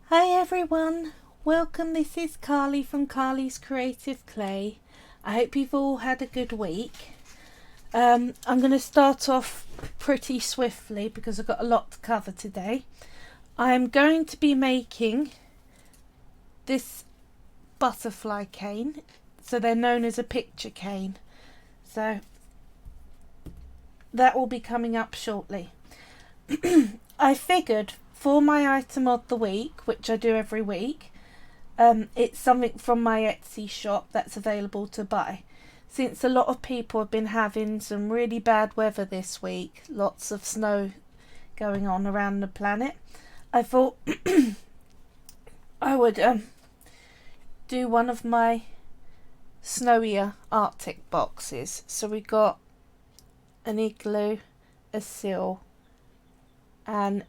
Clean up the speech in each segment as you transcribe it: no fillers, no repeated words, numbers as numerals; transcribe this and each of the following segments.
Hi everyone, welcome. This is Carly from Carly's Creative Clay. I hope you've all had a good week. I'm going to start off pretty swiftly because I've got a lot to cover today. I'm going to be making this butterfly cane, so they're known as a picture cane. So that will be coming up shortly. I figured for my item of the week, which I do every week, it's something from my Etsy shop that's available to buy. Since a lot of people have been having some really bad weather this week, lots of snow going on around the planet, I thought I would do one of my snowier Arctic boxes. So we got an igloo, a seal, and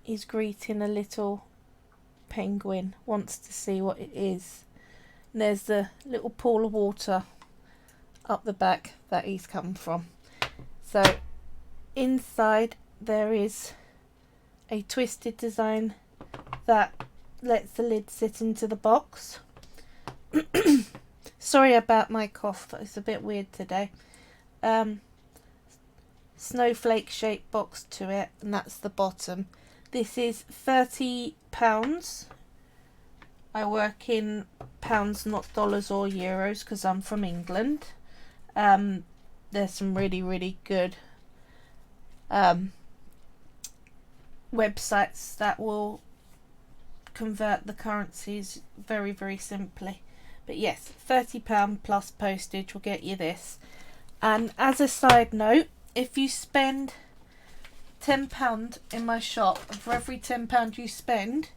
he's greeting a little penguin, wants to see what it is. And there's the little pool of water up the back that he's come from. So inside there is a twisted design that lets the lid sit into the box. Sorry about my cough, it's a bit weird today. Snowflake shaped box to it, and that's the bottom. This is £30. I work in pounds, not dollars or euros, because I'm from England. There's some really good websites that will convert the currencies very simply. But yes, £30 plus postage will get you this. And as a side note, if you spend £10 in my shop, and for every £10 you spend,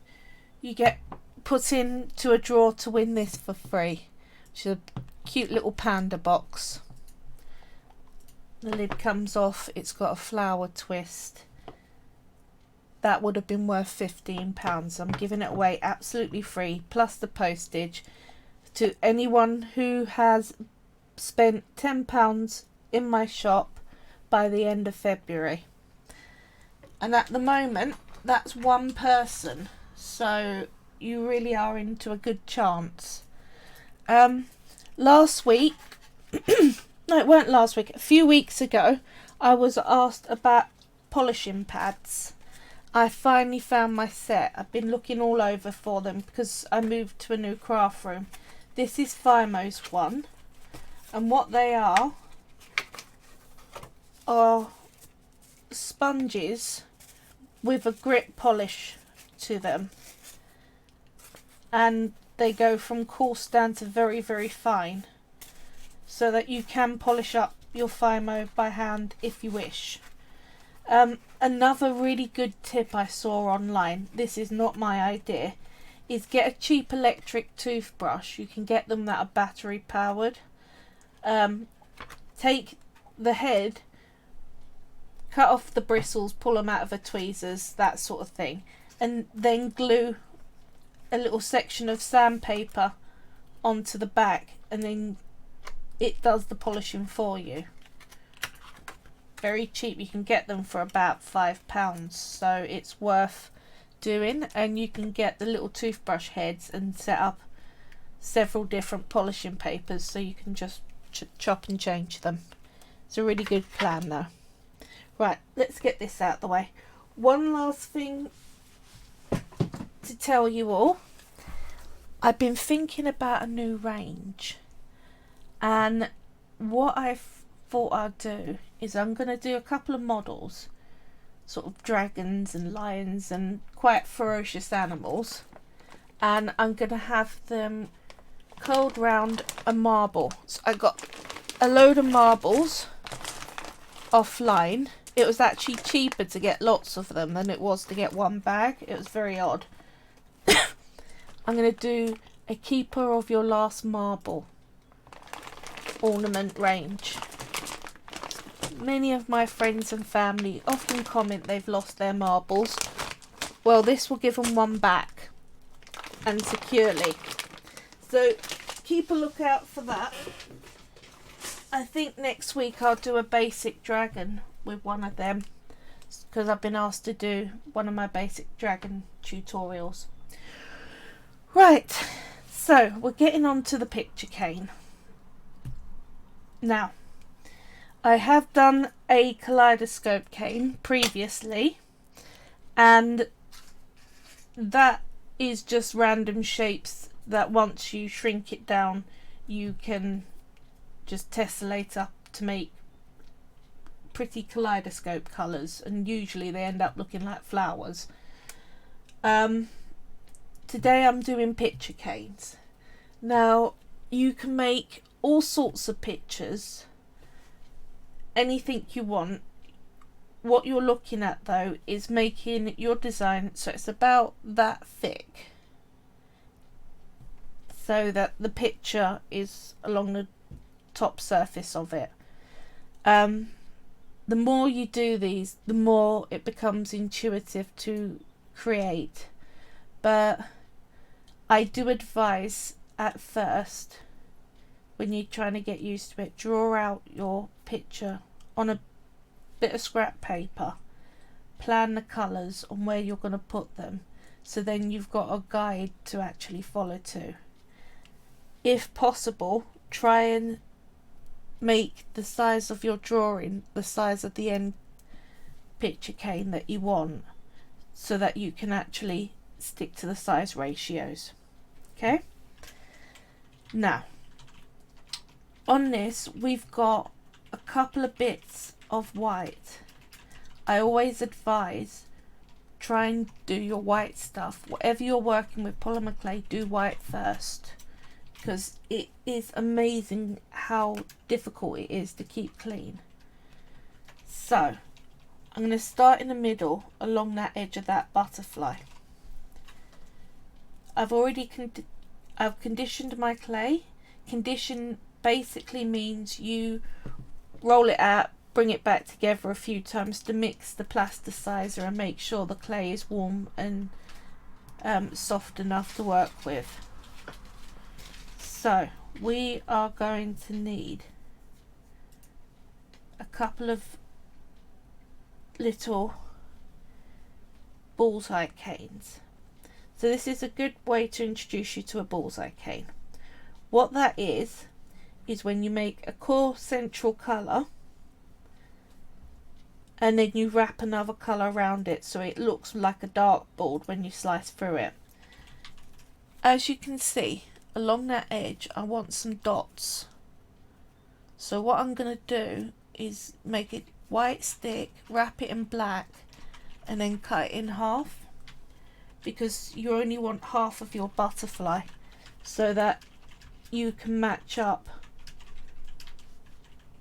you get put into a draw to win this for free, which is a cute little panda box. The lid comes off, it's got a flower twist. That would have been worth £15. I'm giving it away absolutely free, plus the postage, to anyone who has spent £10 in my shop by the end of February. And at the moment that's one person, so you really are into a good chance. Last week no, it weren't last week, a few weeks ago, I was asked about polishing pads. I finally found my set. I've been looking all over for them because I moved to a new craft room. This is Fimo's one, and what they are sponges with a grit polish to them, and they go from coarse down to very fine, so that you can polish up your Fimo by hand if you wish. Another really good tip I saw online, this is not my idea, is get a cheap electric toothbrush. You can get them that are battery powered. Take the head, cut off the bristles, pull them out of the tweezers, that sort of thing, and then glue a little section of sandpaper onto the back, and then it does the polishing for you. Very cheap, you can get them for about £5, so it's worth doing. And you can get the little toothbrush heads and set up several different polishing papers, so you can just chop and change them. It's a really good plan though. Right, let's get this out of the way. One last thing to tell you all. I've been thinking about a new range, and what I thought I'd do is I'm going to do a couple of models, sort of dragons and lions and quite ferocious animals, and I'm going to have them curled round a marble. So I got a load of marbles offline. It was actually cheaper to get lots of them than it was to get one bag. It was very odd. I'm going to do a keeper of your last marble ornament range. Many of my friends and family often comment they've lost their marbles. Well, this will give them one back, and securely. So keep a lookout for that. I think next week I'll do a basic dragon with one of them, because I've been asked to do one of my basic dragon tutorials. Right, so we're getting on to the picture cane. Now, I have done a kaleidoscope cane previously, and that is just random shapes that once you shrink it down you can just tessellate up to make pretty kaleidoscope colours, and usually they end up looking like flowers. Today I'm doing picture canes. Now you can make all sorts of pictures, anything you want. What you're looking at though is making your design so it's about that thick, so that the picture is along the top surface of it. The more you do these, the more it becomes intuitive to create, but I do advise at first, when you're trying to get used to it, draw out your picture on a bit of scrap paper, plan the colours on where you're going to put them, so then you've got a guide to actually follow to. If possible, try and make the size of your drawing the size of the end picture cane that you want, so that you can actually stick to the size ratios. Okay, now on this we've got a couple of bits of white. I always advise try and do your white stuff, whatever you're working with polymer clay, do white first, because it is amazing how difficult it is to keep clean. So I'm going to start in the middle along that edge of that butterfly. I've conditioned my clay. Condition basically means you roll it out, bring it back together a few times to mix the plasticizer and make sure the clay is warm and soft enough to work with. So we are going to need a couple of little bullseye canes. So this is a good way to introduce you to a bullseye cane. What that is when you make a core central colour and then you wrap another colour around it so it looks like a dartboard when you slice through it. As you can see, along that edge I want some dots. So what I'm going to do is make it white stick, wrap it in black and then cut it in half, because you only want half of your butterfly so that you can match up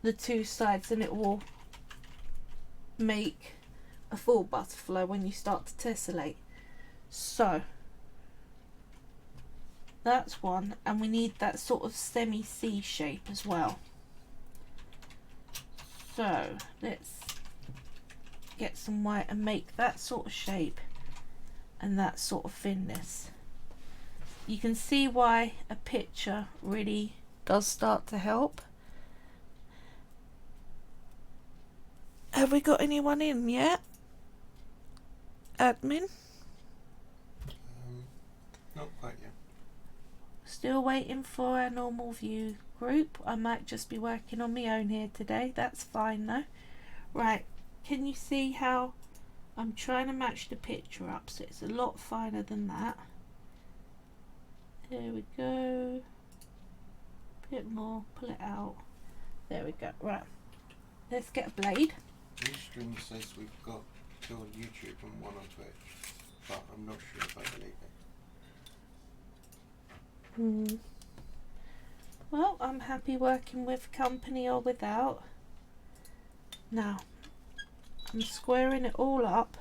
the two sides and it will make a full butterfly when you start to tessellate. So that's one, and we need that sort of semi C shape as well. So let's get some white and make that sort of shape and that sort of thinness. You can see why a picture really does start to help. Have we got anyone in yet? Admin? Not quite yet. Still waiting for a normal view group. I might just be working on my own here today. That's fine though. Right, can you see how I'm trying to match the picture up so it's a lot finer than that? There we go. Bit more, pull it out. There we go. Right, let's get a blade. This stream says we've got two on YouTube and one on Twitch, but I'm not sure if I believe it. Well, I'm happy working with company or without. Now, I'm squaring it all up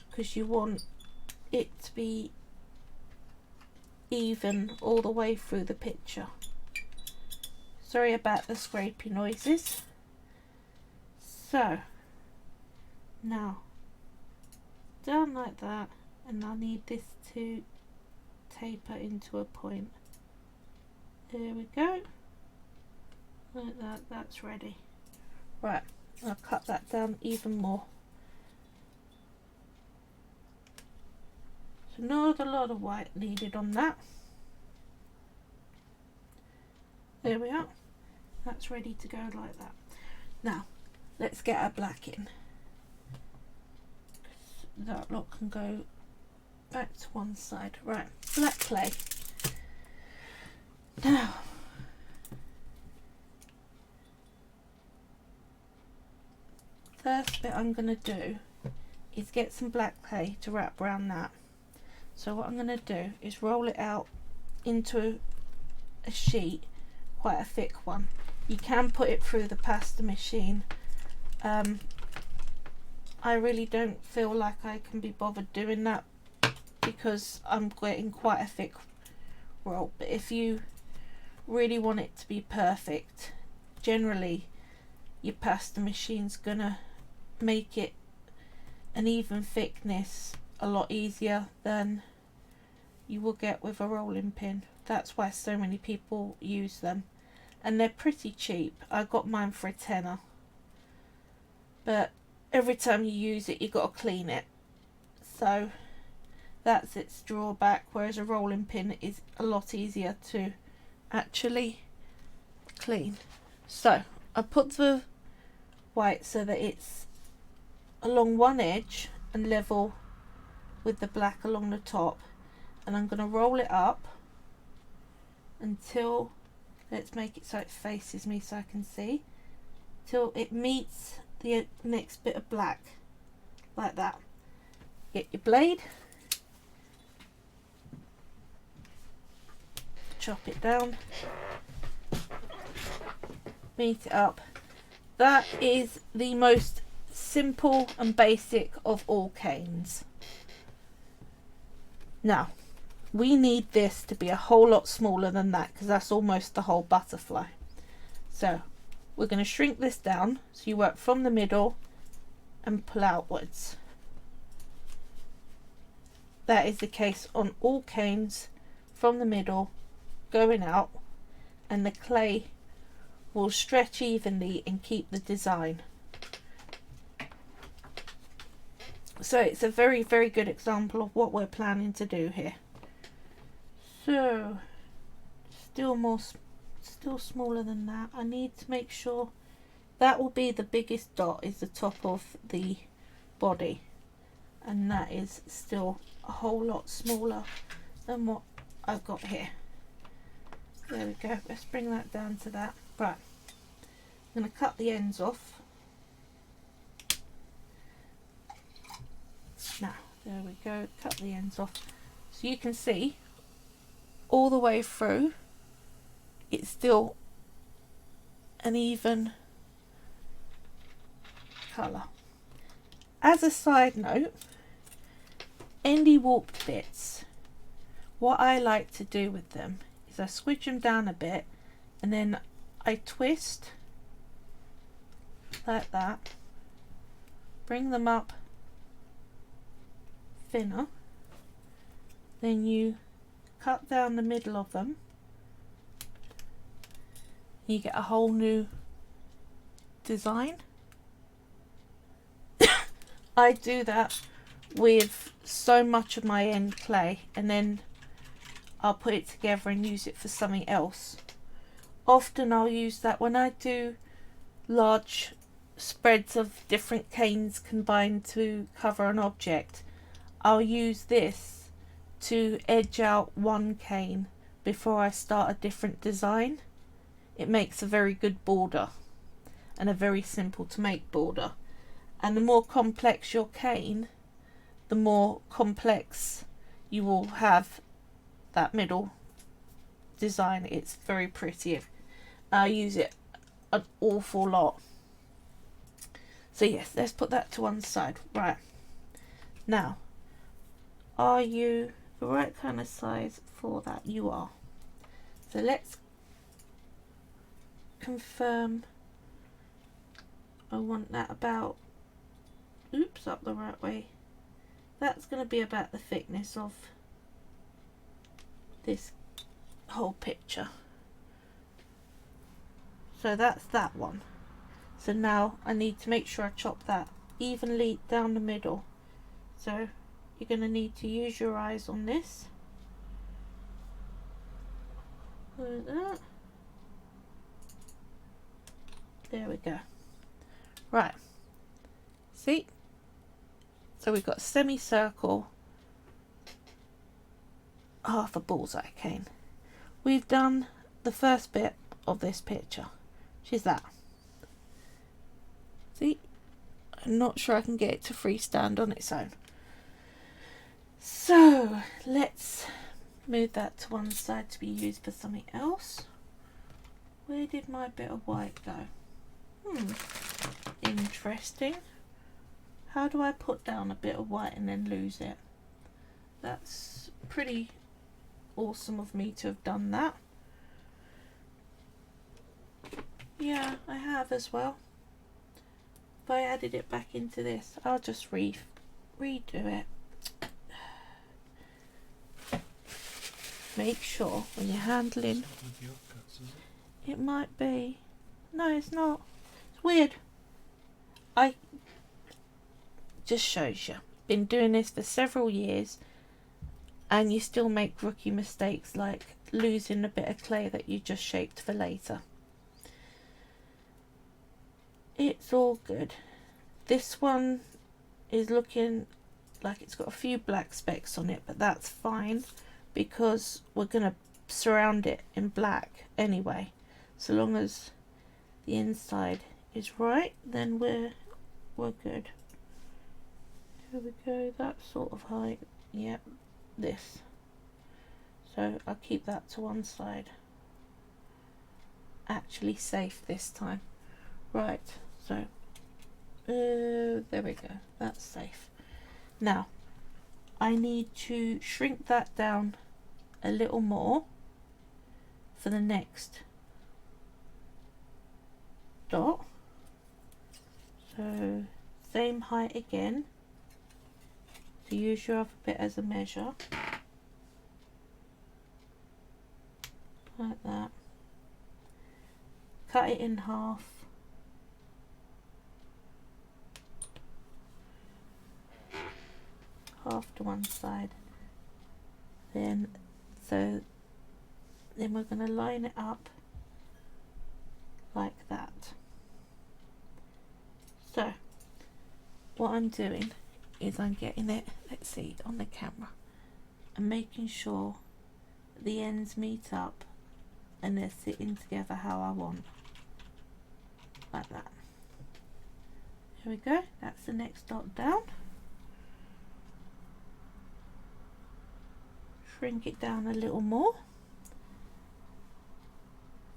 because you want it to be even all the way through the picture. Sorry about the scrapey noises. So, now, down like that, and I need this to taper into a point. There we go. Like that, that's ready. Right, I'll cut that down even more. So not a lot of white needed on that. There we are. That's ready to go like that. Now, let's get our black in. That lot can go back to one side. Right, black clay. Now, first bit I'm going to do is get some black clay to wrap around that. So what I'm going to do is roll it out into a sheet, quite a thick one. You can put it through the pasta machine. I really don't feel like I can be bothered doing that because I'm getting quite a thick roll. But if you really want it to be perfect, generally your pasta machine's gonna make it an even thickness a lot easier than you will get with a rolling pin. That's why so many people use them, and they're pretty cheap. I got mine for a tenner, but every time you use it, you got to clean it, so that's its drawback. Whereas a rolling pin is a lot easier to actually clean. So I put the white so that it's along one edge and level with the black along the top, and I'm going to roll it up until, let's make it so it faces me so I can see, till it meets the next bit of black, like that. Get your blade, chop it down, meet it up. That is the most simple and basic of all canes. Now, we need this to be a whole lot smaller than that because that's almost the whole butterfly. So we're going to shrink this down so you work from the middle and pull outwards. That is the case on all canes, from the middle going out, and the clay will stretch evenly and keep the design. So it's a very, very good example of what we're planning to do here. So still smaller than that. I need to make sure that will be the biggest dot, is the top of the body, and that is still a whole lot smaller than what I've got here. There we go. Let's bring that down to that. Right, I'm going to cut the ends off. Now, there we go, cut the ends off. So you can see all the way through it's still an even colour. As a side note, any warped bits, what I like to do with them is I squidge them down a bit and then I twist like that, bring them up thinner, then you cut down the middle of them, you get a whole new design. I do that with so much of my end clay, and then I'll put it together and use it for something else. Often I'll use that when I do large spreads of different canes combined to cover an object. I'll use this to edge out one cane before I start a different design. It makes a very good border and a very simple to make border. And the more complex your cane, the more complex you will have that middle design. It's very pretty. I use it an awful lot. So yes, let's put that to one side. Right, now, are you the right kind of size for that? You are. So let's confirm. I want that about, oops, up the right way. That's going to be about the thickness of this whole picture. So that's that one. So now I need to make sure I chop that evenly down the middle. So you're going to need to use your eyes on this. Like that. There we go. Right. See? So we've got a semicircle, half a bullseye cane. We've done the first bit of this picture, which is that. See? I'm not sure I can get it to freestand on its own. So let's move that to one side to be used for something else. Where did my bit of white go? Interesting. How do I put down a bit of white and then lose it? That's pretty awesome of me to have done that. Yeah, I have as well. If I added it back into this, I'll just redo it. Make sure when you're handling, it might be. No, it's not. It's weird. I just shows you. Been doing this for several years and you still make rookie mistakes like losing a bit of clay that you just shaped for later. It's all good. This one is looking like it's got a few black specks on it, but that's fine because we're going to surround it in black anyway. So long as the inside is right, then we're good. Here we go, that sort of height. Yep, this. So I'll keep that to one side. Actually safe this time. Right, so there we go, that's safe. Now I need to shrink that down a little more for the next dot. So same height again. So use your other bit as a measure. Like that. Cut it in half. Half to one side. Then we're going to line it up like that. So what I'm doing is I'm getting it, let's see, on the camera, and making sure the ends meet up and they're sitting together how I want, like that. Here we go, that's the next dot down. Shrink it down a little more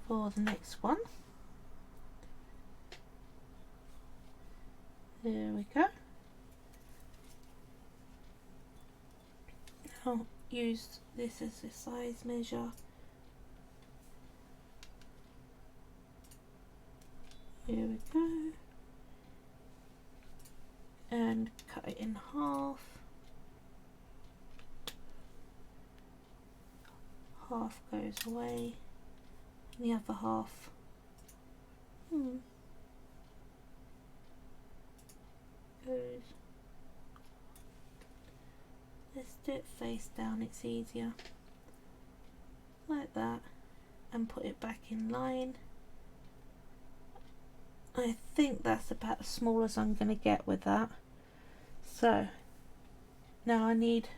for the next one. There we go. I'll use this as a size measure. Here we go. And cut it in half. Half goes away. And the other half. Goes. Let's do it face down, it's easier. Like that. And put it back in line. I think that's about as small as I'm going to get with that. So now I need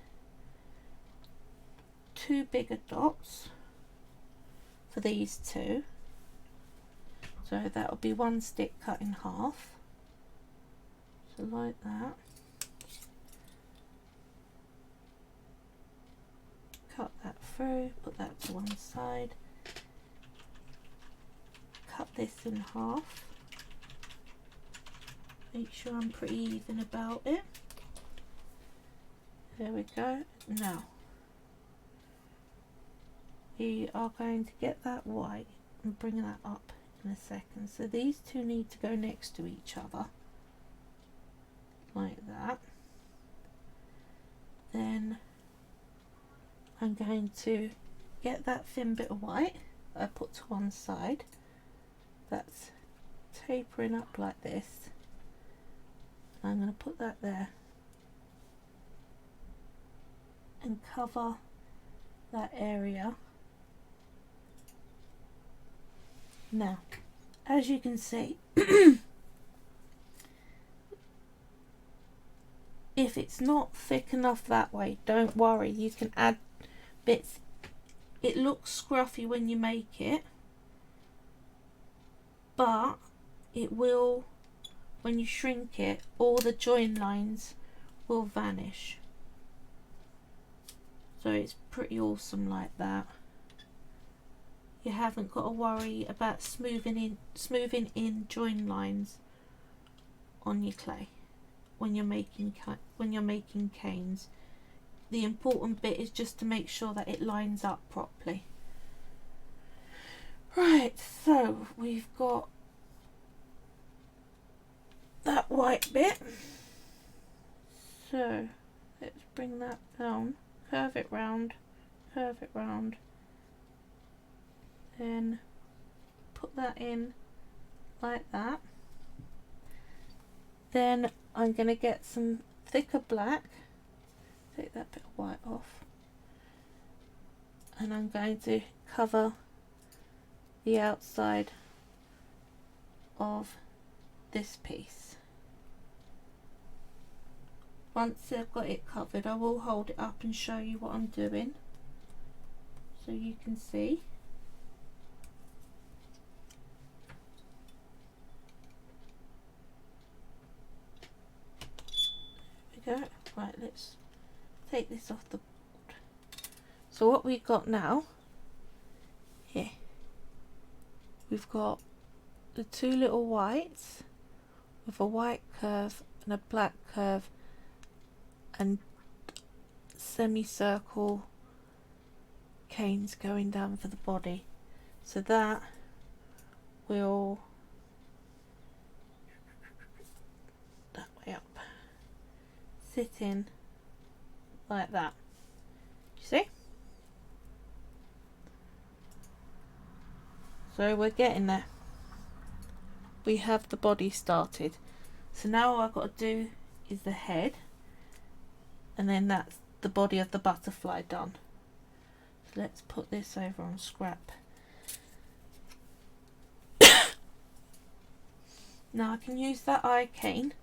2 bigger dots for these two. So that will be 1 stick cut in half. So like that. Cut that through, put that to one side. Cut this in half. Make sure I'm pretty even about it. There we go. Now we are going to get that white and bring that up in a second. So these two need to go next to each other like that. Then I'm going to get that thin bit of white that I put to one side, that's tapering up like this. I'm going to put that there. and cover that area. Now, as you can see, if it's not thick enough that way, don't worry, you can add bits. It looks scruffy when you make it, but it will, when you shrink it, all the join lines will vanish. So it's pretty awesome like that. You haven't got to worry about smoothing in join lines on your clay when you're making canes. The important bit is just to make sure that it lines up properly. Right, so we've got that white bit. So let's bring that down, curve it round, then put that in like that. Then I'm going to get some thicker black, take that bit of white off, and I'm going to cover the outside of this piece. Once I've got it covered, I will hold it up and show you what I'm doing so you can see. There we go. Right, let's take this off the board. So what we've got now, here, we've got the two little whites with a white curve and a black curve and semicircle canes going down for the body. So that will, that way up, sit in like that. You see? So we're getting there. We have the body started. So now all I've got to do is the head, and then that's the body of the butterfly done. So let's put this over on scrap. Now I can use that eye cane.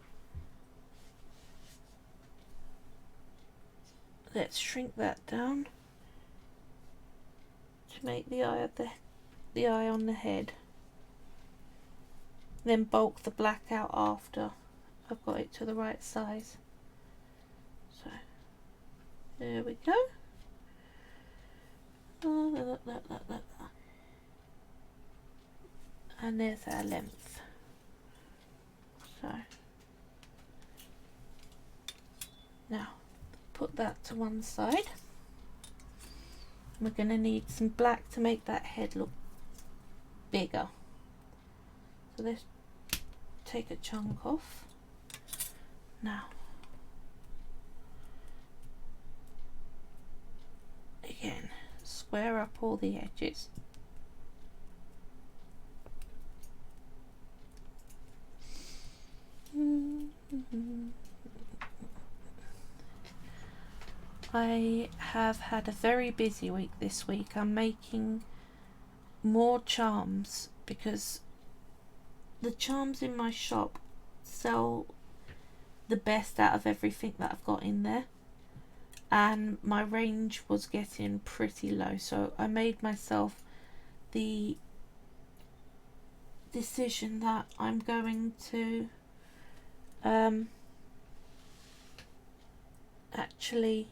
Let's shrink that down to make the eye of the eye on the head. Then bulk the black out after I've got it to the right size. So there we go. And there's our length. So now put that to one side. We're going to need some black to make that head look bigger. So let's take a chunk off. Now again, square up all the edges. I have had a very busy week this week. I'm making more charms because the charms in my shop sell the best out of everything that I've got in there, and my range was getting pretty low, so I made myself the decision that I'm going to actually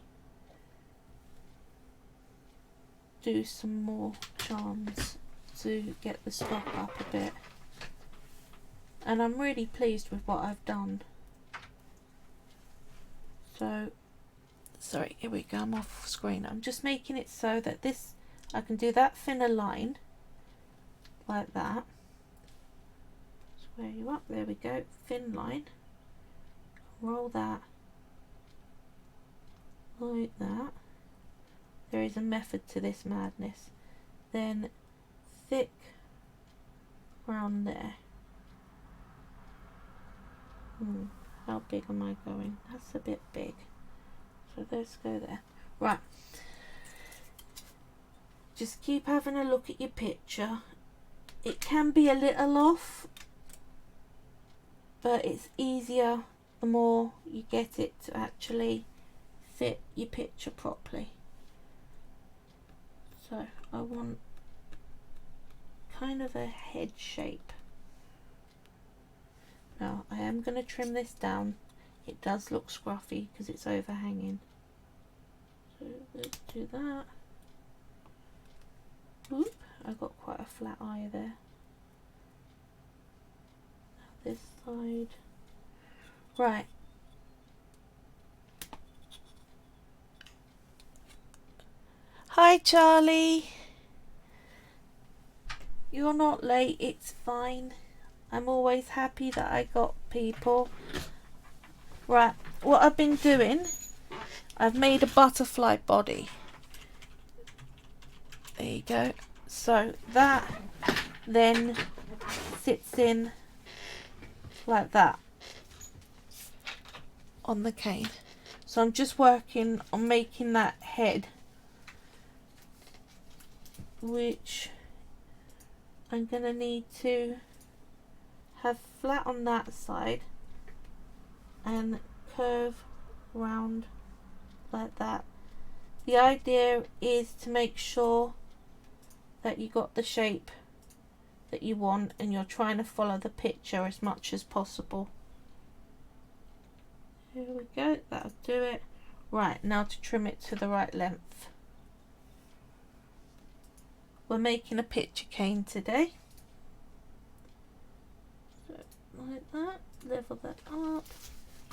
do some more charms to get the stock up a bit, and I'm really pleased with what I've done. So sorry, here we go, I'm off screen. I'm just making it so that this, I can do that thinner line like that. Square you up, there we go, thin line, roll that like that. There is a method to this madness. Then thick around there. How big am I going? That's a bit big. So let's go there. Right. Just keep having a look at your picture. It can be a little off, but it's easier the more you get it to actually fit your picture properly. So I want kind of a head shape. Now I am going to trim this down. It does look scruffy because it's overhanging. So let's do that. Oop, I got quite a flat eye there. Now this side. Right. Hi Charlie. You're not late, it's fine. I'm always happy that I got people. Right, what I've been doing, I've made a butterfly body. There you go. So that then sits in like that on the cane. So I'm just working on making that head, which I'm going to need to have flat on that side and curve round like that. The idea is to make sure that you got the shape that you want and you're trying to follow the picture as much as possible. Here we go, that'll do it. Right, now to trim it to the right length. We're making a picture cane today. So like that, level that up,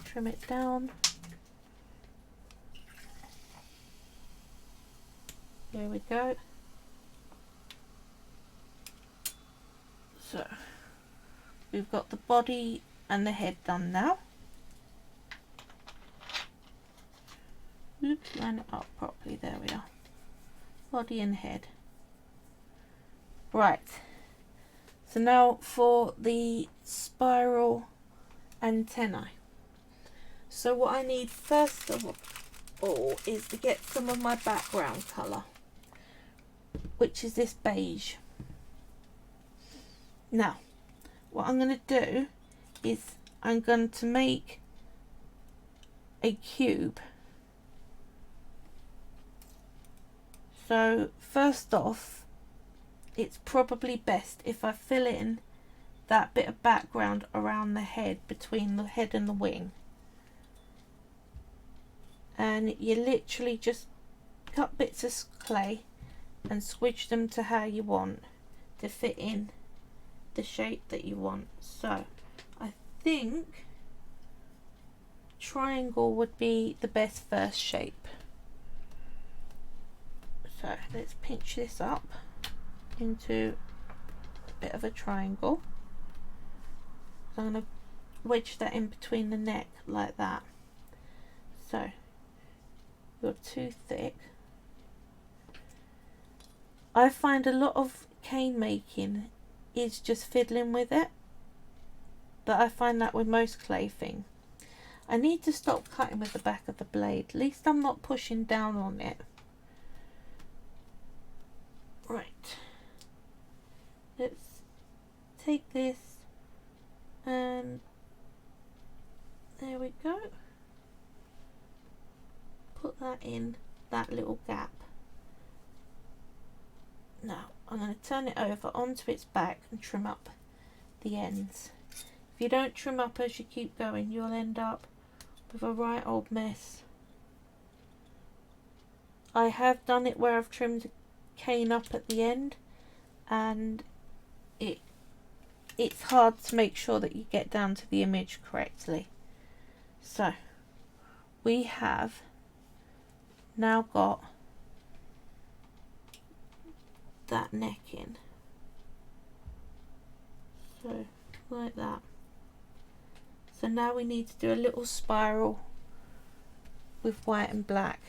trim it down. There we go. So we've got the body and the head done now. Oops, line it up properly, there we are. Body and head. Right, so now for the spiral antennae. So what I need first of all is to get some of my background colour, which is this beige. Now, what I'm going to do is I'm going to make a cube. So first off, it's probably best if I fill in that bit of background around the head, between the head and the wing. And you literally just cut bits of clay and squidge them to how you want to fit in the shape that you want. So I think triangle would be the best first shape. So let's pinch this up into a bit of a triangle. So I'm going to wedge that in between the neck like that. So you're too thick. I find a lot of cane making is just fiddling with it, but I find that with most clay thing. I need to stop cutting with the back of the blade. At least I'm not pushing down on it. Right, let's take this and there we go. Put that in that little gap. Now I'm going to turn it over onto its back and trim up the ends. If you don't trim up as you keep going, you'll end up with a right old mess. I have done it where I've trimmed a cane up at the end, and it's hard to make sure that you get down to the image correctly. So we have now got that neck in, so like that. So now we need to do a little spiral with white and black,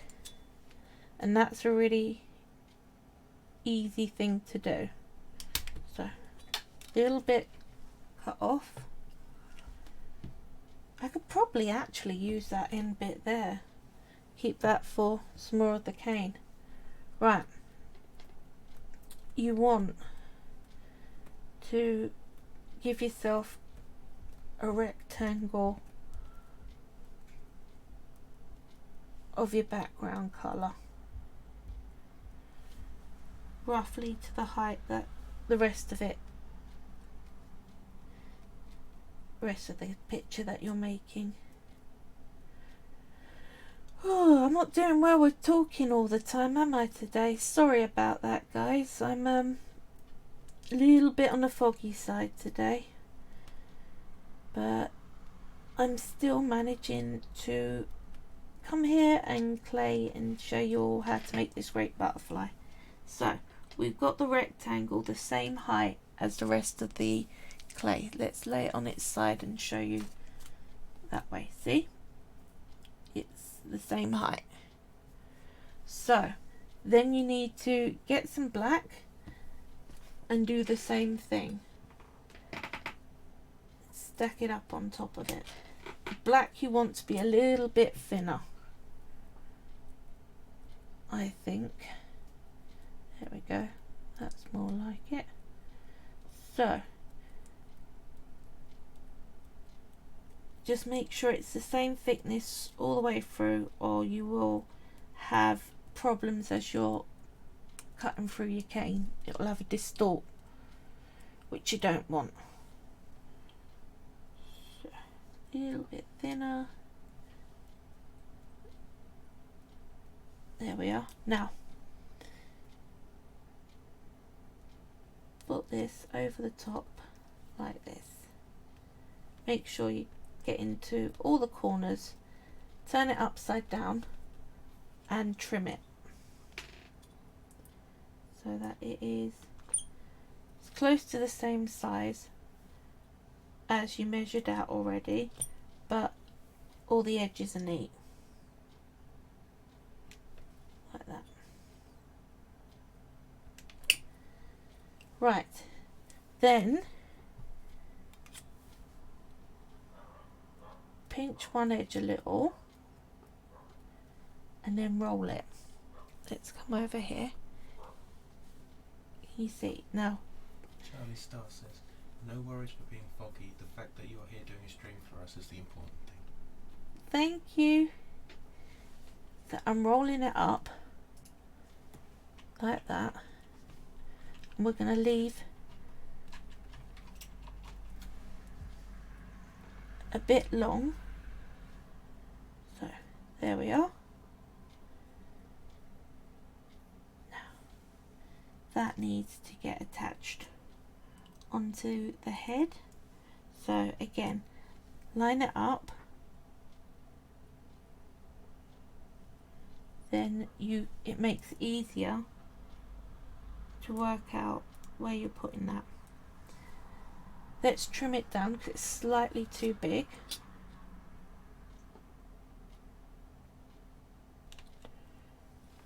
and that's a really easy thing to do. So a little bit cut off. I could probably actually use that end bit there, keep that for some more of the cane. Right, you want to give yourself a rectangle of your background colour, roughly to the height that the rest of the picture that you're making. Oh, I'm not doing well with talking all the time, am I, today? Sorry about that, guys. I'm a little bit on the foggy side today, but I'm still managing to come here and clay and show you all how to make this great butterfly. So we've got the rectangle the same height as the rest of the clay. Let's lay it on its side and show you that way. See, it's the same height. So then you need to get some black and do the same thing. Stack it up on top of it. The black you want to be a little bit thinner, I think. There we go, that's more like it. So just make sure it's the same thickness all the way through, or you will have problems as you're cutting through your cane. It will have a distort, which you don't want. So, a little bit thinner. There we are. Now put this over the top like this. Make sure you get into all the corners, turn it upside down and trim it so that it is as close to the same size as you measured out already, but all the edges are neat, like that. Right, then pinch one edge a little and then roll it. Let's come over here. Can you see now? Charlie Star says, no worries for being foggy. The fact that you're here doing a stream for us is the important thing. Thank you. So I'm rolling it up like that, and we're going to leave a bit long. So there we are. Now that needs to get attached onto the head. So again, line it up, then it makes it easier to work out where you're putting that. Let's trim it down because it's slightly too big.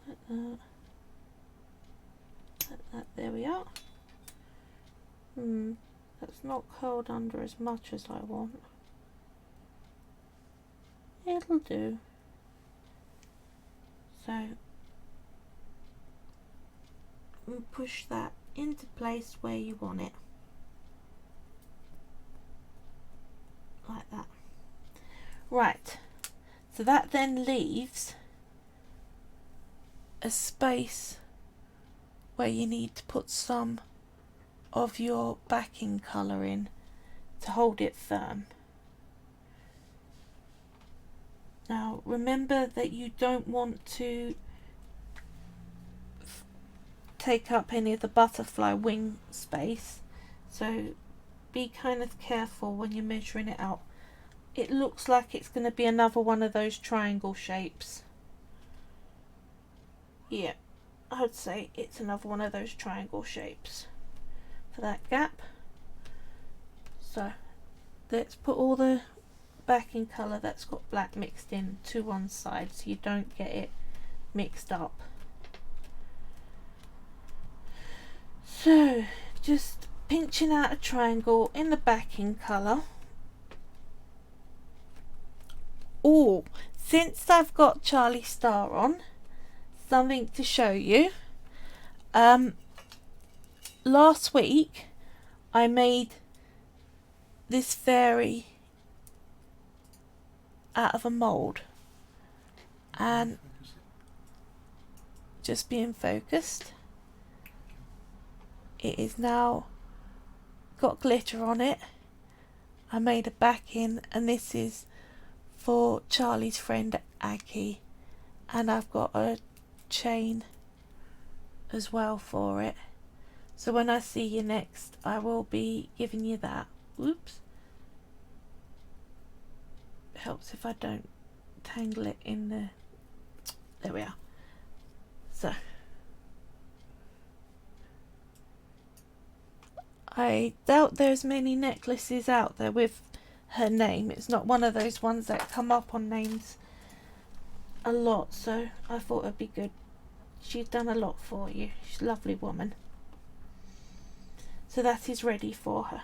Like that. Like that. There we are. That's not curled under as much as I want. It'll do. So push that into place where you want it. Like that. Right, so that then leaves a space where you need to put some of your backing colour in to hold it firm. Now remember that you don't want to take up any of the butterfly wing space, so be kind of careful when you're measuring it out. It looks like it's going to be another one of those triangle shapes. Yeah, I would say it's another one of those triangle shapes for that gap. So let's put all the backing colour that's got black mixed in to one side so you don't get it mixed up. So just pinching out a triangle in the backing colour. Oh, since I've got Charlie Star on, something to show you. Last week I made this fairy out of a mould, and just being focused, it is now got glitter on it. I made a backing, and this is for Charlie's friend Aggie, and I've got a chain as well for it. So when I see you next, I will be giving you that. Whoops. It helps if I don't tangle it in the... There we are. So I doubt there's many necklaces out there with her name. It's not one of those ones that come up on names a lot, so I thought it'd be good. She's done a lot for you. She's a lovely woman. So that is ready for her.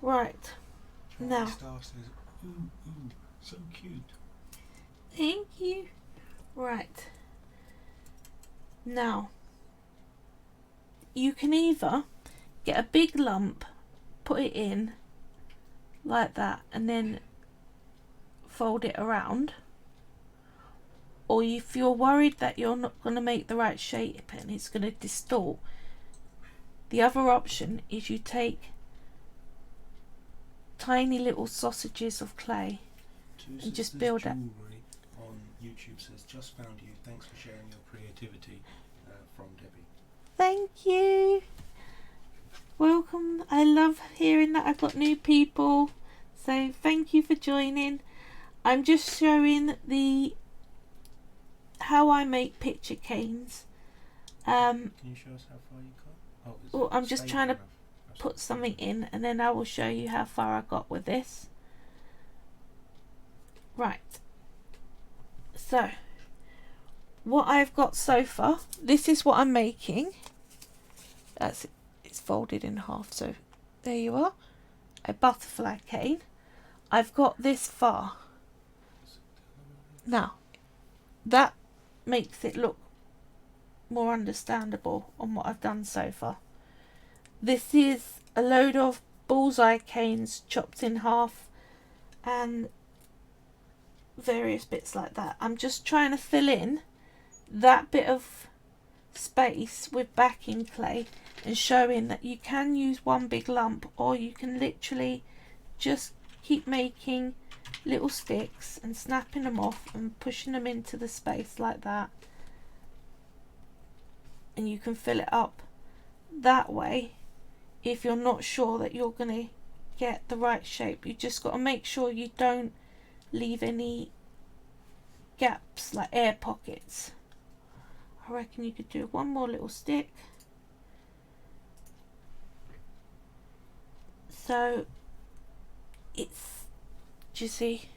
Right. Now. Star says, ooh, so cute. Thank you. Right. Now, you can either get a big lump, put it in like that, and then fold it around. Or if you're worried that you're not going to make the right shape and it's going to distort, the other option is you take tiny little sausages of clay and just build it. On YouTube says, just found you. Thanks for sharing your creativity. From Debbie. Thank you. Welcome. I love hearing that I've got new people. So thank you for joining. I'm just showing how I make picture canes. Can you show us how far you got? Well, I'm just trying to put something in, and then I will show you how far I got with this. Right. So, what I've got so far, this is what I'm making. That's it. It's folded in half, so there you are. A butterfly cane. I've got this far. Now, that makes it look more understandable on what I've done so far. This is a load of bullseye canes chopped in half and various bits like that. I'm just trying to fill in that bit of space with backing clay and showing that you can use one big lump, or you can literally just keep making little sticks and snapping them off and pushing them into the space like that, and you can fill it up that way. If you're not sure that you're going to get the right shape, you just got to make sure you don't leave any gaps like air pockets. I reckon you could do one more little stick. So it's, do you see,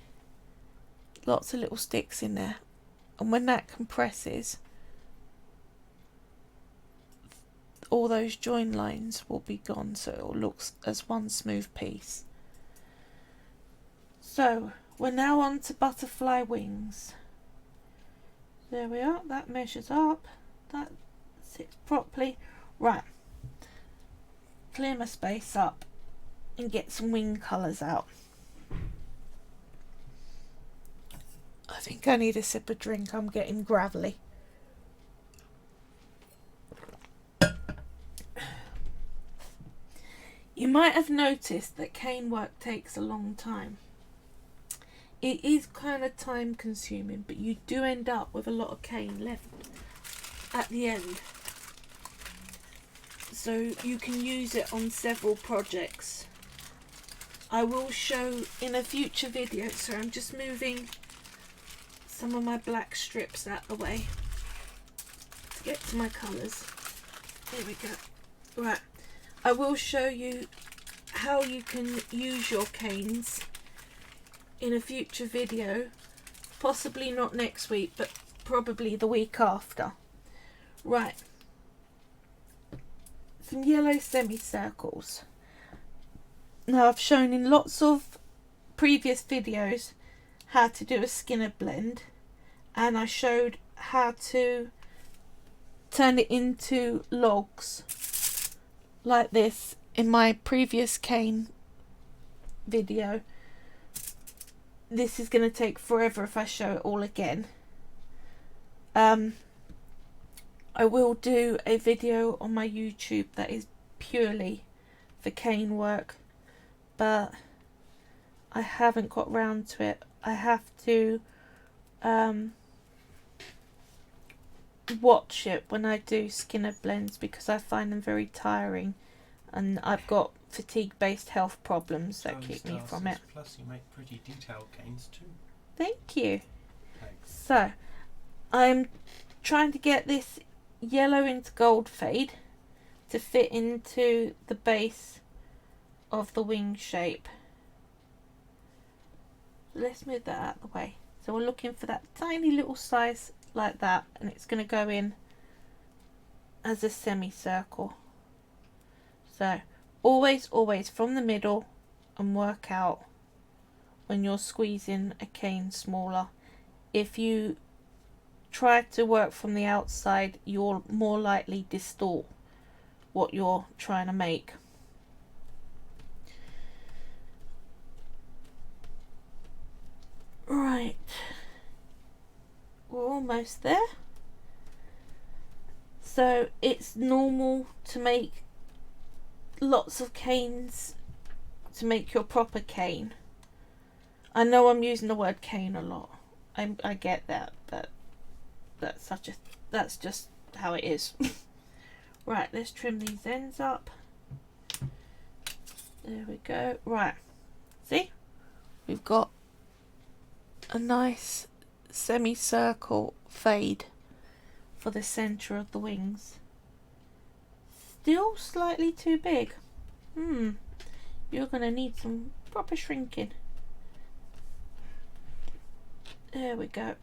lots of little sticks in there, and when that compresses, all those join lines will be gone, so it all looks as one smooth piece. So we're now on to butterfly wings. There we are, that measures up, that sits properly. Right, clear my space up and get some wing colours out. I think I need a sip of drink, I'm getting gravelly. You might have noticed that cane work takes a long time. It is kind of time consuming, but you do end up with a lot of cane left at the end. So you can use it on several projects. I will show in a future video, so I'm just moving some of my black strips out the way to get to my colours. Here we go. Right, I will show you how you can use your canes in a future video, possibly not next week, but probably the week after. Right, some yellow semicircles. Now I've shown in lots of previous videos how to do a Skinner blend, and I showed how to turn it into logs like this in my previous cane video. This is going to take forever if I show it all again. I will do a video on my YouTube that is purely for cane work, but I haven't got round to it. I have to watch it when I do Skinner blends because I find them very tiring, and I've got fatigue-based health problems that keep me from it. Plus, you make pretty detailed canes too. Thank you. Thanks. So, I'm trying to get this yellow into gold fade to fit into the base of the wing shape. Let's move that out of the way. So we're looking for that tiny little size like that, and it's going to go in as a semicircle. So always from the middle and work out when you're squeezing a cane smaller. If you try to work from the outside, you'll more likely distort what you're trying to make. Right, we're almost there. So it's normal to make lots of canes to make your proper cane. I know I'm using the word cane a lot. I get that, but that's just how it is. Right, let's trim these ends up. There we go. Right, see, we've got a nice semicircle fade for the center of the wings. Still slightly too big. You're gonna need some proper shrinking. There we go.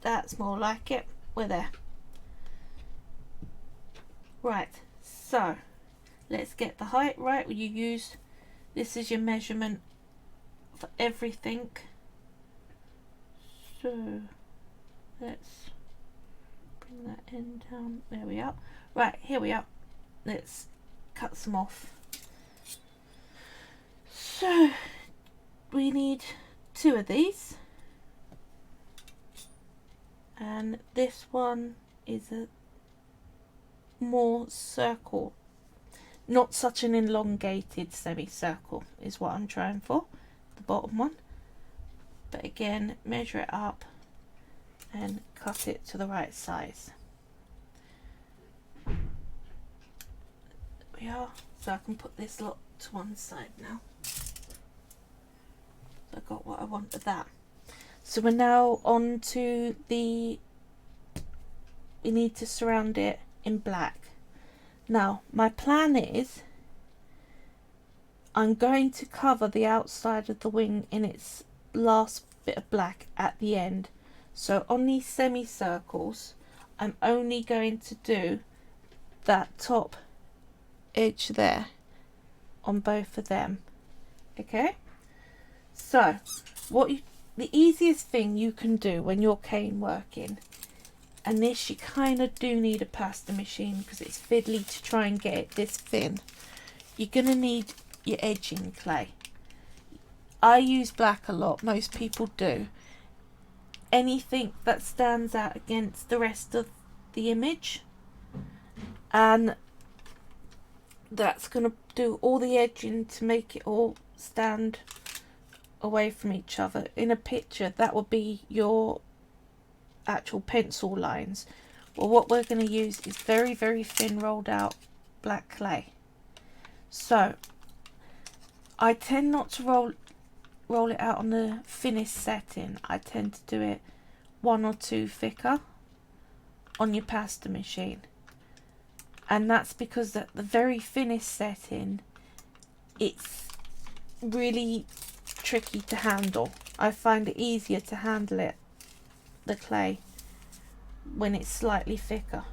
That's more like it. We're there. Right, so let's get the height right. You use this as your measurement for everything. So let's bring that end down. There we are. Right, here we are. Let's cut some off. So we need 2 of these, and this one is a more circle, not such an elongated semicircle is what I'm trying for, the bottom one. But again, measure it up and cut it to the right size. There we are. So I can put this lot to one side now. So I got what I want with that. So we're now on to we need to surround it in black. Now my plan is I'm going to cover the outside of the wing in its last bit of black at the end. So on these semicircles I'm only going to do that top edge there on both of them. Okay, so the easiest thing you can do when you're cane working, and this you kind of do need a pasta machine because it's fiddly to try and get it this thin, you're going to need your edging clay. I use black a lot, most people do. Anything that stands out against the rest of the image, and that's going to do all the edging to make it all stand away from each other. In a picture that would be your actual pencil lines. Well, what we're going to use is very thin rolled out black clay. So I tend not to roll it out on the thinnest setting. I tend to do it 1 or 2 thicker on your pasta machine, and that's because at the very thinnest setting it's really tricky to handle. I find it easier to handle it, the clay, when it's slightly thicker,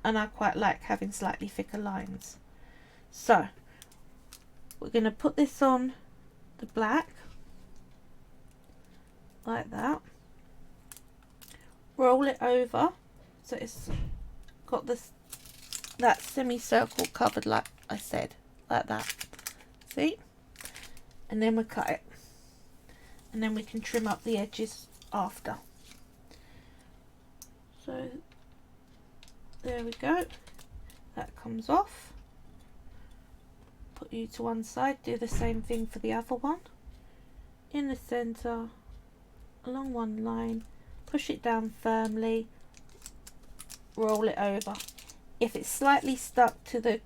and I quite like having slightly thicker lines. So we're going to put this on the black, like that. Roll it over so it's got that semicircle covered, like I said, like that. See? And then we cut it, and then we can trim up the edges after. So there we go, that comes off. Put you to one side, do the same thing for the other one. In the centre, along one line, push it down firmly, roll it over. If it's slightly stuck to the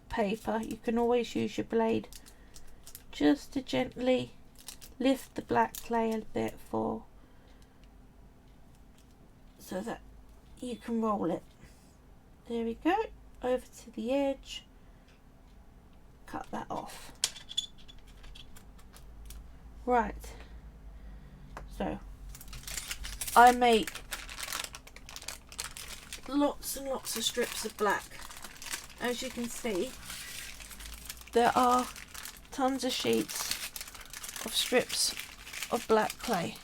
paper, you can always use your blade just to gently lift the black clay a bit so that you can roll it. There we go, over to the edge, cut that off. Right, so I make lots and lots of strips of black. As you can see, there are tons of sheets of strips of black clay,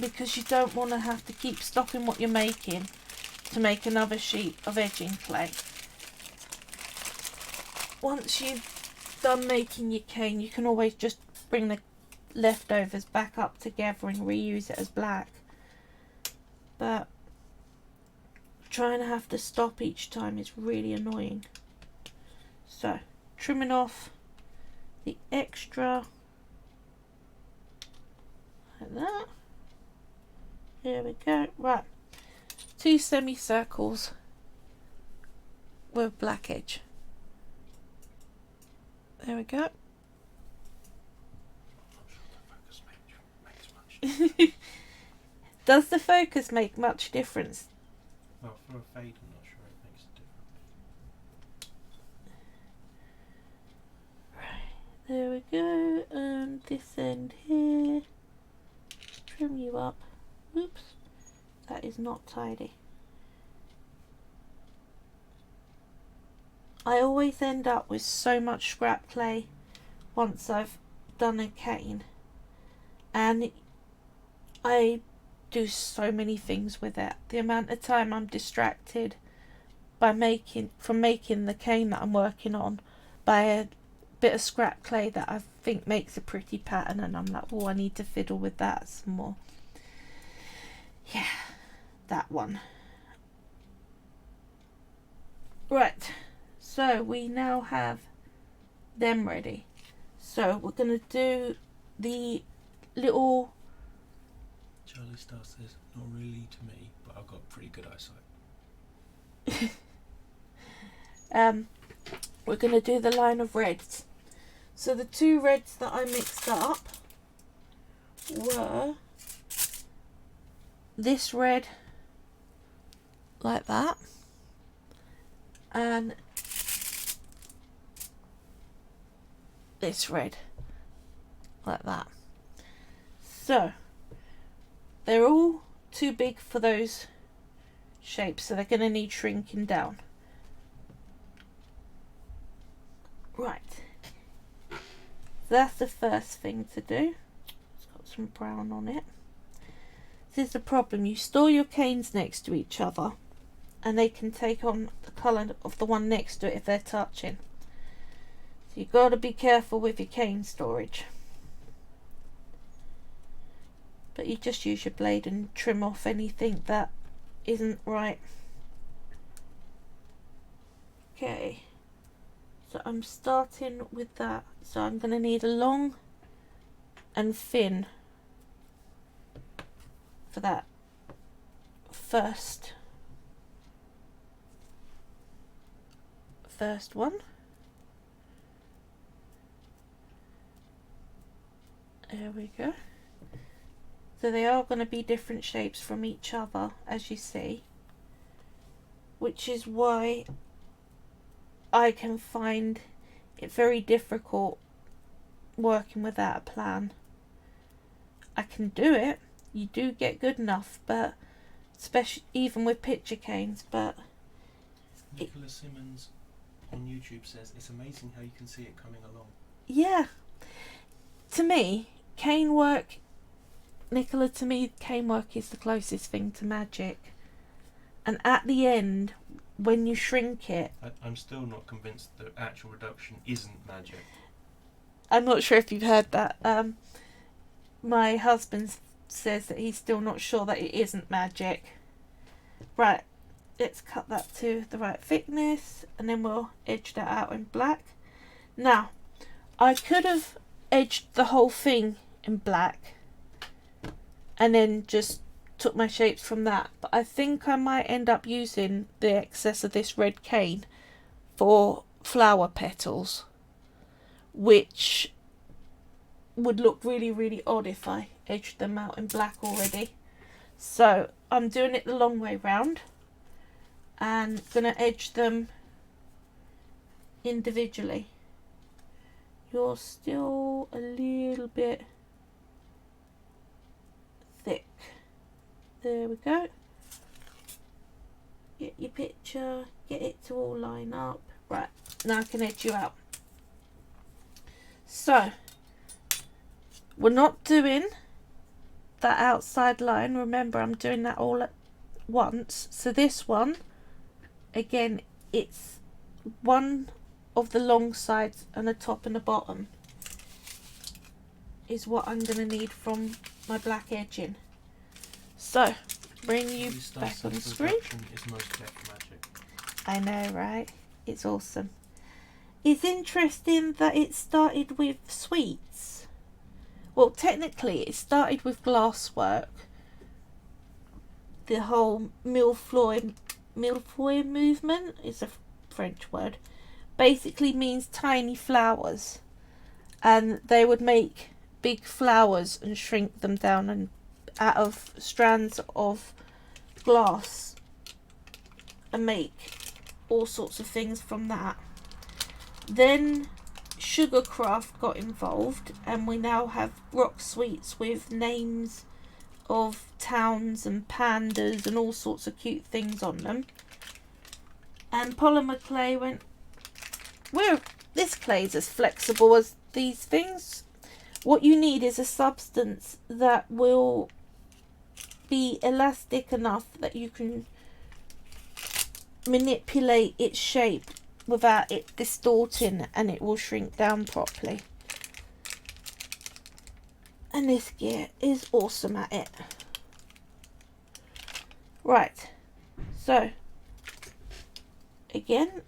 because you don't want to have to keep stopping what you're making to make another sheet of edging clay. Once you've done making your cane, you can always just bring the leftovers back up together and reuse it as black. But trying to have to stop each time is really annoying. So, trimming off the extra like that. There we go. Right, 2 semicircles with black edge. There we go. Does the focus make much difference? Well, for a fade, I'm not sure it makes a difference. Right, there we go. And this end here. Trim you up. Oops, that is not tidy. I always end up with so much scrap clay once I've done a cane, and I do so many things with it. The amount of time I'm distracted by making the cane that I'm working on by a bit of scrap clay that I think makes a pretty pattern, and I'm like, oh, I need to fiddle with that some more. Yeah, that one. Right, so we now have them ready. So we're going to do the little... Charlie Star says, not really to me, but I've got pretty good eyesight. We're going to do the line of reds. So the 2 reds that I mixed up were this red, like that, and this red, like that. So they're all too big for those shapes, so they're going to need shrinking down. Right, so that's the first thing to do. It's got some brown on it. This is the problem: you store your canes next to each other and they can take on the colour of the one next to it if they're touching. So you've got to be careful with your cane storage. But you just use your blade and trim off anything that isn't right. Okay, so I'm starting with that. So I'm going to need a long and thin for that first one. There we go. So they are going to be different shapes from each other, as you see, which is why I can find it very difficult working without a plan. I can do it, you do get good enough, but especially even with picture canes, but Nicola Simmons on YouTube says it's amazing how you can see it coming along. yeah, to me cane work, Nicola, to me cane work is the closest thing to magic. And at the end, when you shrink it, I'm still not convinced the actual reduction isn't magic. I'm not sure if you've heard that. My husband says that he's still not sure that it isn't magic. Right, let's cut that to the right thickness, and then we'll edge that out in black. Now, I could have edged the whole thing in black and then just took my shapes from that, but I think I might end up using the excess of this red cane for flower petals, which would look really, really odd if I edged them out in black already. So I'm doing it the long way round and gonna edge them individually. You're still a little bit thick. There we go. Get your picture, get it to all line up. Right, now I can edge you out. So, we're not doing that outside line. Remember, I'm doing that all at once. So this one, again, it's one of the long sides and the top and the bottom is what I'm going to need from my black edging. So, bring you back on the screen. Is most careful magic. I know, right? It's awesome. It's interesting that it started with sweets. Well, technically, it started with glasswork. The whole millefeuille movement is a French word. Basically means tiny flowers. And they would make big flowers and shrink them down and out of strands of glass and make all sorts of things from that. Then Sugarcraft got involved and we now have rock sweets with names of towns and pandas and all sorts of cute things on them. And Polymer Clay went, this clay is as flexible as these things. What you need is a substance that will be elastic enough that you can manipulate its shape without it distorting, and it will shrink down properly. And this gear is awesome at it. Right, so again,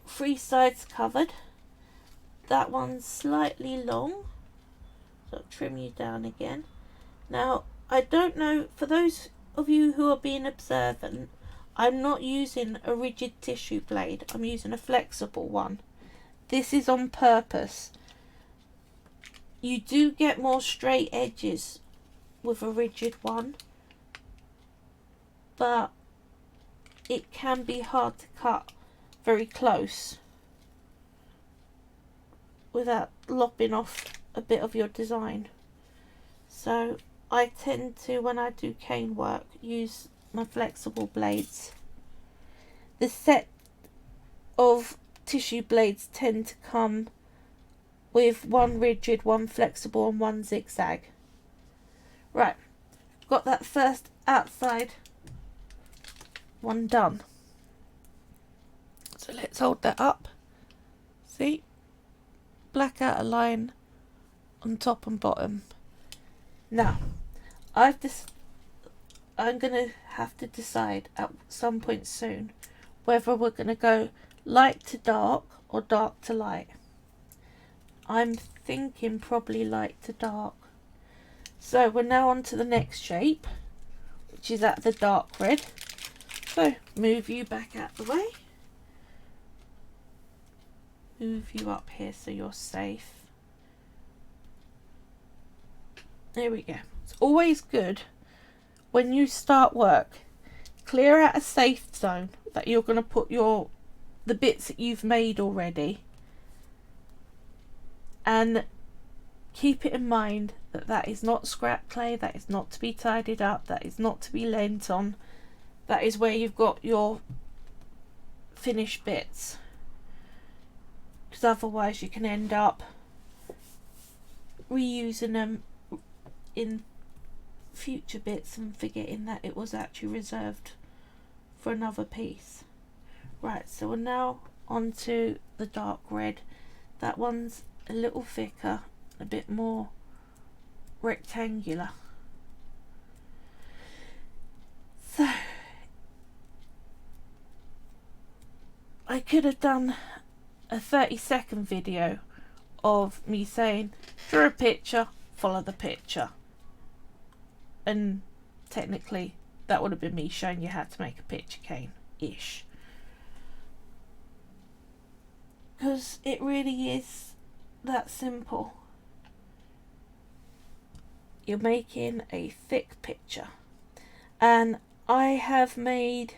3 sides covered. That one's slightly long, so I'll trim you down again. Now, I don't know, for those of you who are being observant, I'm not using a rigid tissue blade, I'm using a flexible one. This is on purpose. You do get more straight edges with a rigid one, but it can be hard to cut very close without lopping off a bit of your design. So I tend to, when I do cane work, use my flexible blades. The set of tissue blades tend to come with one rigid, one flexible and one zigzag. Right, got that first outside one done. So let's hold that up. See? Black outer line on top and bottom. Now, I'm going to have to decide at some point soon whether we're going to go light to dark or dark to light. I'm thinking probably light to dark. So we're now on to the next shape, which is at the dark red. So move you back out the way. Move you up here so you're safe. There we go. It's always good when you start work, clear out a safe zone that you're going to put the bits that you've made already, and keep it in mind that that is not scrap clay, that is not to be tidied up, that is not to be lent on, that is where you've got your finished bits, because otherwise you can end up reusing them in future bits and forgetting that it was actually reserved for another piece. Right, so we're now on to the dark red. That one's a little thicker, a bit more rectangular. So I could have done a 30-second video of me saying, draw a picture, follow the picture. And technically that would have been me showing you how to make a picture cane-ish. Because it really is that simple. You're making a thick picture. And I have made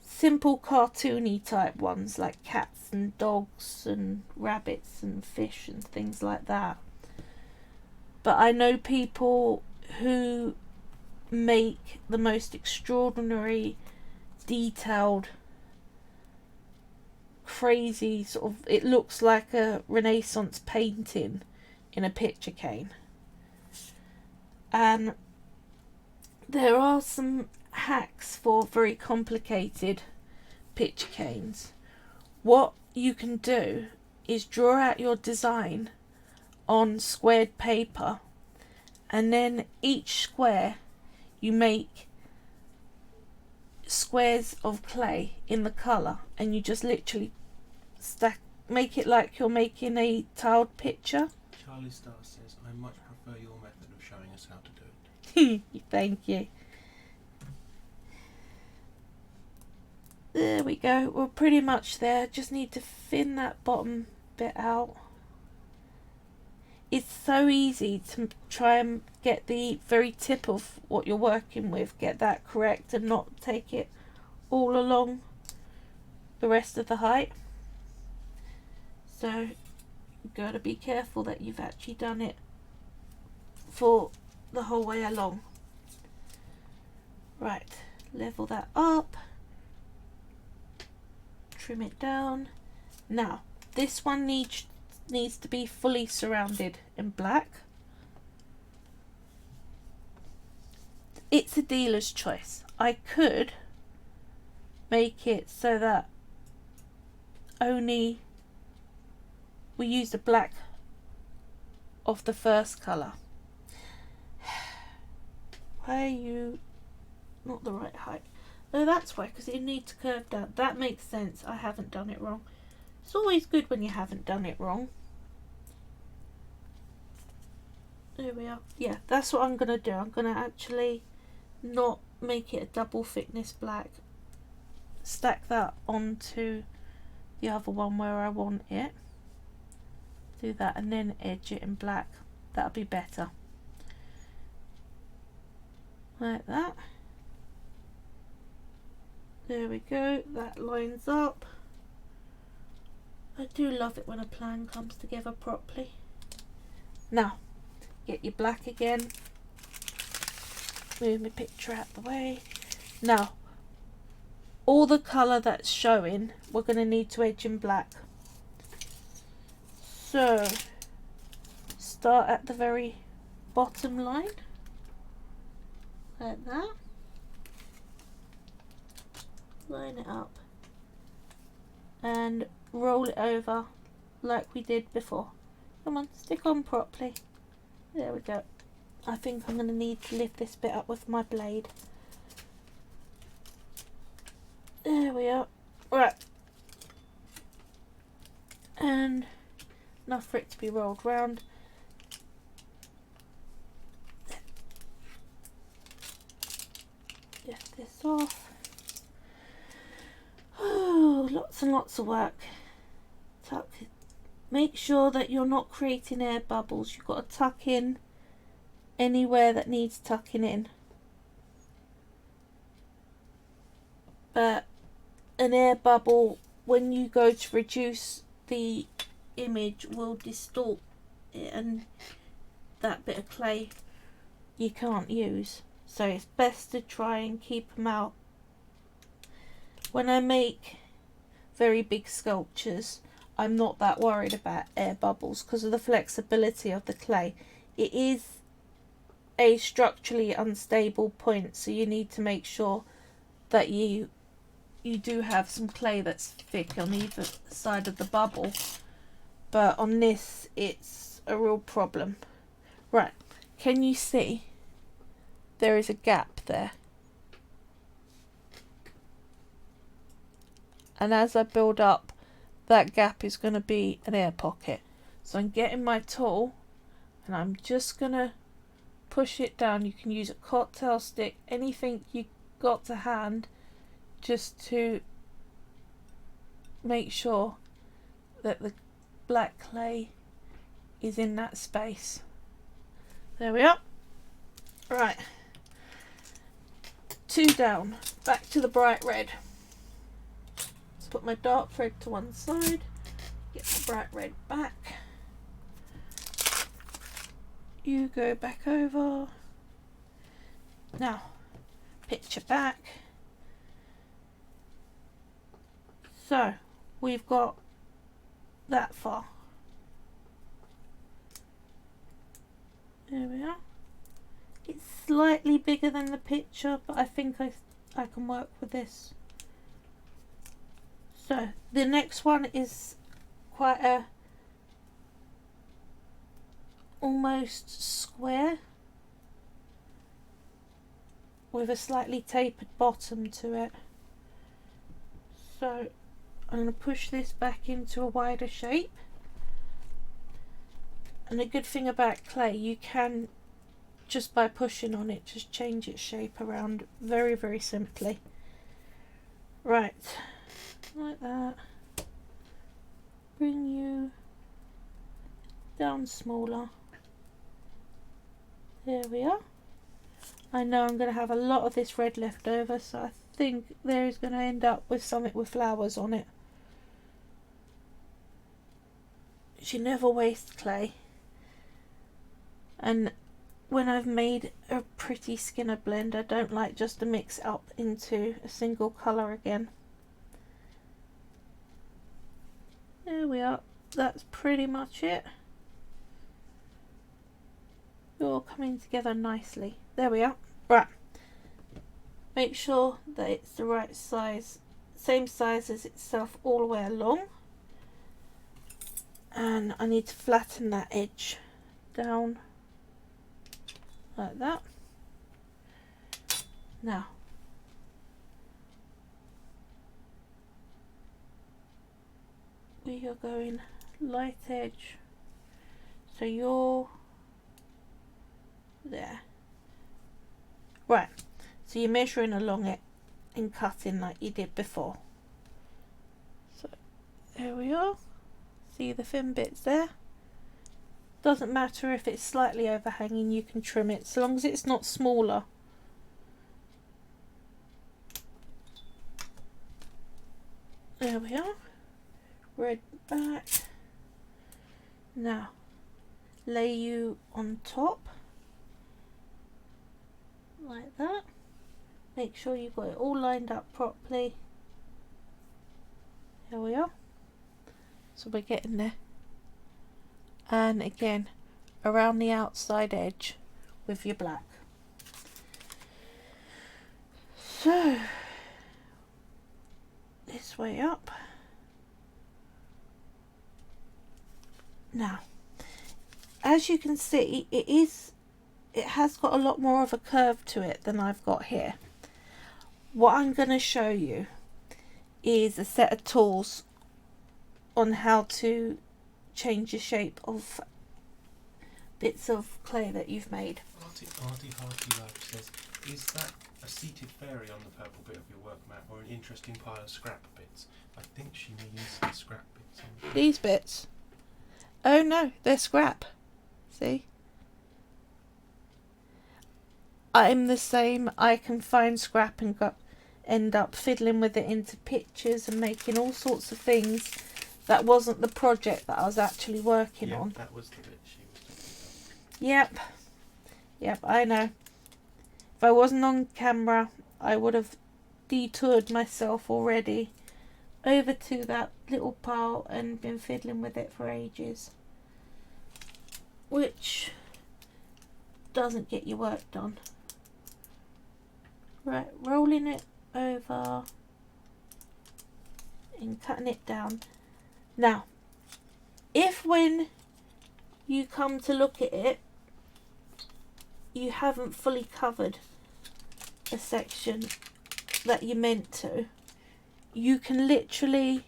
simple cartoony type ones like cats and dogs and rabbits and fish and things like that. But I know people who make the most extraordinary, detailed, crazy sort of, it looks like a Renaissance painting in a picture cane. And there are some hacks for very complicated picture canes. What you can do is draw out your design on squared paper, and then each square you make squares of clay in the colour, and you just literally make it like you're making a tiled picture. Charlie Star says, I much prefer your method of showing us how to do it. Thank you. There we go, we're pretty much there. Just need to thin that bottom bit out. It's so easy to try and get the very tip of what you're working with, get that correct and not take it all along the rest of the height. So you've got to be careful that you've actually done it for the whole way along. Right, level that up, trim it down. Now this one needs to be fully surrounded in black. It's a dealer's choice. I could make it so that only we use the black of the first colour. Why are you not the right height? Oh, that's why, because it needs to curve down. That makes sense. I haven't done it wrong. It's always good when you haven't done it wrong. There we are. Yeah, that's what I'm going to do. I'm going to actually not make it a double thickness black. Stack that onto the other one where I want it. Do that and then edge it in black. That'll be better. Like that. There we go. That lines up. I do love it when a plan comes together properly. Now, get your black again. Move my picture out the way. Now, all the colour that's showing, we're going to need to edge in black. So, start at the very bottom line. Like that. Line it up. And roll it over like we did before. Come on, stick on properly. There we go. I think I'm going to need to lift this bit up with my blade. There we are. Right. And enough for it to be rolled round. Lift this off. Oh, lots and lots of work. Tuck. Make sure that you're not creating air bubbles. You've got to tuck in anywhere that needs tucking in. But an air bubble, when you go to reduce the image, will distort it, and that bit of clay you can't use. So it's best to try and keep them out. When I make very big sculptures, I'm not that worried about air bubbles because of the flexibility of the clay. It is a structurally unstable point, so you need to make sure that you do have some clay that's thick on either side of the bubble, but on this it's a real problem. Right, can you see there is a gap there? And as I build up, that gap is going to be an air pocket. So I'm getting my tool and I'm just going to push it down. You can use a cocktail stick, anything you got to hand, just to make sure that the black clay is in that space. There we are. Right, 2 down, back to the bright red. Let's put my dark red to one side, get the bright red back. You go back over. Now, picture back. So, we've got that far. There we are. It's slightly bigger than the picture, but I think I can work with this. So, the next one is quite a almost square with a slightly tapered bottom to it. So I'm going to push this back into a wider shape. And the good thing about clay, you can, just by pushing on it, just change its shape around very, very simply. Right, like that. Bring you down smaller. There we are. I know I'm going to have a lot of this red left over, so I think there is going to end up with something with flowers on it. She never wastes clay. And when I've made a pretty skinner blend, I don't like just to mix it up into a single colour again. There we are. That's pretty much it. You're all coming together nicely. There we are. Right. Make sure that it's the right size, same size as itself all the way along. And I need to flatten that edge down like that. Now, we are going light edge, so you're there. Right, so you're measuring along it and cutting like you did before. So there we are. See the thin bits there? Doesn't matter if it's slightly overhanging, you can trim it so long as it's not smaller. There we are. Red back. Now, lay you on top. Like that. Make sure you've got it all lined up properly. There we are. So we're getting there. And again, around the outside edge with your black. So, this way up. Now, as you can see, it has got a lot more of a curve to it than I've got here. What I'm going to show you is a set of tools on how to change the shape of bits of clay that you've made. Artie Hardy Life says, is that a seated fairy on the purple bit of your work mat or an interesting pile of scrap bits? I think she means the scrap bits. These bits? Oh no, they're scrap. See? I'm the same. I can find scrap and end up fiddling with it into pictures and making all sorts of things. That wasn't the project that I was actually working on. That was the bit she was talking about. Yep, I know. If I wasn't on camera, I would have detoured myself already over to that little pile and been fiddling with it for ages, which doesn't get your work done. Right, rolling it over and cutting it down. Now, if when you come to look at it, you haven't fully covered a section that you meant to, you can literally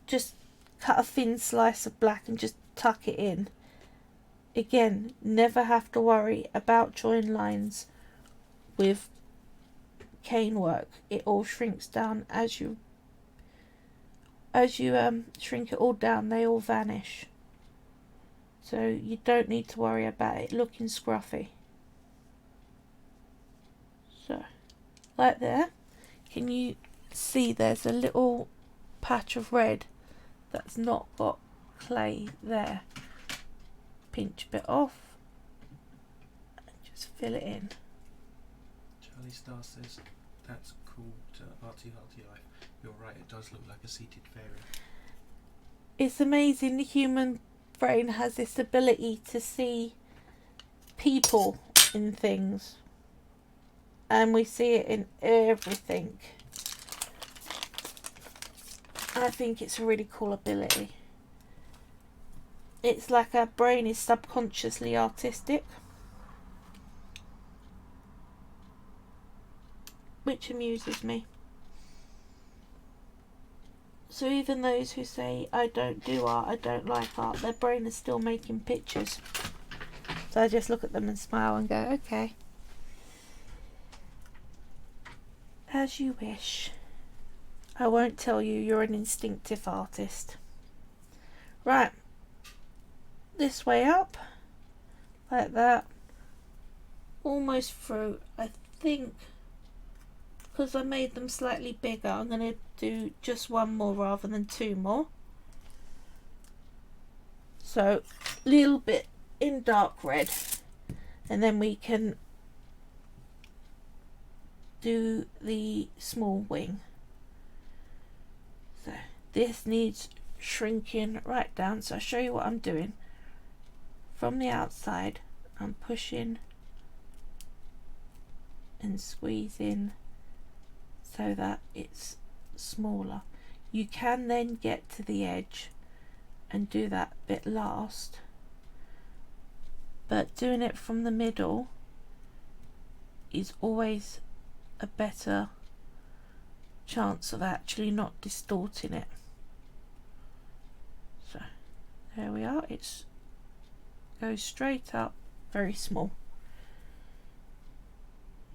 just cut a thin slice of black and just tuck it in. Again, never have to worry about drawing lines with cane work. It all shrinks down as you shrink it all down, they all vanish. So you don't need to worry about it looking scruffy. So, like there, can you see there's a little patch of red that's not got clay there? Pinch a bit off and just fill it in. Charlie Star says that's called Arty Hearty Life. You're right, it does look like a seated fairy. It's amazing the human brain has this ability to see people in things, and we see it in everything. I think it's a really cool ability. It's like our brain is subconsciously artistic, which amuses me. So even those who say I don't do art, I don't like art, their brain is still making pictures. So I just look at them and smile and go, okay. As you wish. I won't tell you, you're an instinctive artist. Right. This way up. Like that. Almost through. I think, because I made them slightly bigger, I'm going to do just one more rather than two more. So, a little bit in dark red, and then we can do the small wing. So, this needs shrinking right down, so I'll show you what I'm doing. From the outside, I'm pushing and squeezing so that it's smaller. You can then get to the edge and do that bit last, but doing it from the middle is always a better chance of actually not distorting it. So there we are, it goes straight up, very small.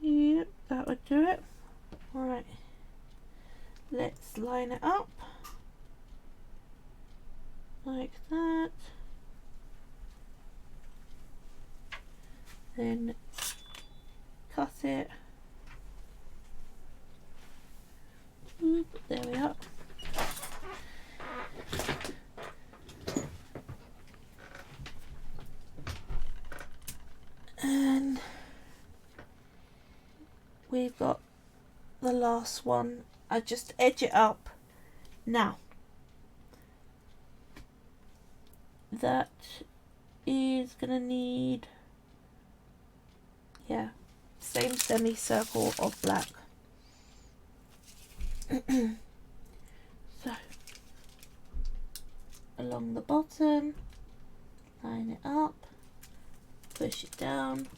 Yep, that would do it. Right, let's line it up like that, then cut it. Oop, there we are. And we've got the last one. I just edge it up. Now that is gonna need, yeah, same semicircle of black. So along the bottom, line it up, push it down,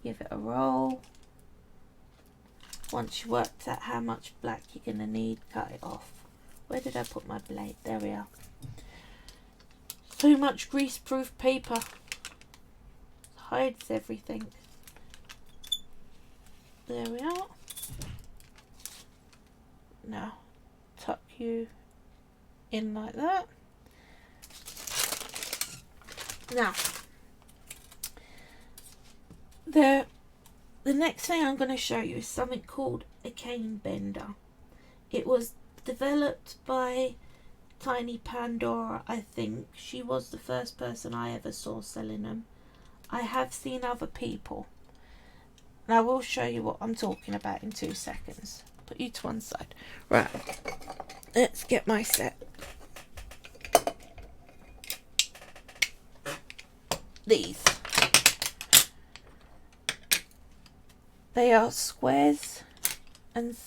give it a roll. Once you worked out how much black you're going to need, cut it off. Where did I put my blade? There we are. So much grease-proof paper. Hides everything. There we are. Now, tuck you in like that. Now, the next thing I'm going to show you is something called a cane bender. It was developed by Tiny Pandora, I think. She was the first person I ever saw selling them. I have seen other people. And I will show you what I'm talking about in 2 seconds. Put you to one side. Right. Let's get my set. These. They are squares and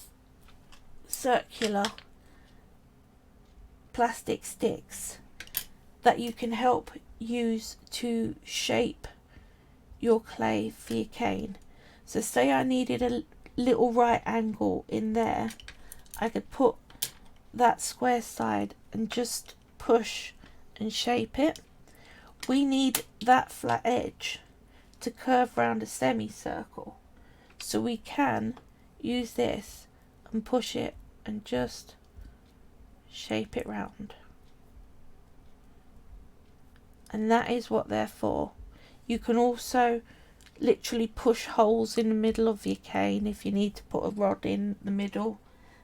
circular plastic sticks that you can help use to shape your clay for your cane. So say I needed a little right angle in there, I could put that square side and just push and shape it. We need that flat edge to curve round a semicircle, so we can use this and push it and just shape it round. And that is what they're for. You can also literally push holes in the middle of your cane if you need to put a rod in the middle,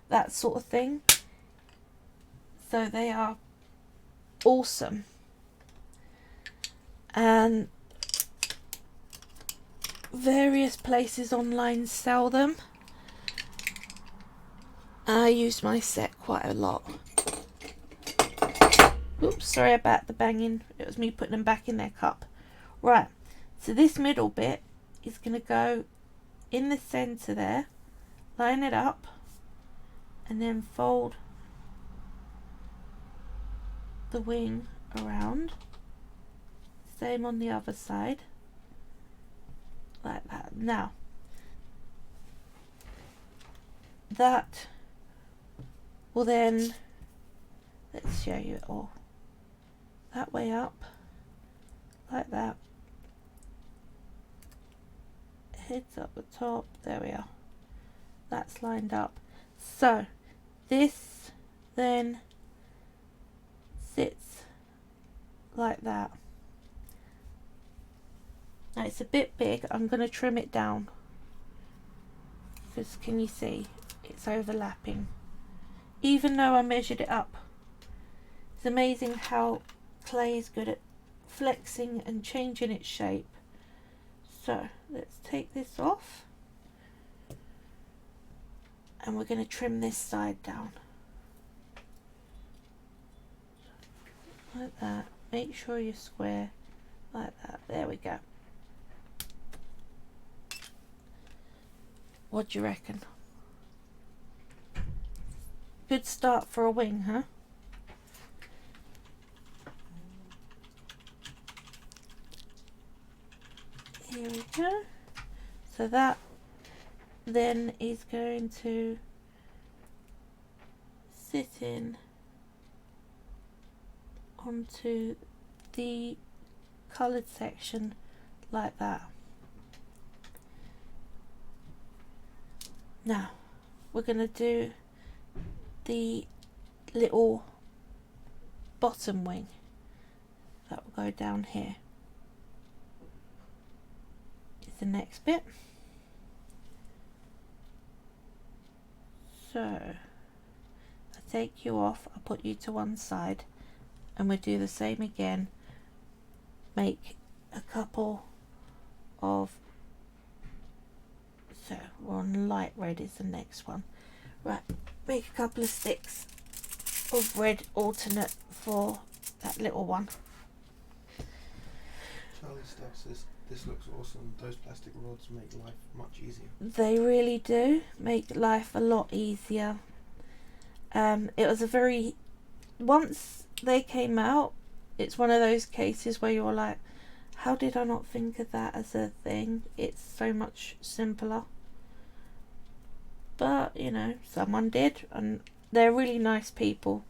that sort of thing. So they are awesome. And various places online sell them. I use my set quite a lot. Oops, sorry about the banging. It was me putting them back in their cup. Right, so this middle bit is going to go in the centre there, line it up, and then fold the wing around. Same on the other side, like that. Now, that will then, let's show you it all. That way up, like that. Heads up the top, there we are. That's lined up. So, this then sits like that. Now it's a bit big, I'm going to trim it down. Because can you see, it's overlapping. Even though I measured it up. It's amazing how clay is good at flexing and changing its shape. So let's take this off, and we're going to trim this side down like that. Make sure you're square like that. There we go. What do you reckon? Good start for a wing, huh? Here we go. So that then is going to sit in onto the coloured section like that. Now we're going to do the little bottom wing that will go down here. Is the next bit. So I take you off, I put you to one side, and we'll do the same again. Make a couple of, so we're on light red is the next one. Right, make a couple of sticks of red alternate for that little one. Charlie Steph says this looks awesome. Those plastic rods make life much easier. They really do make life a lot easier. It was a very, once they came out, it's one of those cases where you're like, how did I not think of that as a thing? It's so much simpler. But, you know, someone did, and they're really nice people.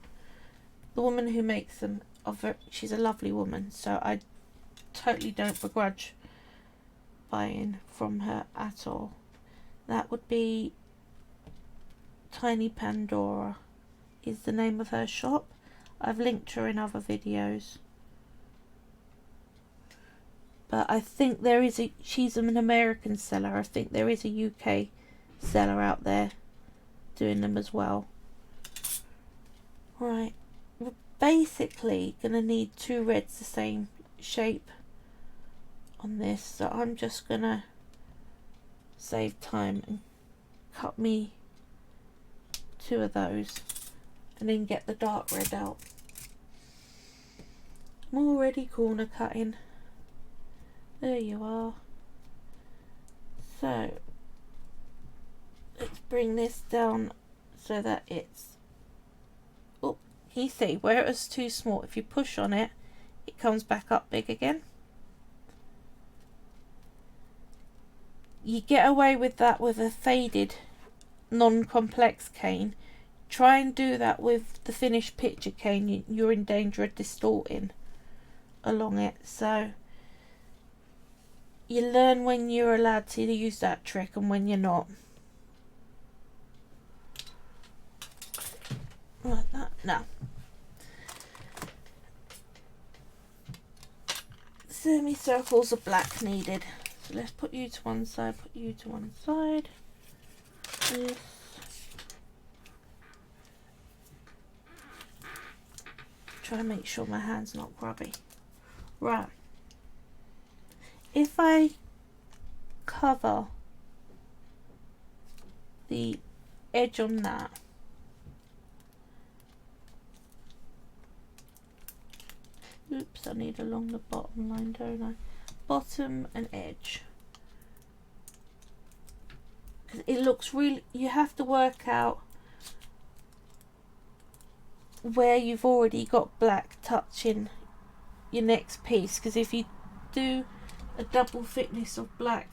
The woman who makes them, she's a lovely woman, so I totally don't begrudge buying from her at all. That would be Tiny Pandora is the name of her shop. I've linked her in other videos. But I think there is she's an American seller. I think there is a UK seller out there doing them as well. Right, we're basically going to need two reds the same shape on this, so I'm just going to save time and cut me 2 of those and then get the dark red out. I'm already corner cutting. There you are. So let's bring this down so that it's, oh, you see where it was too small, if you push on it, it comes back up big again. You get away with that with a faded non-complex cane. Try and do that with the finished picture cane. You're in danger of distorting along it. So you learn when you're allowed to use that trick and when you're not. Like that. Now, semicircles of black needed. So let's put you to one side, put you to one side. This. Try and make sure my hand's not grubby. Right. If I cover the edge on that, oops, I need along the bottom line, don't I? Bottom and edge. Because it looks really, you have to work out where you've already got black touching your next piece, because if you do a double thickness of black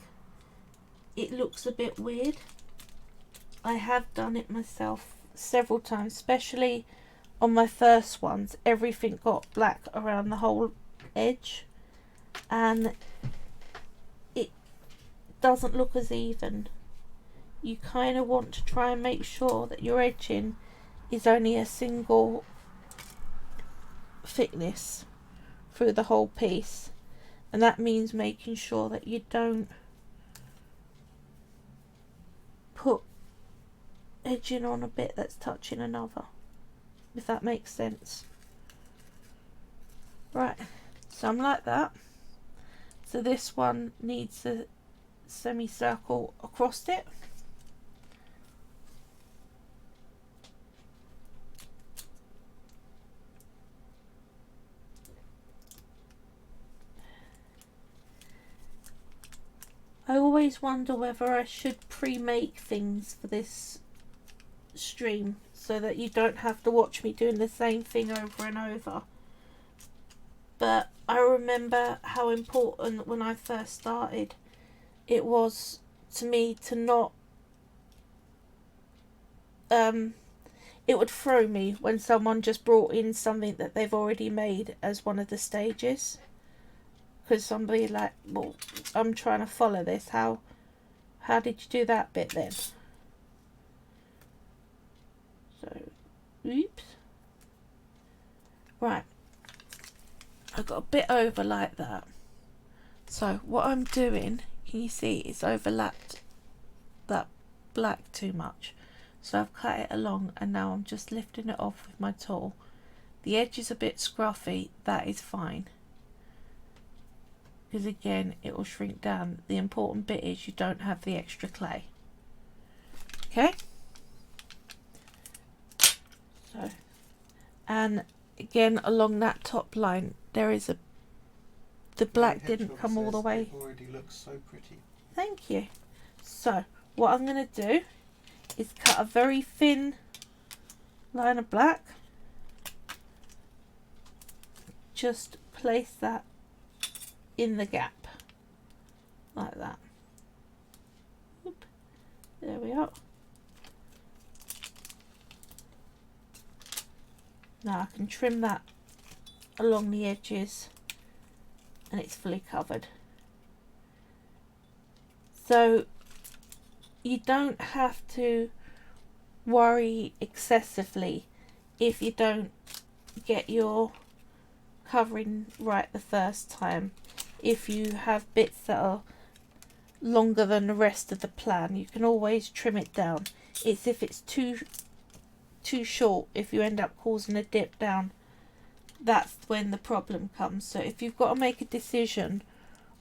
it looks a bit weird. I have done it myself several times, especially on my first ones. Everything got black around the whole edge and it doesn't look as even. You kind of want to try and make sure that your edging is only a single thickness through the whole piece, and that means making sure that you don't put edging on a bit that's touching another, if that makes sense. Right, so I'm like that. So this one needs a semicircle across it. I always wonder whether I should pre-make things for this stream so that you don't have to watch me doing the same thing over and over. But I remember how important when I first started it was to me to not it would throw me when someone just brought in something that they've already made as one of the stages, because somebody like, well, I'm trying to follow this, how did you do that bit then? So oops, right, I got a bit over like that. So what I'm doing, can you see it's overlapped that black too much, so I've cut it along and now I'm just lifting it off with my tool. The edge is a bit scruffy, that is fine, because again it will shrink down. The important bit is you don't have the extra clay. Okay, so, and again along that top line there is a, the black didn't come all the way. It already looks so pretty. Thank you. So what I'm going to do is cut a very thin line of black. Just place that in the gap like that. Oop. There we are. Now I can trim that along the edges and it's fully covered. So you don't have to worry excessively if you don't get your covering right the first time. If you have bits that are longer than the rest of the plan, you can always trim it down. It's if it's too short, if you end up causing a dip down, that's when the problem comes. So if you've got to make a decision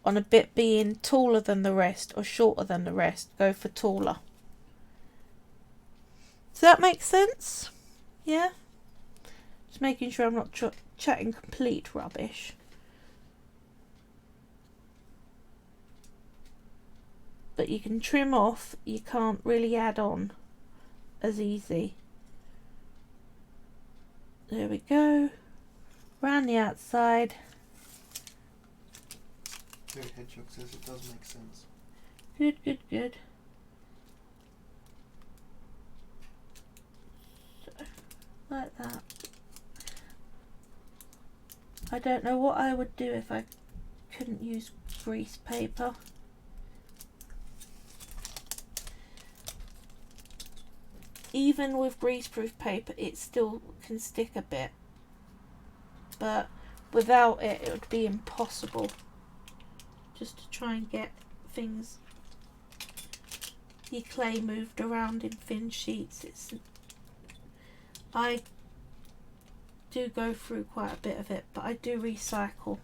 on a bit being taller than the rest or shorter than the rest, go for taller. Does that make sense? Yeah? Just making sure I'm not chatting complete rubbish. But you can trim off, you can't really add on as easy. There we go. Round the outside. Very Hedgehog says it does make sense. Good, good, good. So, like that. I don't know what I would do if I couldn't use grease paper. Even with greaseproof paper, it still can stick a bit. But without it, it would be impossible. Just to try and get things, your clay moved around in thin sheets. I do go through quite a bit of it, but I do recycle,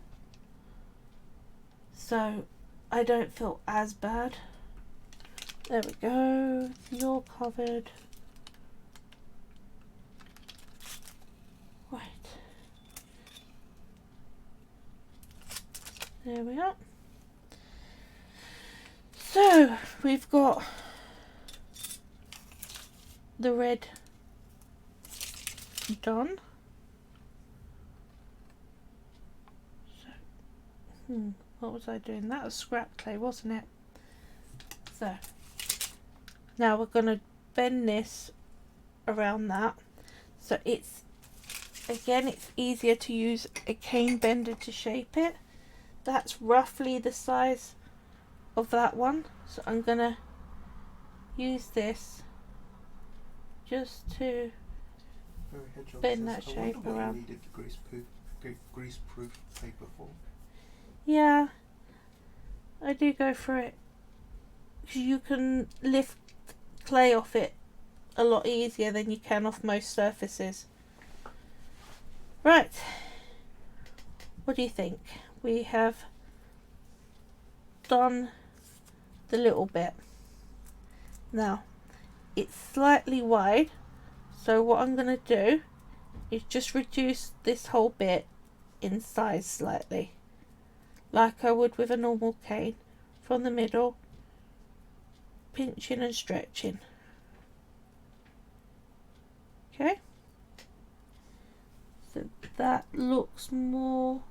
so I don't feel as bad. There we go, it's all covered. Right, there we are. So we've got the red done. So, what was I doing? That was scrap clay, wasn't it? So now we're going to bend this around that. So it's, again, it's easier to use a cane bender to shape it. That's roughly the size of that one. So I'm going to use this just to Very Hedgehog bend says, that I shape wonder what around. you needed the greaseproof paper for. Yeah, I do go for it. 'Cause you can lift clay off it a lot easier than you can off most surfaces. Right, what do you think? We have done the little bit. Now, it's slightly wide, so what I'm going to do is just reduce this whole bit in size slightly, like I would with a normal cane, from the middle, pinching and stretching. Okay, so that looks more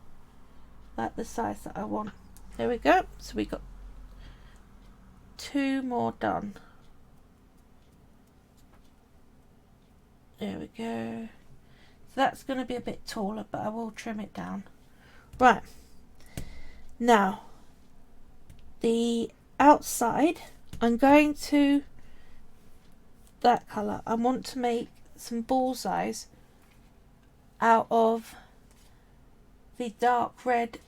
like the size that I want. There we go. So we got 2 more done. There we go. So that's going to be a bit taller, but I will trim it down. Right, now the outside, I'm going to that colour. I want to make some bullseyes out of the dark red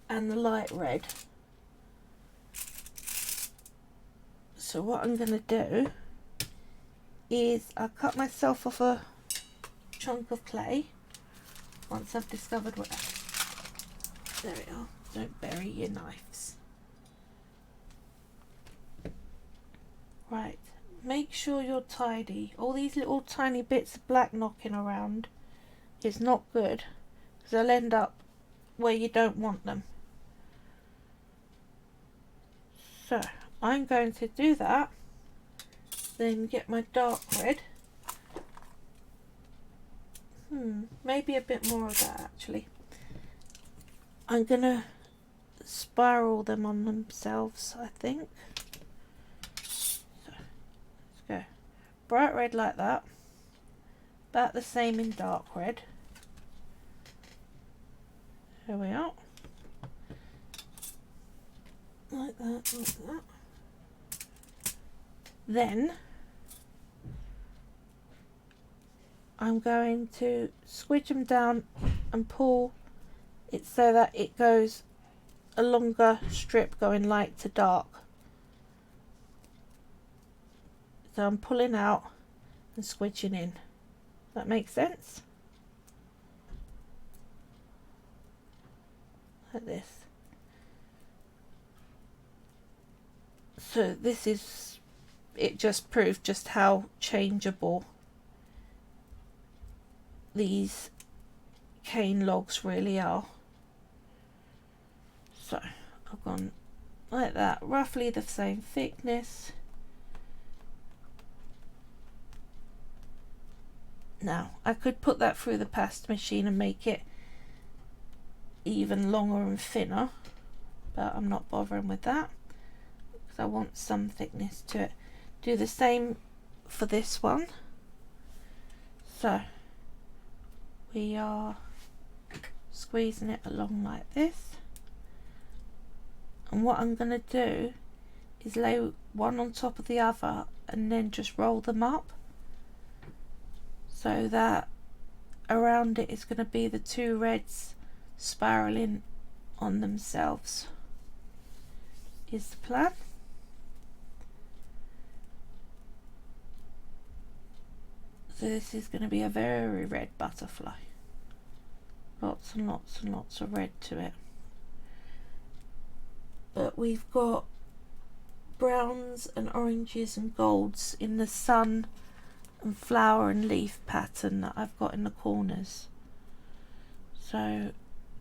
and the light red. So what I'm going to do is I'll cut myself off a chunk of clay once I've discovered where. There we are. Don't bury your knives. Right, make sure you're tidy. All these little tiny bits of black knocking around is not good, because they'll end up where you don't want them. So I'm going to do that, then get my dark red. Maybe a bit more of that actually. I'm gonna spiral them on themselves, I think. So let's go bright red like that, about the same in dark red. Here we are. Like that, like that. Then I'm going to squidge them down and pull it so that it goes a longer strip going light to dark. So I'm pulling out and squidging in. That makes sense? Like this. So this is, it just proves just how changeable these cane logs really are. So I've gone like that, roughly the same thickness. Now I could put that through the pasta machine and make it even longer and thinner, but I'm not bothering with that because I want some thickness to it. Do the same for this one. So we are squeezing it along like this, and what I'm going to do is lay one on top of the other and then just roll them up, so that around it is going to be the two reds spiraling on themselves, is the plan. So this is going to be a very red butterfly. Lots and lots and lots of red to it. But we've got browns and oranges and golds in the sun and flower and leaf pattern that I've got in the corners. So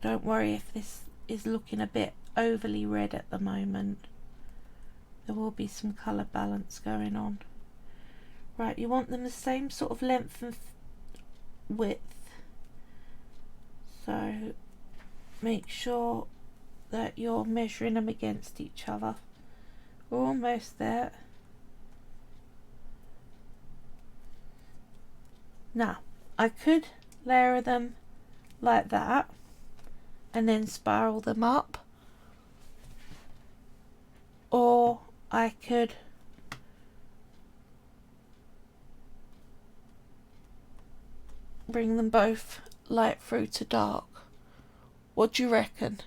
don't worry if this is looking a bit overly red at the moment. There will be some colour balance going on. Right, you want them the same sort of length and width. So make sure that you're measuring them against each other. We're almost there. Now, I could layer them like that and then spiral them up, or I could bring them both light through to dark. What do you reckon?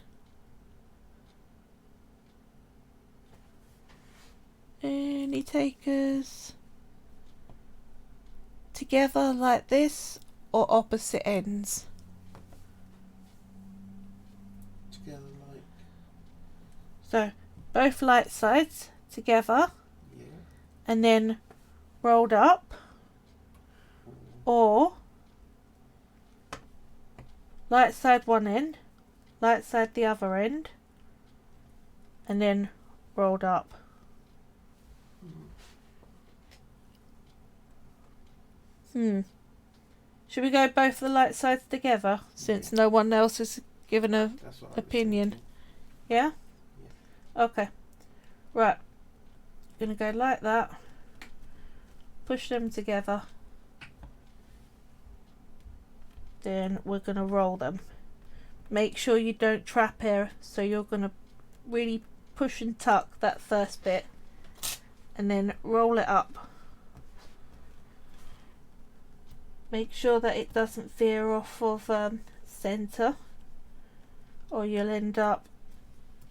Any takers? Together like this or opposite ends? Together like. So both light sides together, Yeah. and then rolled up, or light side one end, light side the other end, and then rolled up. Should we go both the light sides together, since no one else has given a That's what I was opinion? thinking. Yeah? Okay. Right. Gonna go like that. Push them together. Then we're gonna roll them. Make sure you don't trap air, so you're gonna really push and tuck that first bit and then roll it up. Make sure that it doesn't veer off of centre, or you'll end up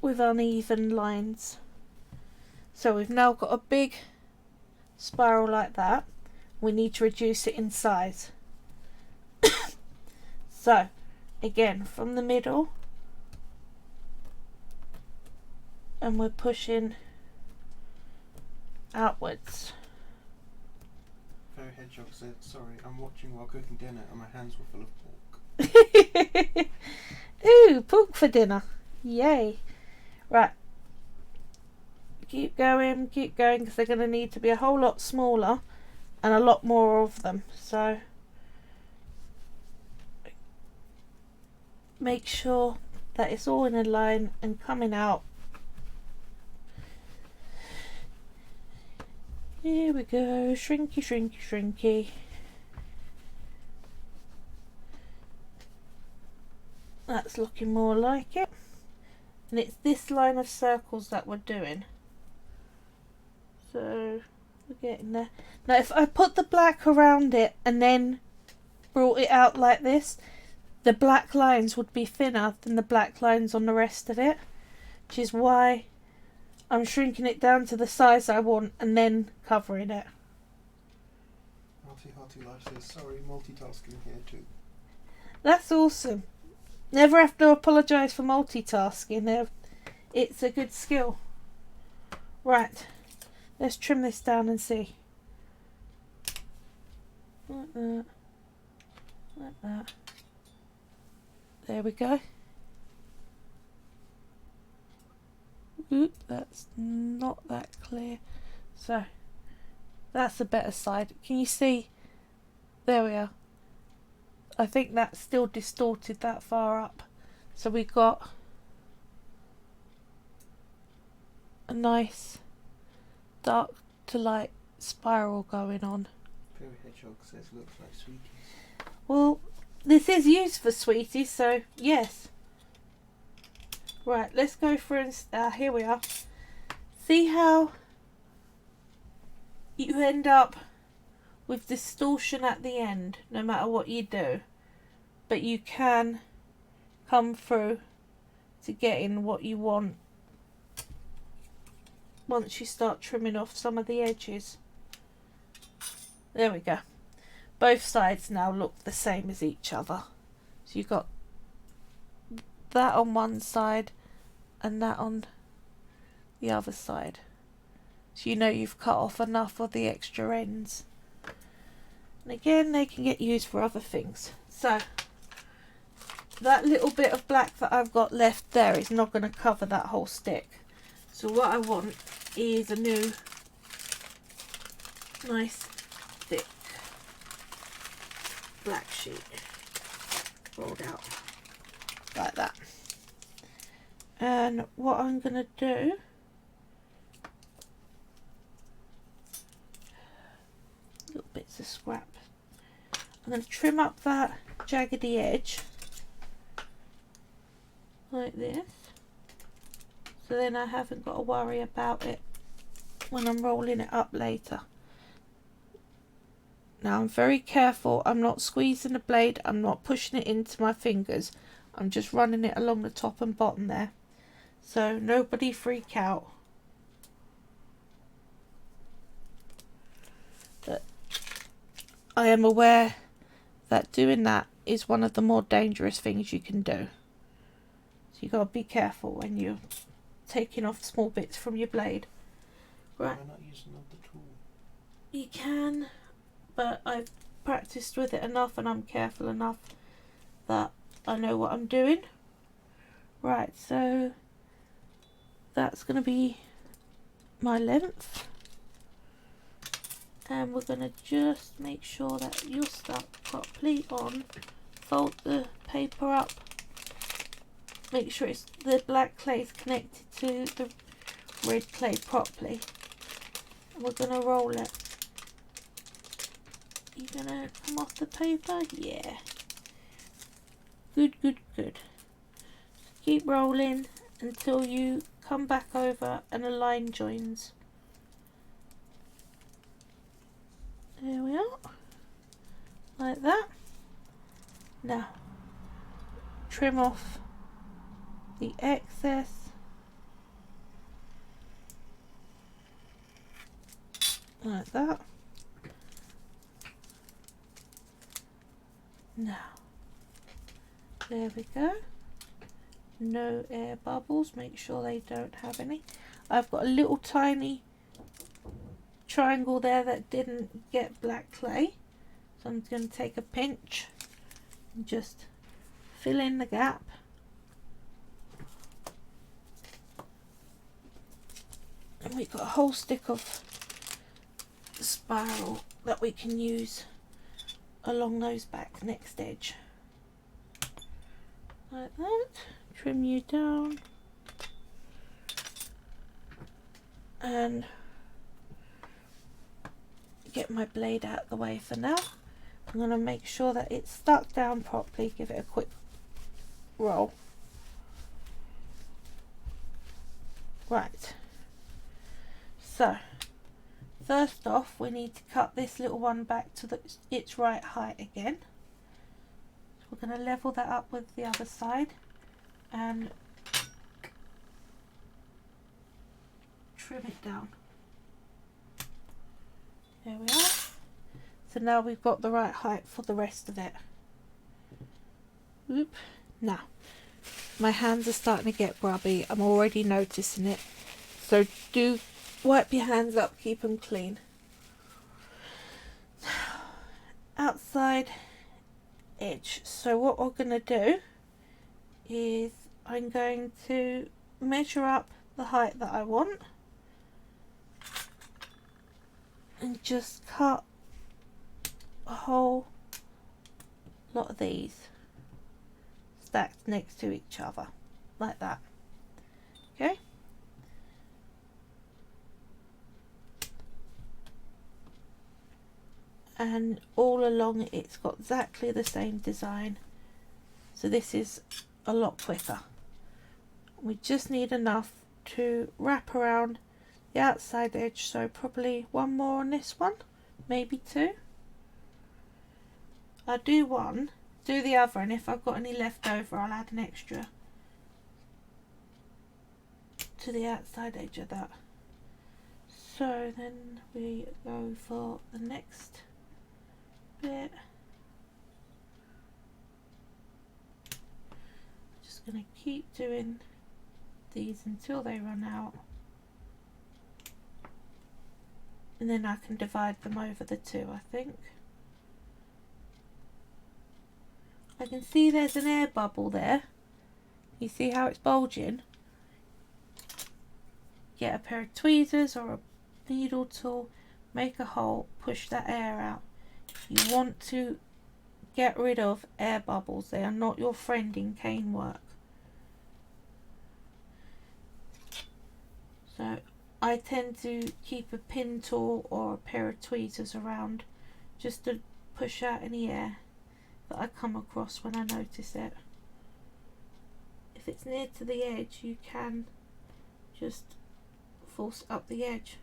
with uneven lines. So we've now got a big spiral like that. We need to reduce it in size. So again, from the middle, and we're pushing outwards. Fairy Hedgehog said, sorry, I'm watching while cooking dinner and my hands were full of pork. Ooh, pork for dinner. Yay. Right. Keep going, because they're going to need to be a whole lot smaller and a lot more of them. So make sure that it's all in a line and coming out. Here we go. Shrinky, shrinky, shrinky. That's looking more like it. And it's this line of circles that we're doing. So we're getting there. Now if I put the black around it and then brought it out like this, the black lines would be thinner than the black lines on the rest of it, which is why I'm shrinking it down to the size I want and then covering it. Hearty Life says, sorry, multitasking here too. That's awesome. Never have to apologise for multitasking. It's a good skill. Right, let's trim this down and see. Like that. like that. There we go. Oop, that's not that clear. So that's the better side. Can you see? There we are. I think that's still distorted that far up. So we got a nice dark to light spiral going on. Fairy Hedgehog says looks like sweeties. Well, this is used for sweeties, so yes. Right, let's go through and here we are. See how you end up with distortion at the end, no matter what you do. But you can come through to getting what you want once you start trimming off some of the edges. There we go. Both sides now look the same as each other. So you've got that on one side and that on the other side. So you know you've cut off enough of the extra ends. And again, they can get used for other things. So that little bit of black that I've got left there is not going to cover that whole stick. So what I want is a new nice thick black sheet rolled out like that. And what I'm going to do, little bits of scrap, I'm going to trim up that jaggedy edge like this, so then I haven't got to worry about it when I'm rolling it up later. Now I'm very careful, I'm not squeezing the blade, I'm not pushing it into my fingers, I'm just running it along the top and bottom there, so nobody freak out. But I am aware that doing that is one of the more dangerous things you can do. So you got to be careful when you're taking off small bits from your blade. Right. Why not use another tool? You can, but I've practiced with it enough and I'm careful enough that I know what I'm doing. Right, so that's going to be my length. And we're going to just make sure that you're stuck properly on. Fold the paper up. Make sure it's the black clay is connected to the red clay properly. And we're going to roll it. You going to come off the paper? Yeah. Good, good, good. Keep rolling until you come back over and a line joins. There we are. Like that. Now, trim off the excess. Like that. Now, there we go. No air bubbles, make sure they don't have any. I've got a little tiny triangle there that didn't get black clay, so I'm going to take a pinch and just fill in the gap. And we've got a whole stick of spiral that we can use along those back next edge. Like that. Trim you down. And get my blade out of the way for now. I'm going to make sure that it's stuck down properly. Give it a quick roll. Right. So, first off, we need to cut this little one back to its right height again. So we're going to level that up with the other side and trim it down. There we are. So now we've got the right height for the rest of it. Oop. Now, my hands are starting to get grubby. I'm already noticing it. So do wipe your hands up, keep them clean. Outside edge. So what we're going to do is I'm going to measure up the height that I want and just cut a whole lot of these stacked next to each other like that. Okay, and all along it's got exactly the same design, so this is a lot quicker. We just need enough to wrap around the outside edge, so probably one more on this one, maybe two. I'll do one, do the other, and if I've got any left over I'll add an extra to the outside edge of that. So then we go for the next bit. Just going to keep doing these until they run out, and then I can divide them over the two. I think I can see there's an air bubble there. You see how it's bulging? Get a pair of tweezers or a needle tool, make a hole, push that air out. You want to get rid of air bubbles. They are not your friend in cane work. So I tend to keep a pin tool or a pair of tweezers around just to push out any air that I come across when I notice it. If it's near to the edge, you can just force up the edge,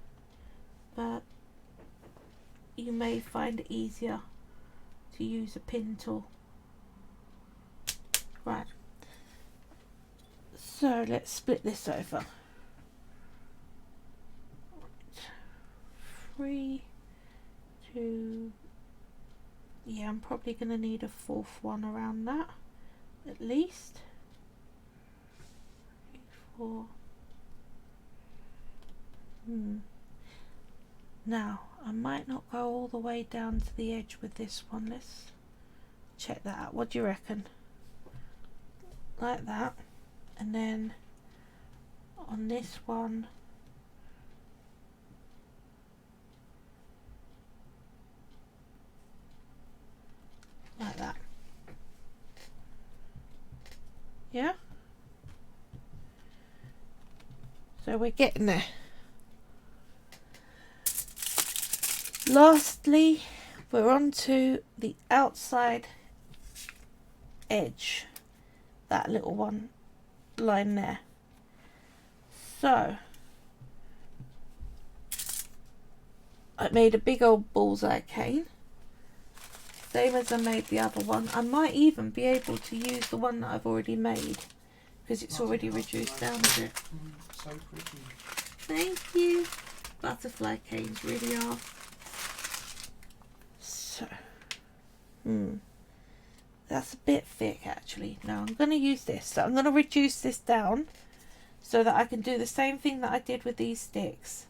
but you may find it easier to use a pin tool. Right, so let's split this over. 3, 2, yeah, I'm probably going to need a fourth one around that at least. 3, 4. Now I might not go all the way down to the edge with this one. Let's check that out. What do you reckon? Like that, and then on this one like that. Yeah, so we're getting there. Lastly, we're on to the outside edge, that little one line there. So I made a big old bullseye cane, same as I made the other one. I might even be able to use the one that I've already made because it's already reduced down a bit. So pretty. Thank you. Butterfly canes really are. So, that's a bit thick actually. Now I'm going to use this. So I'm going to reduce this down so that I can do the same thing that I did with these sticks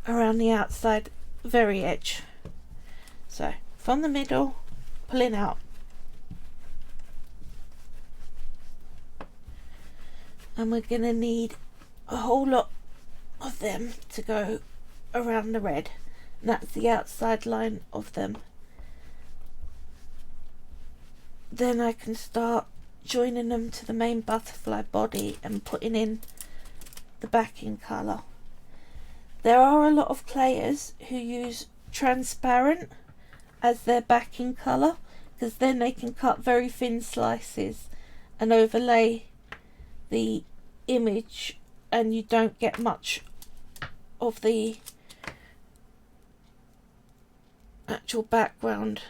around the outside very edge. So from the middle, pulling out. And we're going to need a whole lot of them to go around the red. And that's the outside line of them. Then I can start joining them to the main butterfly body and putting in the backing colour. There are a lot of clayers who use transparent as their backing colour, because then they can cut very thin slices and overlay the image and you don't get much of the actual background.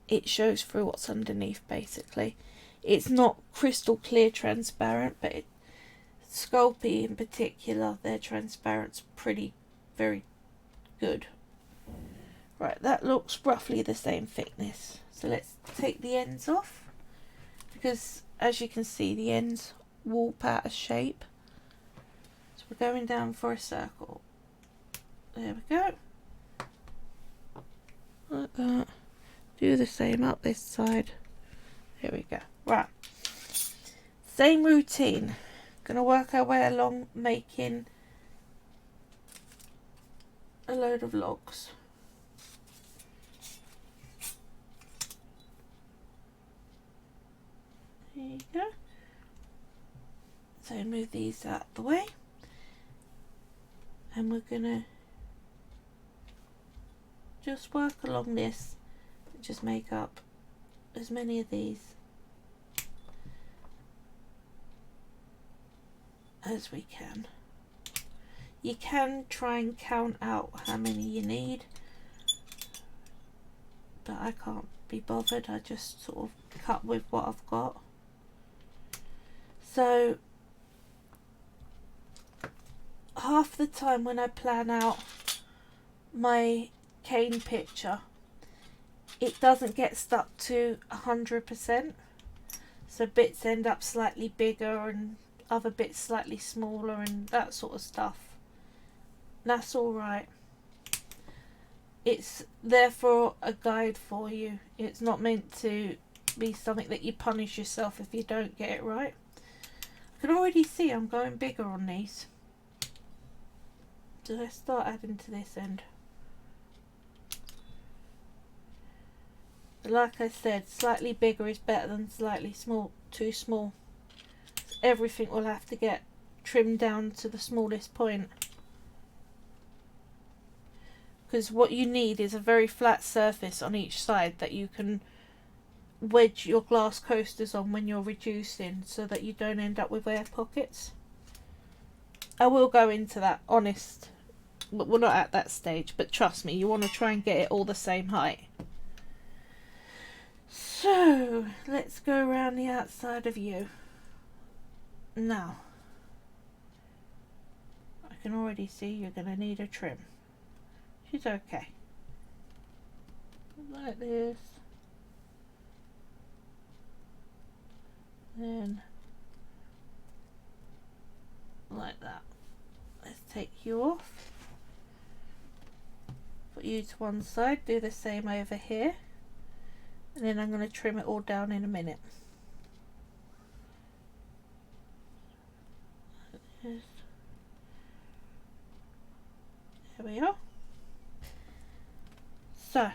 It shows through what's underneath basically. It's not crystal clear transparent, but Sculpey in particular, their transparent's very good. Right, that looks roughly the same thickness. So let's take the ends off, because as you can see the ends warp out of shape. So we're going down for a circle. There we go. Like that. Do the same up this side. Here we go. Right. Same routine. Gonna work our way along making a load of logs. There you go. So move these out of the way. And we're gonna just work along this and just make up as many of these as we can. You can try and count out how many you need, but I can't be bothered. I just sort of cut with what I've got. So half the time when I plan out my cane picture, it doesn't get stuck to 100%. So bits end up slightly bigger and other bits slightly smaller and that sort of stuff. That's alright. It's therefore a guide for you. It's not meant to be something that you punish yourself if you don't get it right. I can already see I'm going bigger on these. So let's start adding to this end. Like I said, slightly bigger is better than slightly small, too small. Everything will have to get trimmed down to the smallest point. Because what you need is a very flat surface on each side that you can wedge your glass coasters on when you're reducing, so that you don't end up with air pockets. I will go into that, honest, but we're not at that stage, but trust me, you want to try and get it all the same height. So let's go around the outside of you. Now I can already see you're going to need a trim. She's okay. Like this. Then like that. Let's take you off. Put you to one side. Do the same over here. And then I'm going to trim it all down in a minute. There we are. So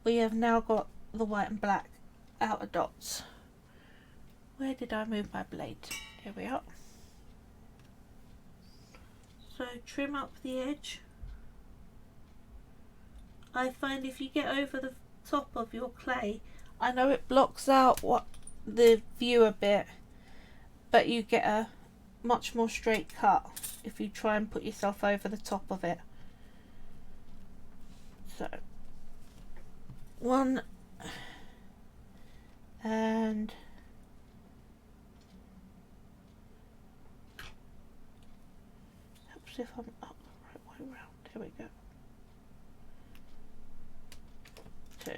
we have now got the white and black outer dots. Where did I move my blade? Here we are. So trim up the edge. I find if you get over the top of your clay, I know it blocks out what the view a bit, but you get a much more straight cut if you try and put yourself over the top of it. So one, and helps if I'm up the right way around. There we go. Two.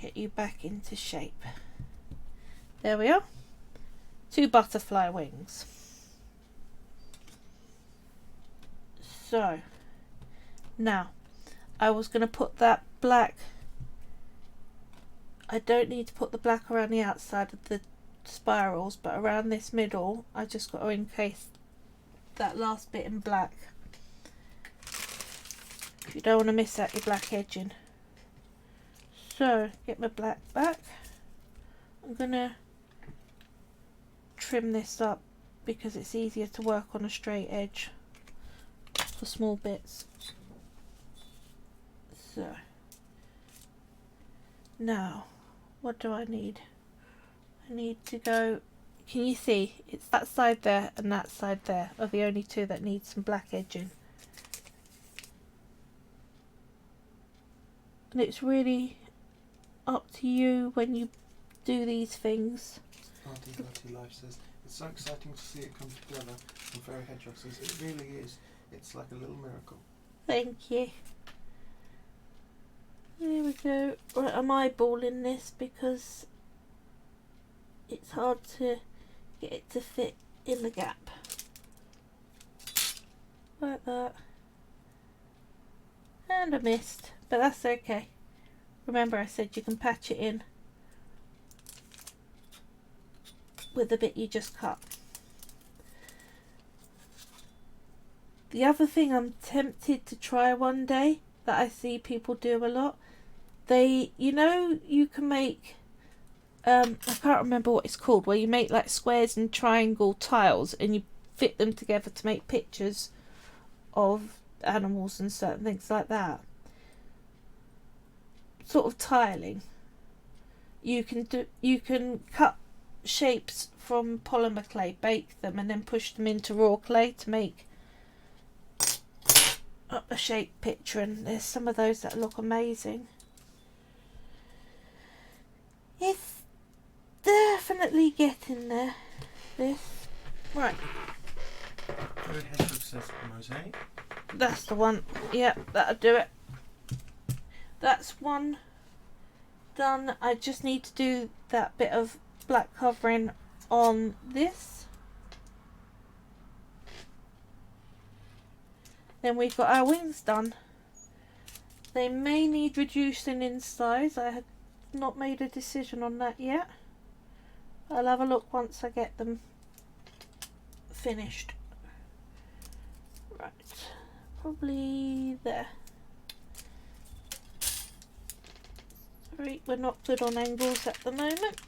Get you back into shape. There we are. 2 butterfly wings. So now I was going to put that black. I don't need to put the black around the outside of the spirals, but around this middle I just got to encase that last bit in black. You don't want to miss out your black edging. So get my black back. I'm gonna trim this up because it's easier to work on a straight edge for small bits. So now what do I need? I need to go, can you see it's that side there and that side there are the only two that need some black edging. And it's really up to you when you do these things. Auntie Life says, it's so exciting to see it come together. And Fairy Hedgehog says, it really is. It's like a little miracle. Thank you. There we go. Right, I'm eyeballing this because it's hard to get it to fit in the gap. like that. And I missed, but that's okay. Remember I said you can patch it in with the bit you just cut. The other thing I'm tempted to try one day that I see people do a lot, you can make, I can't remember what it's called, where you make like squares and triangle tiles and you fit them together to make pictures of animals and certain things like that. Sort of tiling. You can cut shapes from polymer clay, bake them, and then push them into raw clay to make a shape picture, and there's some of those that look amazing. It's definitely getting there. This. Right. Good hedgehog says mosaic. That's the one. Yeah, that'll do it. That's one done. I just need to do that bit of black covering on this. Then we've got our wings done. They may need reducing in size. I have not made a decision on that yet. I'll have a look once I get them finished. Right, probably there. Sorry, we're not good on angles at the moment.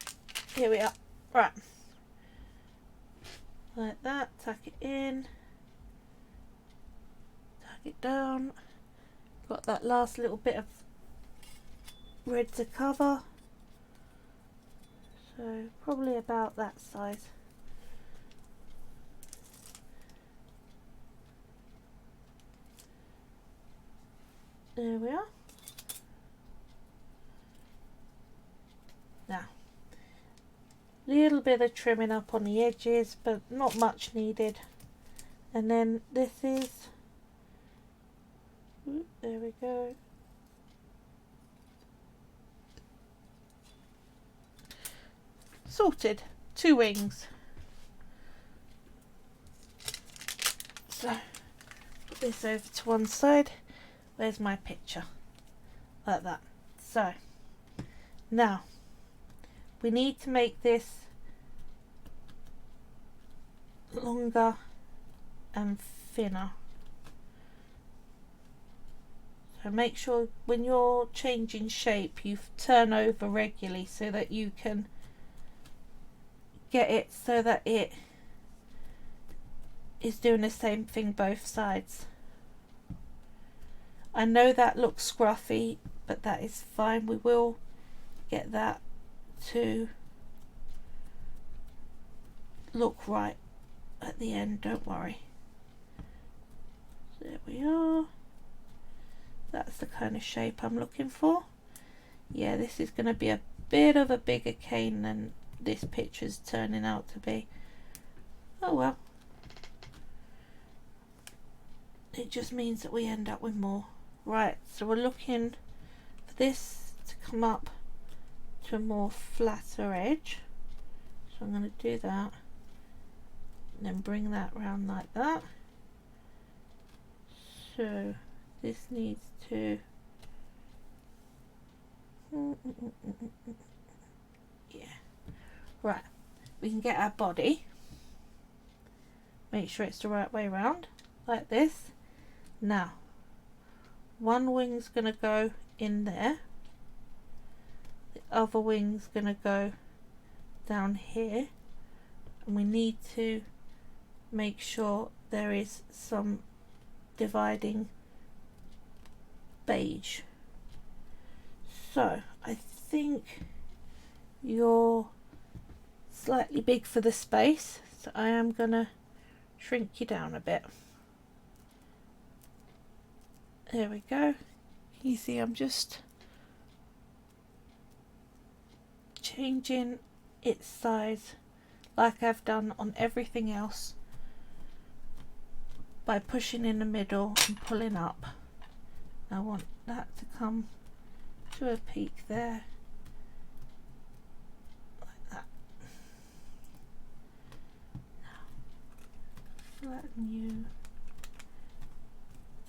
Here we are. Right. Like that, tuck it in. Tuck it down. Got that last little bit of red to cover. So probably about that size. There we are. Now, little bit of trimming up on the edges, but not much needed. And then this is, there we go. Sorted. 2 wings. So, put this over to one side. Where's my picture? Like that. So, now, we need to make this longer and thinner. So make sure when you're changing shape you turn over regularly so that you can get it so that it is doing the same thing both sides. I know that looks scruffy, but that is fine. We will get that to look right at the end, don't worry. There we are. That's the kind of shape I'm looking for. Yeah, this is going to be a bit of a bigger cane than this picture's turning out to be. Oh well. It just means that we end up with more. Right, so we're looking for this to come up to a more flatter edge. So I'm going to do that. And then bring that round like that. So this needs to... yeah. Right, we can get our body. Make sure it's the right way round, like this. Now, one wing's going to go in there. The other wing's going to go down here. And we need to make sure there is some dividing beige. So, I think you're slightly big for the space, so I am going to shrink you down a bit. There we go. You see I'm just changing its size like I've done on everything else by pushing in the middle and pulling up. I want that to come to a peak there, like that. Now, flatten you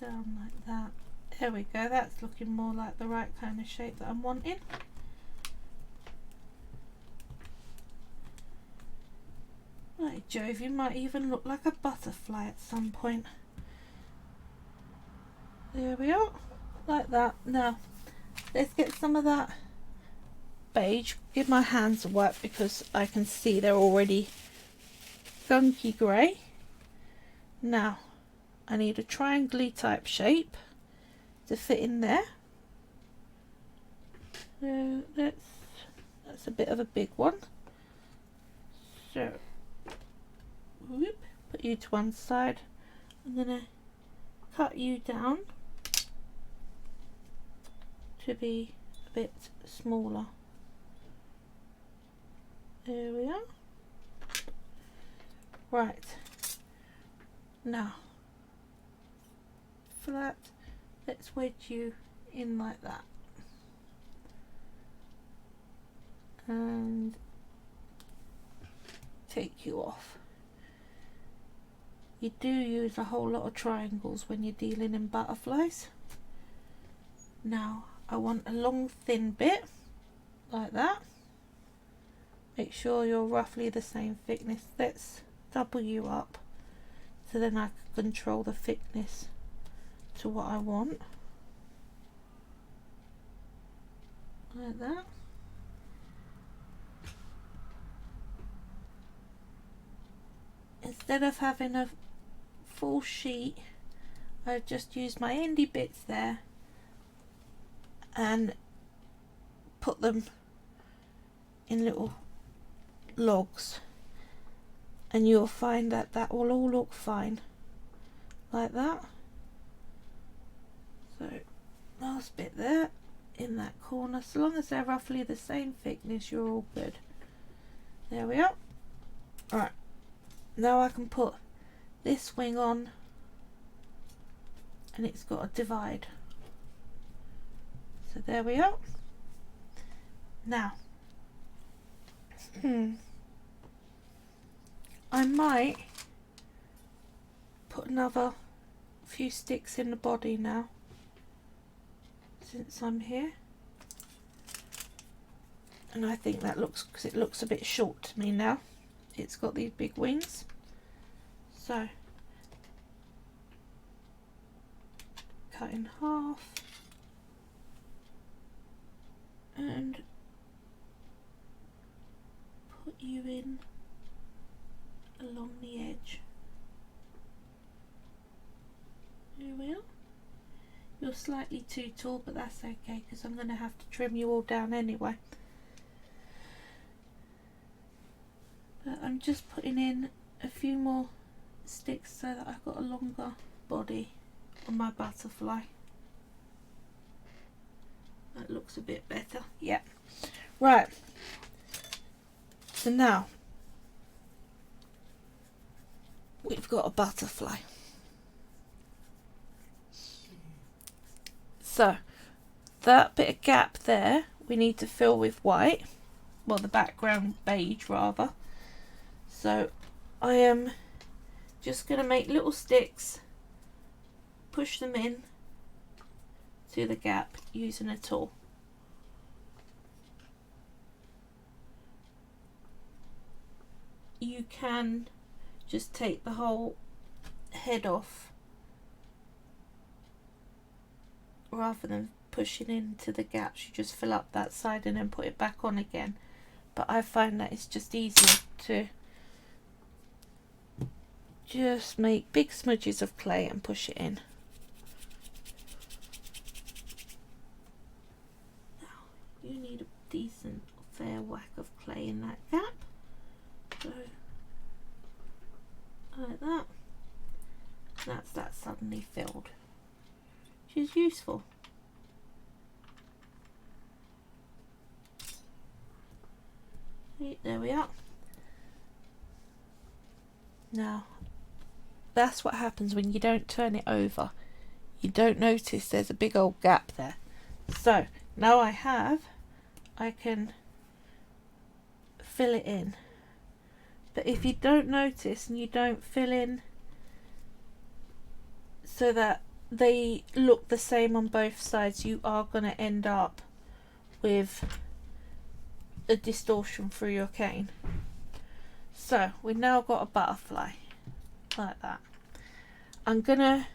down like that. There we go, that's looking more like the right kind of shape that I'm wanting. By Jove, you might even look like a butterfly at some point. There we are, like that. Now, let's get some of that beige. Give my hands a wipe because I can see they're already gunky grey. Now, I need a triangle type shape to fit in there. So that's a bit of a big one. So, whoop, put you to one side. I'm gonna cut you down to be a bit smaller. There we are. Right. Now, for that, let's wedge you in like that. And take you off. You do use a whole lot of triangles when you're dealing in butterflies. Now, I want a long thin bit like that. Make sure you're roughly the same thickness. Let's double you up so then I can control the thickness to what I want. Like that. Instead of having a full sheet, I've just used my endy bits there and put them in little logs, and you'll find that that will all look fine like that. So last bit there in that corner, so long as they're roughly the same thickness, you're all good. There we are. Alright, now I can put this wing on, and it's got a divide. So there we are. Now, I might put another few sticks in the body now, since I'm here. And I think that looks, because it looks a bit short to me now. It's got these big wings. So, cut in half. And put you in along the edge. There we are. You're slightly too tall, but that's okay because I'm going to have to trim you all down anyway. But I'm just putting in a few more sticks so that I've got a longer body on my butterfly. That looks a bit better. Yeah. Right. So now we've got a butterfly. So that bit of gap there we need to fill with white. Well, the background beige rather. So I am just going to make little sticks, push them in to the gap using a tool. You can just take the whole head off rather than pushing into the gaps. You just fill up that side and then put it back on again. But I find that it's just easier to just make big smudges of clay and push it in. Now you need a decent fair whack of clay in that gap. So like that. That's that suddenly filled, which is useful. There we are. Now that's what happens when you don't turn it over. You don't notice there's a big old gap there. So now I can fill it in. But if you don't notice and you don't fill in so that they look the same on both sides, you are going to end up with a distortion through your cane. So we've now got a butterfly like that. I'm going to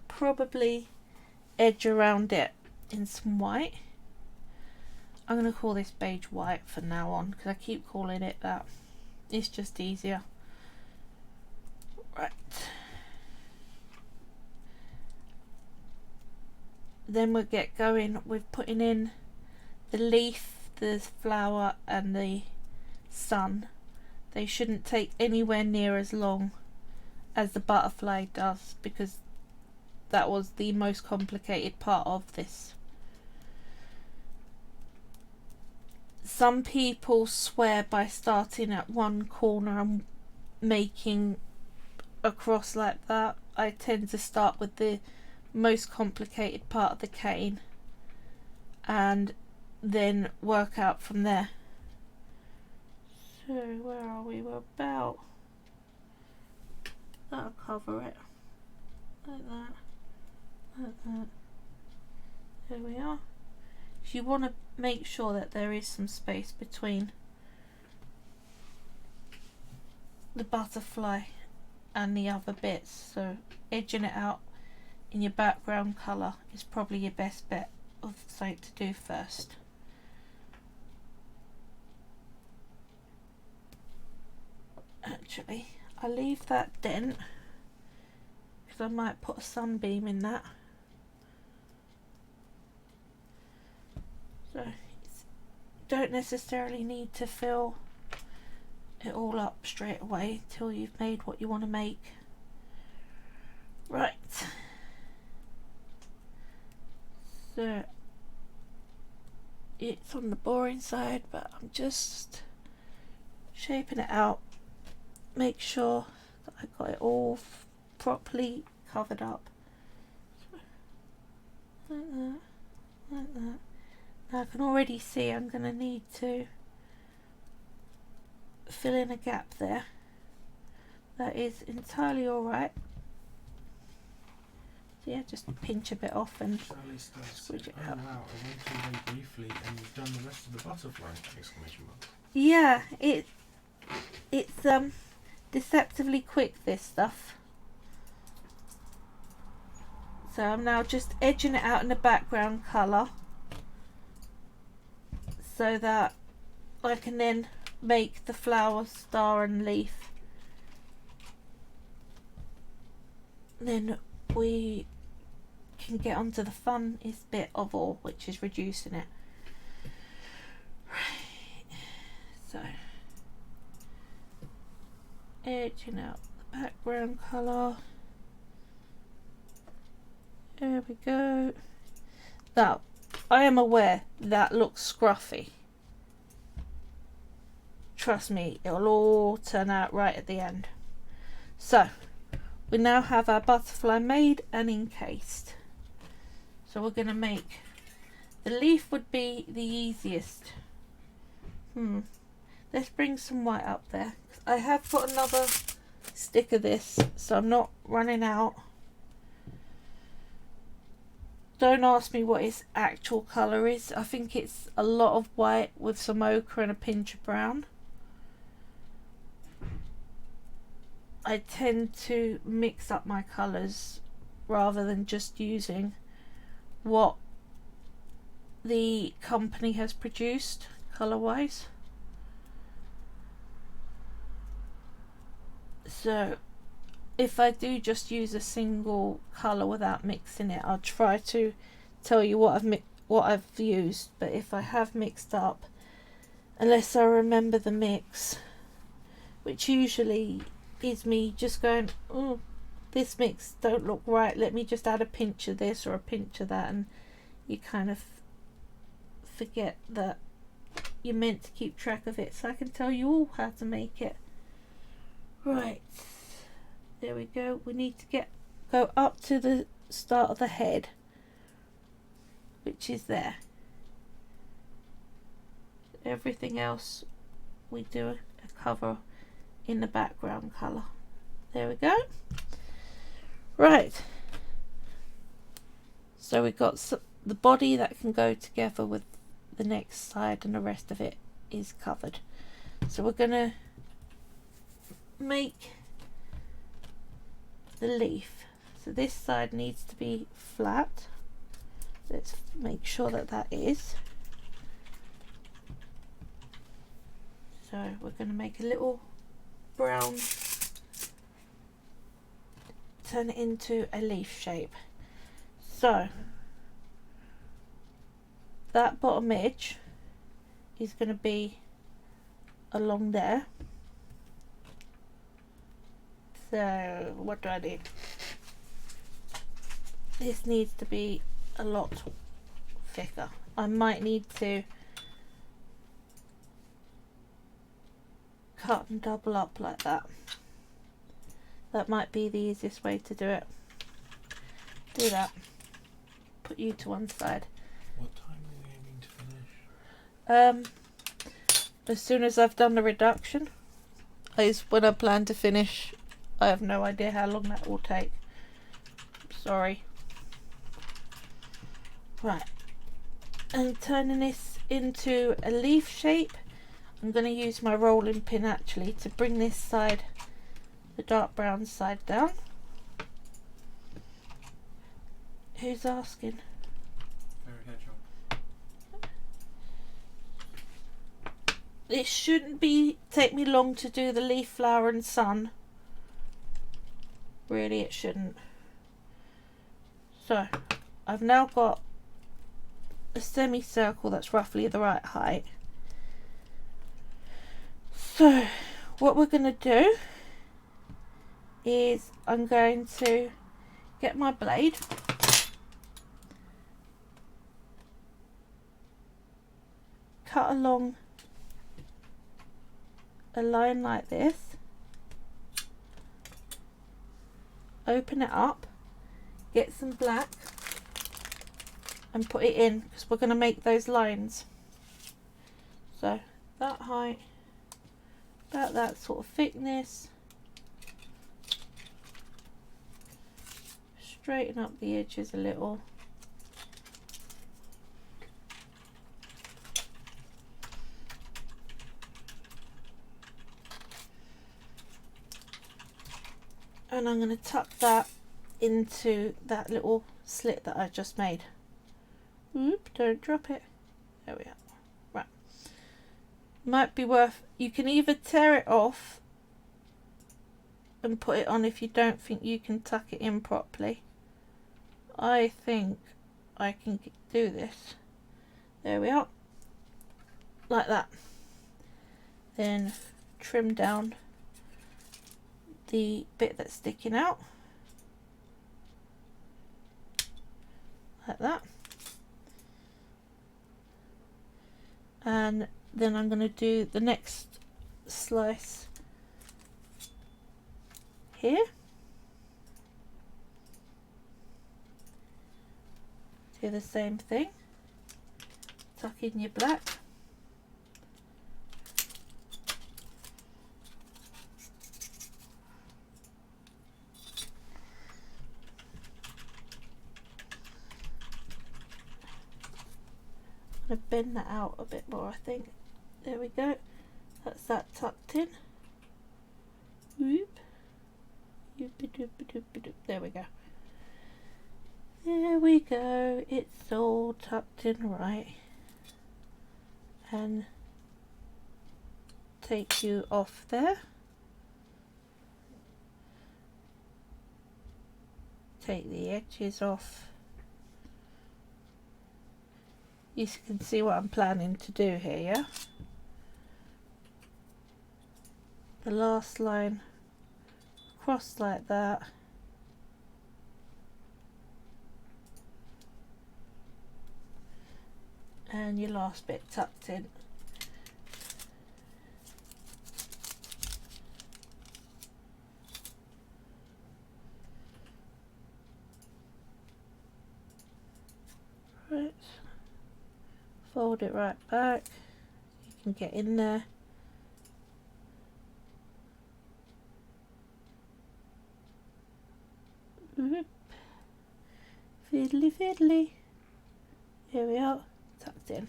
probably edge around it in some white. I'm going to call this beige white from now on because I keep calling it that. It's just easier. Right. Then we'll get going with putting in the leaf, the flower and the sun. They shouldn't take anywhere near as long as the butterfly does because that was the most complicated part of this. Some people swear by starting at one corner and making a cross like that. I tend to start with the most complicated part of the cane and then work out from there. So where are we? We're about, that'll cover it like that, like that. There we are. So you want to make sure that there is some space between the butterfly and the other bits, so edging it out in your background colour is probably your best bet of something to do first. Actually, I leave that dent because I might put a sunbeam in that. So don't necessarily need to fill it all up straight away until you've made what you want to make. Right. So it's on the boring side, but I'm just shaping it out. Make sure that I got it all properly covered up. Like that, like that. Now I can already see I'm going to need to fill in a gap there. That is entirely alright. So yeah, just pinch a bit off and squidge it out. Wow, I went away briefly and you've done the rest of the butterfly! Exclamation mark. Yeah, it's deceptively quick, this stuff. So I'm now just edging it out in the background colour so that I can then make the flower, star and leaf. Then we can get onto the funnest bit of all, which is reducing it. Right. So edging out the background colour. There we go. Now, I am aware that looks scruffy. Trust me, it'll all turn out right at the end. So, we now have our butterfly made and encased. So we're going to make, the leaf would be the easiest. Let's bring some white up there. I have got another stick of this, so I'm not running out. Don't ask me what its actual colour is. I think it's a lot of white with some ochre and a pinch of brown. I tend to mix up my colours rather than just using what the company has produced colour wise. So if I do just use a single colour without mixing it, I'll try to tell you what I've used. But if I have mixed up, unless I remember the mix, which usually is me just going, oh, this mix don't look right, let me just add a pinch of this or a pinch of that, and you kind of forget that you're meant to keep track of it. So I can tell you all how to make it. Right, there we go. We need to go up to the start of the head, which is there. Everything else we do a cover in the background colour. There we go. Right, So we've got the body that can go together with the next side, and the rest of it is covered. So we're going to make the leaf. So this side needs to be flat. Let's make sure that that is. So we're going to make a little brown, turn it into a leaf shape. So that bottom edge is going to be along there. So what do I need? This needs to be a lot thicker. I might need to cut and double up like that. That might be the easiest way to do it. Do that. Put you to one side. What time are we aiming to finish? As soon as I've done the reduction is when I plan to finish. I have no idea how long that will take. Sorry. Right. And turning this into a leaf shape, I'm going to use my rolling pin actually to bring this side, the dark brown side, down. Who's asking? Fairy hedgehog. It shouldn't take me long to do the leaf, flower and sun. Really, it shouldn't. So I've now got a semicircle that's roughly the right height. So what we're going to do is I'm going to get my blade, cut along a line like this, open it up, get some black and put it in, because we're going to make those lines. So that height, about that sort of thickness, straighten up the edges a little. And I'm going to tuck that into that little slit that I just made. Oop, don't drop it. There we are. Right. Might be worth, you can either tear it off and put it on if you don't think you can tuck it in properly. I think I can do this. There we are. Like that. Then trim down the bit that's sticking out. Like that. And then I'm going to do the next slice here. Do the same thing. Tuck in your black. I'm going to bend that out a bit more, I think. There we go. That's that tucked in. Whoop. There we go. There we go. It's all tucked in right. And take you off there. Take the edges off. You can see what I'm planning to do here, yeah? The last line across like that. And your last bit tucked in. Right. Fold it right back. You can get in there. Feel Fiddly fiddly. Here we are, tucked in.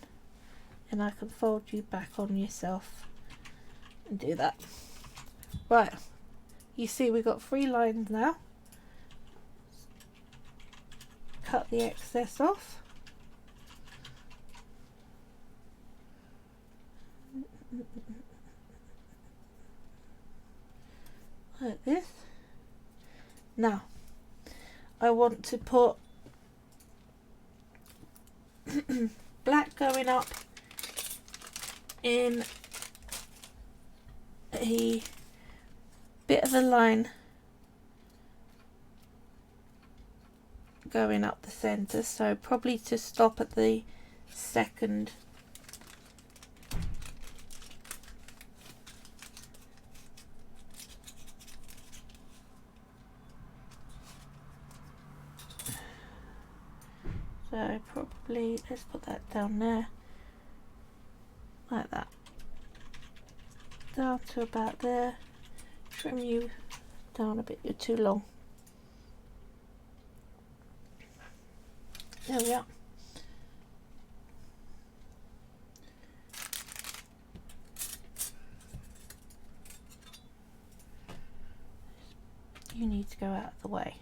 And I can fold you back on yourself and do that. Right, you see we've got 3 lines now. Cut the excess off. Like this. Now, I want to put black going up in a bit of a line going up the centre, so probably to stop at the second so probably let's put that down there like that, down to about there. Trim you down a bit, you're too long. There we are. You need to go out of the way.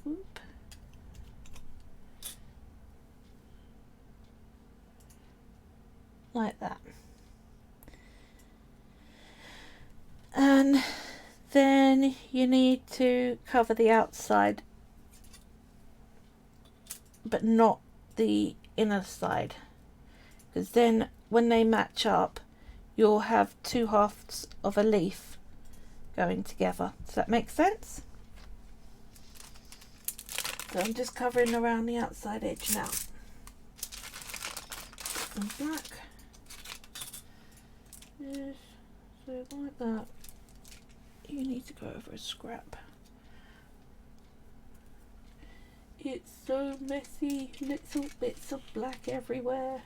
Whoop. Like that. And then you need to cover the outside, but not the inner side, because then when they match up you'll have 2 halves of a leaf going together. Does that make sense? So I'm just covering around the outside edge now. Some black. Yes, so like that. You need to go over a scrap. It's so messy, little bits of black everywhere.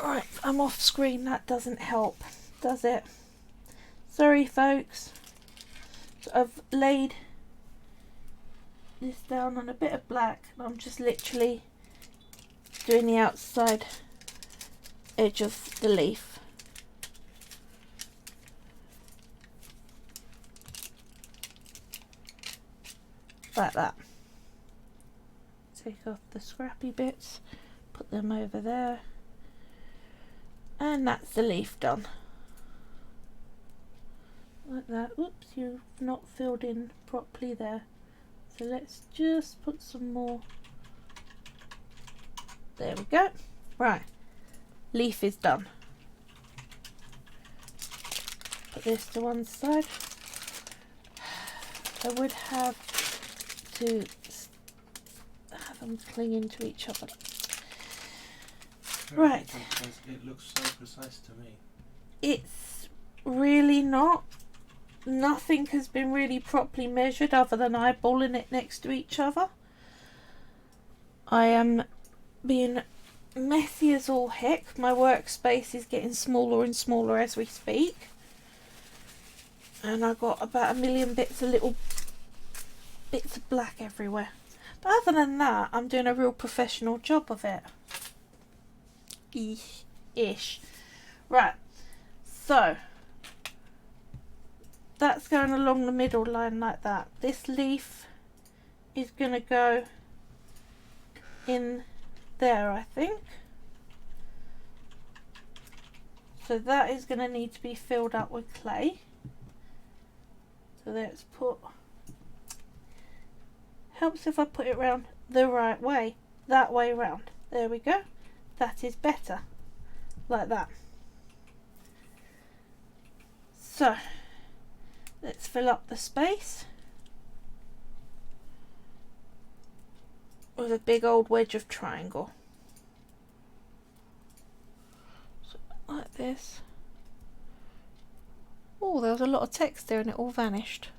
Right, I'm off screen, that doesn't help, does it? Sorry folks. So I've laid this down on a bit of black and I'm just literally doing the outside edge of the leaf. Like that. Take off the scrappy bits, put them over there, and that's the leaf done. Like that. Oops, you've not filled in properly there. So let's just put some more. There we go. Right. Leaf is done. Put this to one side. I would have to have them clinging to each other. Right. It looks so precise to me. It's really not. Nothing has been really properly measured other than eyeballing it next to each other. I am being messy as all heck. My workspace is getting smaller and smaller as we speak. And I've got about 1 million bits of little bits of black everywhere. But other than that, I'm doing a real professional job of it. Ish. Right. So that's going along the middle line like that. This leaf is going to go in there, I think. So that is going to need to be filled up with clay. So let's put, helps if I put it round the right way, that way round. There we go. That is better. Like that. So let's fill up the space with a big old wedge of triangle. So like this. Oh, there was a lot of text there and it all vanished.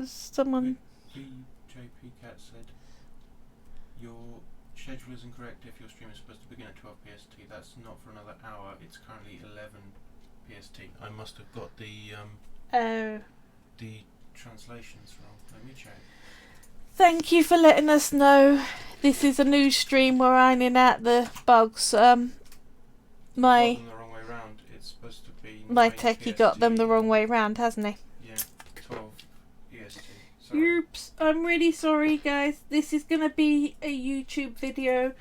Someone. VJP Cat said, your schedule is incorrect if your stream is supposed to begin at 12 PST. That's not for another hour. It's currently 11 PST. I must have got the Oh. translations wrong. Let me check. Thank you for letting us know. This is a new stream. We're ironing out the bugs. Got My them the wrong way round. It's supposed to be my 9 techie got them the PST wrong and- way round, hasn't he? Yeah, 12 EST. Sorry. Oops, I'm really sorry, guys. This is gonna be a YouTube video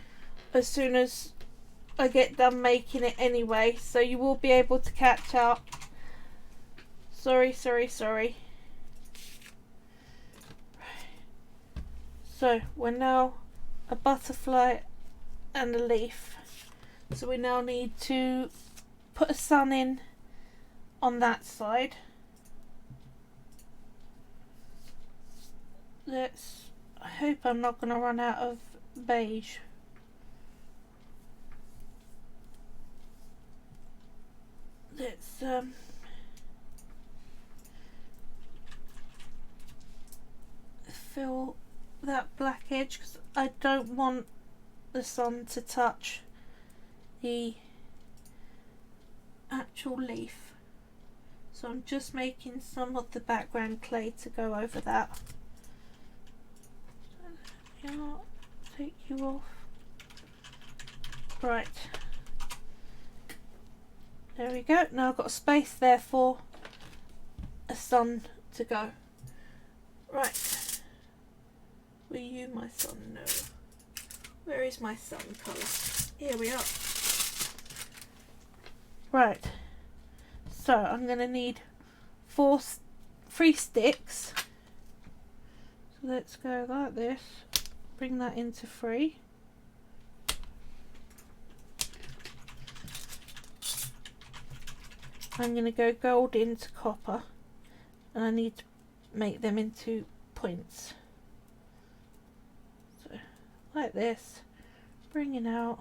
as soon as I get done making it anyway, so you will be able to catch up. Sorry. So we're now a butterfly and a leaf. So we now need to put a sun in on that side. I hope I'm not going to run out of beige. Let's fill that black edge because I don't want the sun to touch the actual leaf. So I'm just making some of the background clay to go over that. Yeah, take you off. Right. There we go. Now I've got a space there for a sun to go. Right. Were you my sun? No. Where is my sun colour? Here we are. Right. So I'm going to need 3 sticks. So let's go like this. Bring that into 3. I'm going to go gold into copper, and I need to make them into points. So like this, bringing out.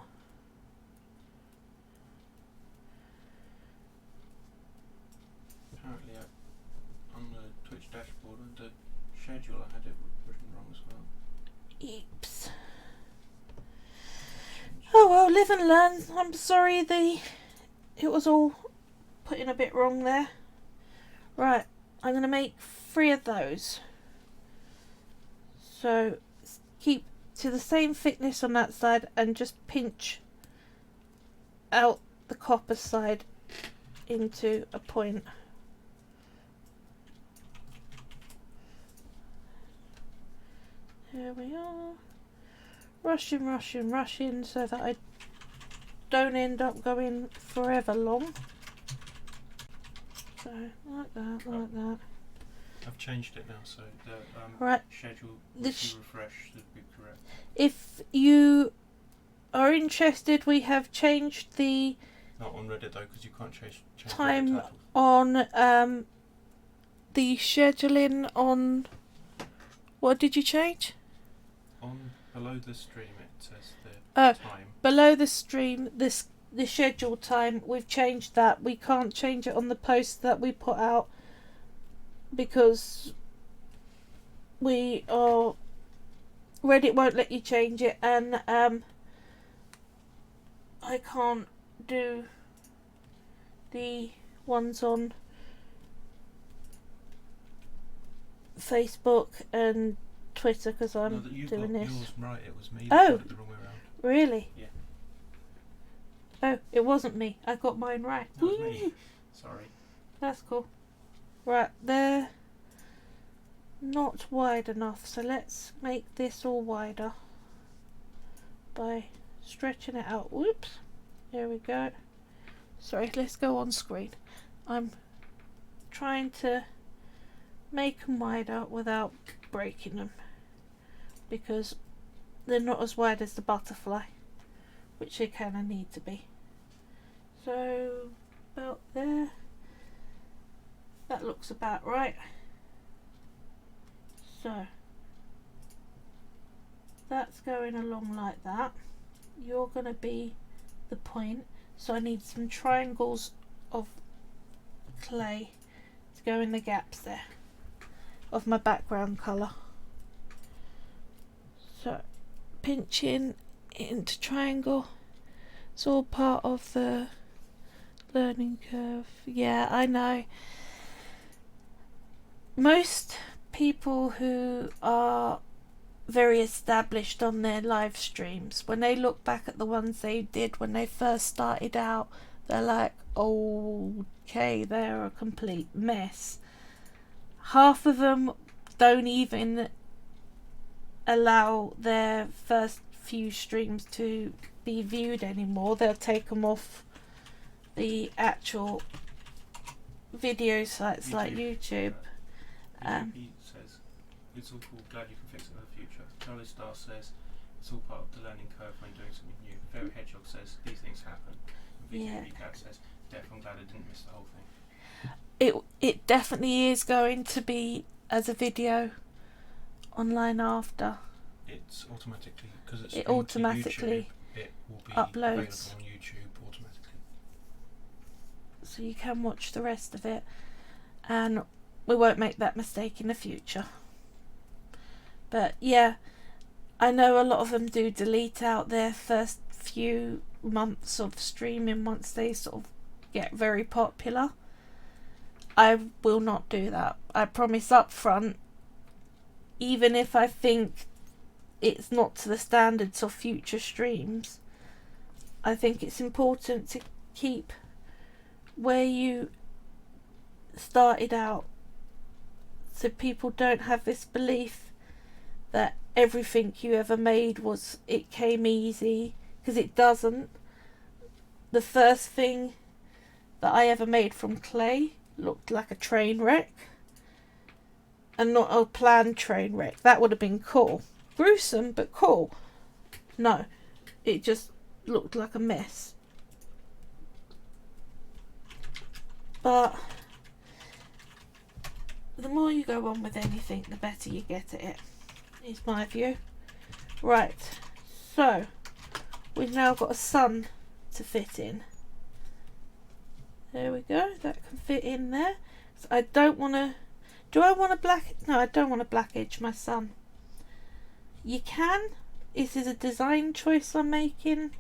Apparently, on the Twitch dashboard, on the schedule, I had it written wrong as well. Eeps. Oh well, live and learn. I'm sorry, it was all put in a bit wrong there. Right, I'm going to make 3 of those. So keep to the same thickness on that side and just pinch out the copper side into a point. There we are. Rushing so that I don't end up going forever long. So like that. I've changed it now, so the Right. schedule, The if you refresh, should be correct. If you are interested, we have changed the Not on Reddit though, because you can't change time Reddit titles. on the scheduling on. What did you change? On below the stream, it says the Oh, time. below the stream, the schedule time. We've changed that. We can't change it on the post that we put out because we are. Reddit won't let you change it, and I can't do the ones on Facebook and Twitter because I'm No, that you doing got this. yours right. It was me Oh. that got it the wrong way around. Really? Yeah. Oh, it wasn't me. I got mine right. That was me. Sorry. That's cool. Right, they're not wide enough, so let's make this all wider by stretching it out. Whoops. There we go. Sorry, let's go on screen. I'm trying to make them wider without breaking them because they're not as wide as the butterfly, which they kind of need to be. So about there. That looks about right. So that's going along like that. You're going to be the point. So I need some triangles of clay to go in the gaps there of my background colour. So pinching into triangle. It's all part of the Learning curve. Yeah, I know. Most people who are very established on their live streams, when they look back at the ones they did when they first started out, they're like, oh, okay, they're a complete mess. Half of them don't even allow their first few streams to be viewed anymore. They'll take them off the actual video sites like YouTube. He says, it's all cool, glad you can fix it in the future. Charlie Star says, it's all part of the learning curve when doing something new. Fairy Hedgehog says, these things happen. And VJB Cat says, I'm glad I didn't miss the whole thing. It definitely is going to be as a video online after. It's automatically, because it's it automatically YouTube, it will be uploads available on YouTube automatically. So you can watch the rest of it, and we won't make that mistake in the future. But yeah, I know a lot of them do delete out their first few months of streaming once they sort of get very popular. I will not do that. I promise up front, even if I think it's not to the standards of future streams, I think it's important to keep where you started out, so people don't have this belief that everything you ever made it came easy, because it doesn't. The first thing that I ever made from clay looked like a train wreck, and not a planned train wreck. That would have been cool. Gruesome, but cool. No, it just looked like a mess. But the more you go on with anything, the better you get at it, is my view. Right, so we've now got a sun to fit in. There we go, that can fit in there. So I don't want to... Do I want a black... No, I don't want to black edge my sun. You can. This is a design choice I'm making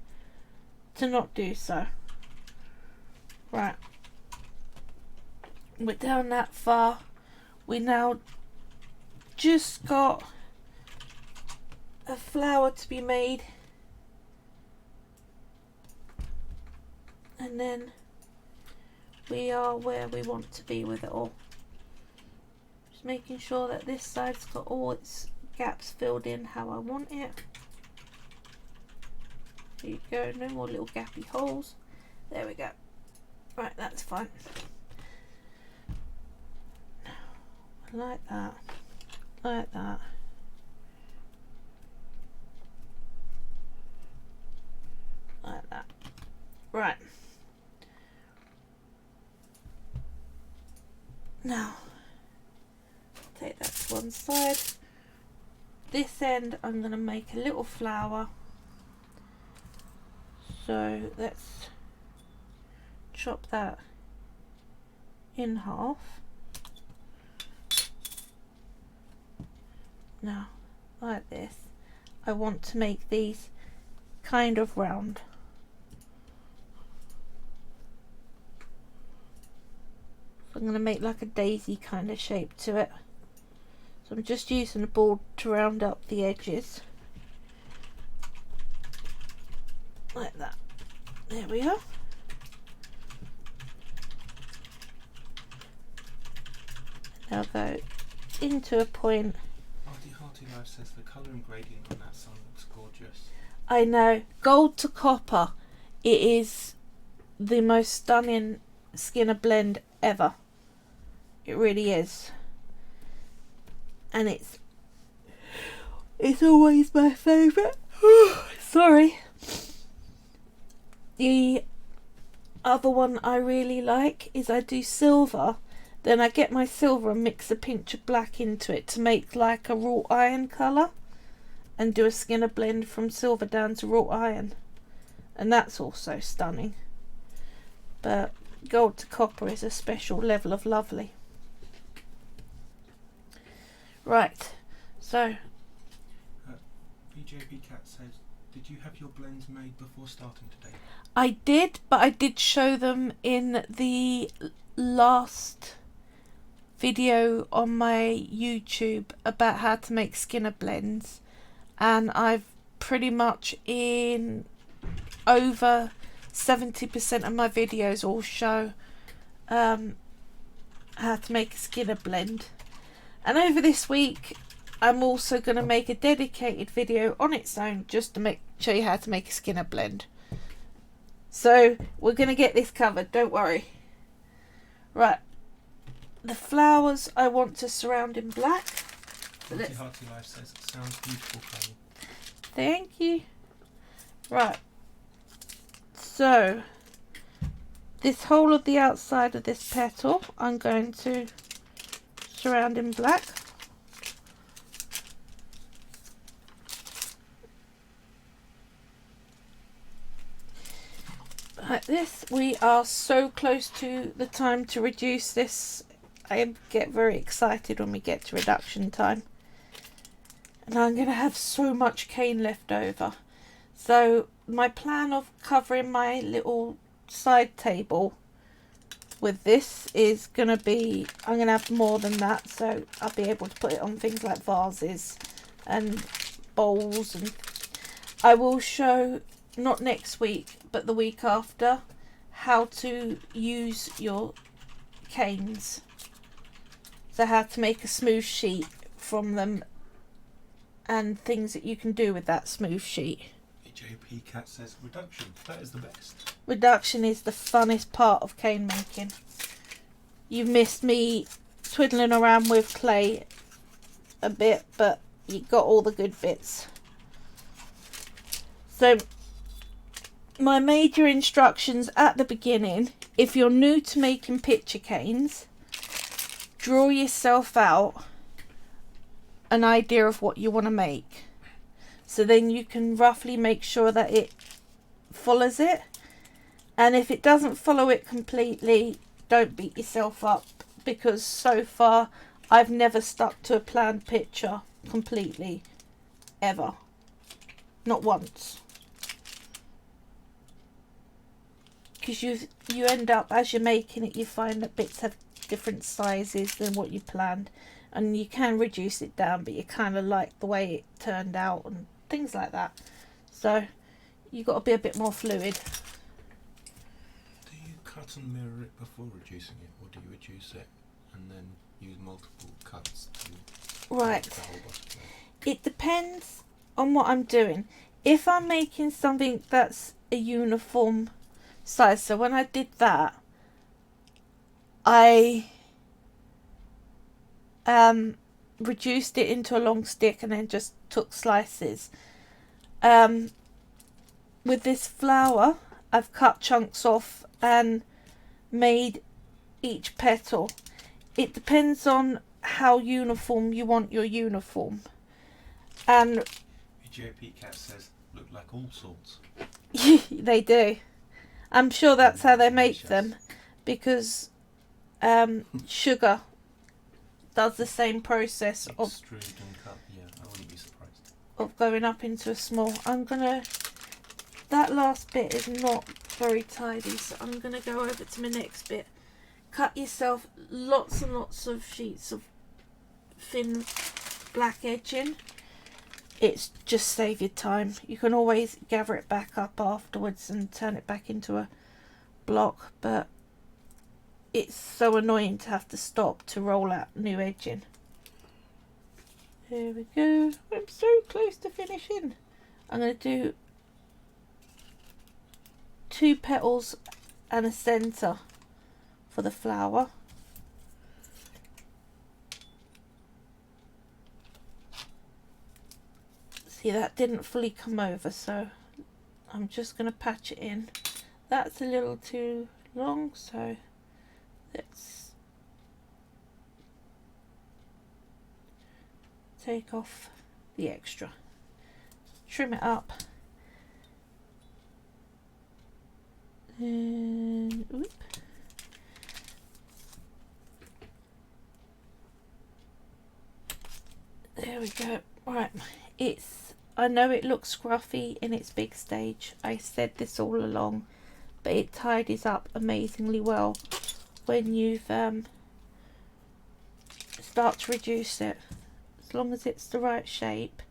to not do so. Right. We're down that far. We now just got a flower to be made. And then we are where we want to be with it all. Just making sure that this side's got all its gaps filled in how I want it. There you go, no more little gappy holes. There we go. Right, that's fine. Like that. Like that. Like that. Right. Now, take that to one side. This end I'm going to make a little flower. So let's chop that in half. Now, like this, I want to make these kind of round. So I'm going to make like a daisy kind of shape to it. So I'm just using the board to round up the edges. Like that. There we are. Now go into a point. Hearty Life says the colour and gradient on that sun looks gorgeous. I know. Gold to copper. It is the most stunning Skinner blend ever. It really is. And it's always my favourite. Sorry. The other one I really like is I do silver. Then I get my silver and mix a pinch of black into it to make like a wrought iron colour. And do a Skinner blend from silver down to wrought iron. And that's also stunning. But gold to copper is a special level of lovely. Right, so VJB Cat says Did you have your blends made before starting today? I did, but I did show them in the last video on my YouTube about how to make Skinner blends, and I've pretty much in over 70% of my videos all show how to make a Skinner blend. And over this week I'm also going to make a dedicated video on its own just to show you how to make a Skinner blend. So we're going to get this covered, don't worry. Right, the flowers I want to surround in black. Hearty Life says, sounds beautiful, Chloe. Thank you. Right, so this whole of the outside of this petal I'm going to surround in black. Like this. We are so close to the time to reduce this. I get very excited when we get to reduction time. And I'm going to have so much cane left over. So my plan of covering my little side table with this is going to be, I'm going to have more than that, so I'll be able to put it on things like vases and bowls. And I will show, not next week but the week after, how to use your canes, so how to make a smooth sheet from them and things that you can do with that smooth sheet. JP Cat says reduction, that is the best. Reduction is the funnest part of cane making. You've missed me twiddling around with clay a bit, but you got all the good bits. So my major instructions at the beginning, if you're new to making picture canes, draw yourself out an idea of what you want to make, so then you can roughly make sure that it follows it. And if it doesn't follow it completely, don't beat yourself up, because so far I've never stuck to a planned picture completely, ever, not once. Because you end up, as you're making it, you find that bits have different sizes than what you planned, and you can reduce it down, but you kind of like the way it turned out and things like that. So you've got to be a bit more fluid. Do you cut and mirror it before reducing it, or do you reduce it and then use multiple cuts to Right, make the whole butterfly? it depends on what I'm doing. If I'm making something that's a uniform size, so when I did that, I reduced it into a long stick and then just took slices. With this flower, I've cut chunks off and made each petal. It depends on how uniform you want your uniform. And JP Cat says, look like all sorts. they do. I'm sure that's how they make them, because sugar does the same process of Extrude and cut, yeah, I wouldn't be surprised. Of going up into a small. That last bit is not very tidy, so I'm gonna go over to my next bit. Cut yourself lots and lots of sheets of thin black edging. It's just save your time. You can always gather it back up afterwards and turn it back into a block, but it's so annoying to have to stop to roll out new edging. There we go. I'm so close to finishing. I'm going to do 2 petals and a centre for the flower. See, that didn't fully come over, so I'm just going to patch it in. That's a little too long, so let's take off the extra, trim it up, and whoop. There we go. Right, I know it looks scruffy in its big stage. I said this all along, but it tidies up amazingly well when you've start to reduce it, as long as it's the right shape.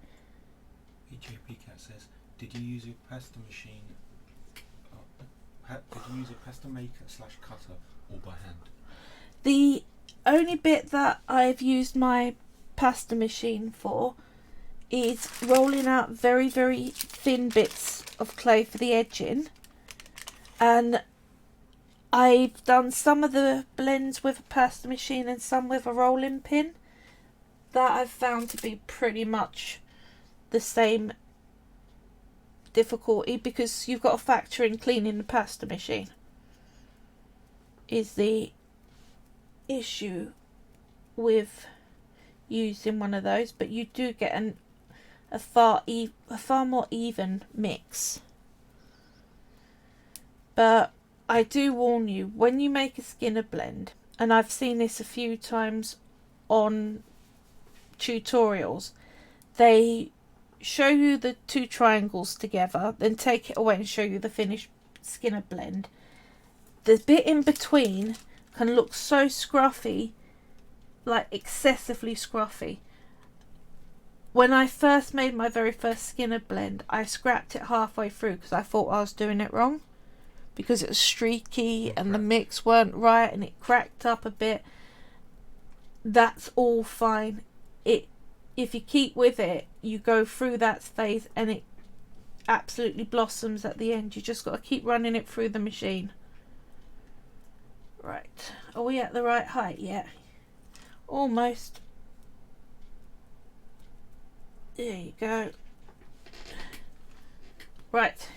EJP Cat says, did you use a pasta machine? Did you use a pasta maker / cutter or by hand? The only bit that I've used my pasta machine for is rolling out very, very thin bits of clay for the edging, and I've done some of the blends with a pasta machine and some with a rolling pin. That I've found to be pretty much the same difficulty, because you've got to factor in cleaning the pasta machine is the issue with using one of those, but you do get a far more even mix. But I do warn you, when you make a Skinner blend, and I've seen this a few times on tutorials, they show you the two triangles together, then take it away and show you the finished Skinner blend. The bit in between can look so scruffy, like excessively scruffy. When I first made my very first Skinner blend, I scrapped it halfway through because I thought I was doing it wrong, because it was streaky and the mix weren't right and it cracked up a bit. That's all fine. If you keep with it, you go through that phase and it absolutely blossoms at the end. You just got to keep running it through the machine. Right, are we at the right height yet? Almost. There you go. Right,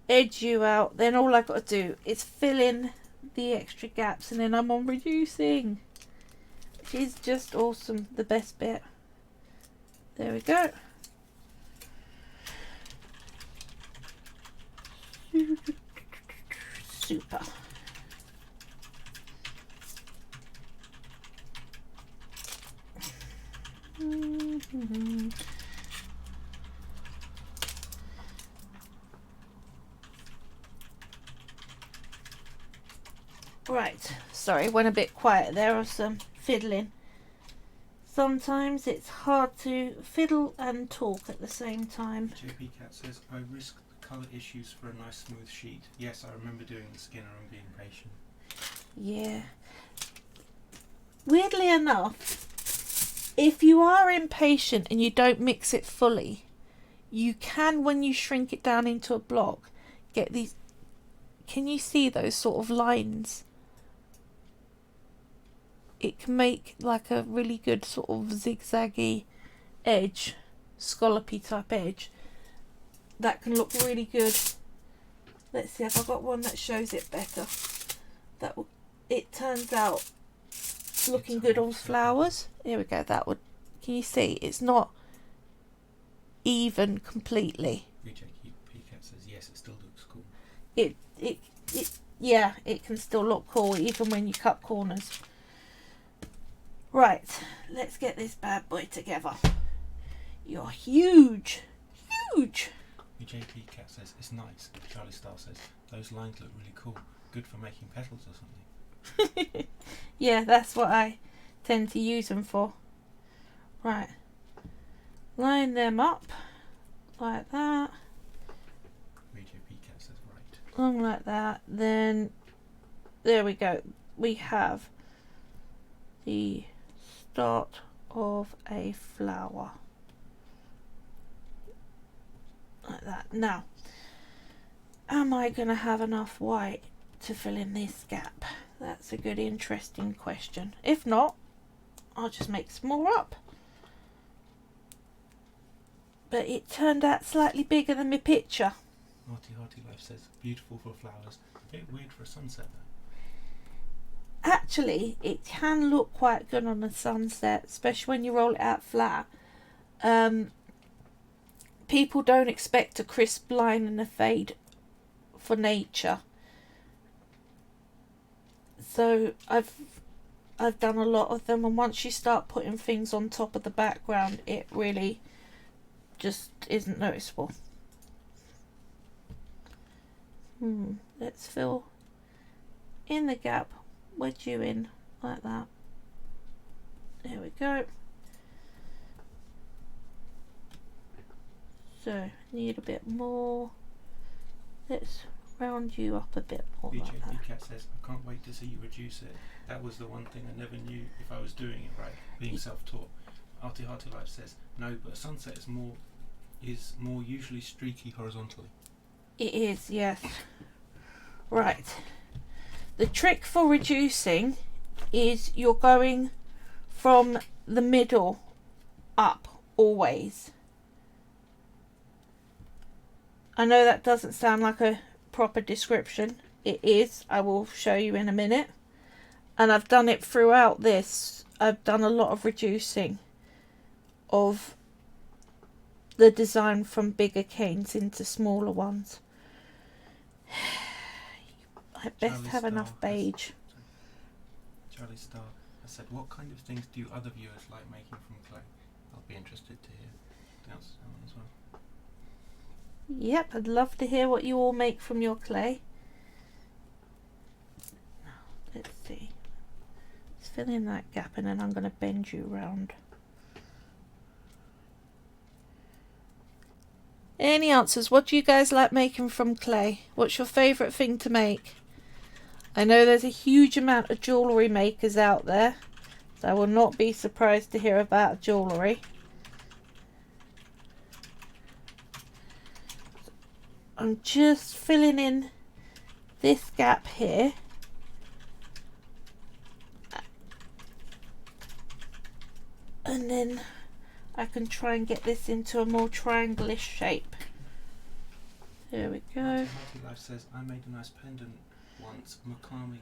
edge you out, then all I've got to do is fill in the extra gaps, and then I'm on reducing, which is just awesome, the best bit. There we go. Super. Right, sorry, went a bit quiet there. I was fiddling. Sometimes it's hard to fiddle and talk at the same time. JP Cat says, I risk the colour issues for a nice smooth sheet. Yes, I remember doing the Skinner and being patient. Yeah. Weirdly enough, if you are impatient and you don't mix it fully, you can, when you shrink it down into a block, get these... Can you see those sort of lines? It can make like a really good sort of zigzaggy edge, scallopy type edge. That can look really good. Let's see if I've got one that shows it better. It turns out looking good on flowers. Here we go. That would. Can you see? It's not even completely. Cat says yes, it still looks cool. Yeah, it can still look cool even when you cut corners. Right, let's get this bad boy together. You're huge, huge. JP Cat says it's nice. Charlie Star says those lines look really cool. Good for making petals or something. Yeah, that's what I tend to use them for. Right, line them up like that. JP Cat says right. Along like that. Then there we go. We have the start of a flower like that. Now, am I going to have enough white to fill in this gap? That's a good, interesting question. If not, I'll just make some more up. But it turned out slightly bigger than my picture. Hearty Life says beautiful for flowers. A bit weird for a sunset though. Actually, it can look quite good on a sunset, especially when you roll it out flat. People don't expect a crisp line and a fade for nature. So I've done a lot of them, and once you start putting things on top of the background, it really just isn't noticeable. Let's fill in the gap, wedge you in like that. There we go. So need a bit more. Let's round you up a bit more like that. VJP Cat says, I can't wait to see you reduce it. That was the one thing I never knew if I was doing it right, being self-taught. Arty Hearty Life says, no, but a sunset is more usually streaky horizontally. It is, yes. Right. The trick for reducing is you're going from the middle up always. I know that doesn't sound like a proper description. It is. I will show you in a minute. And I've done it throughout this. I've done a lot of reducing of the design from bigger canes into smaller ones. I best Charlie have Star enough beige. Charlie Star has said, what kind of things do other viewers like making from clay? I'll be interested to hear the answer to that one as well. Yep, I'd love to hear what you all make from your clay. Now, let's see. Let's fill in that gap and then I'm going to bend you round. Any answers? What do you guys like making from clay? What's your favourite thing to make? I know there's a huge amount of jewellery makers out there, so I will not be surprised to hear about jewellery. I'm just filling in this gap here. And then I can try and get this into a more triangle-ish shape. There we go. Hearty Life says, I made a nice pendant once. Mukumigane.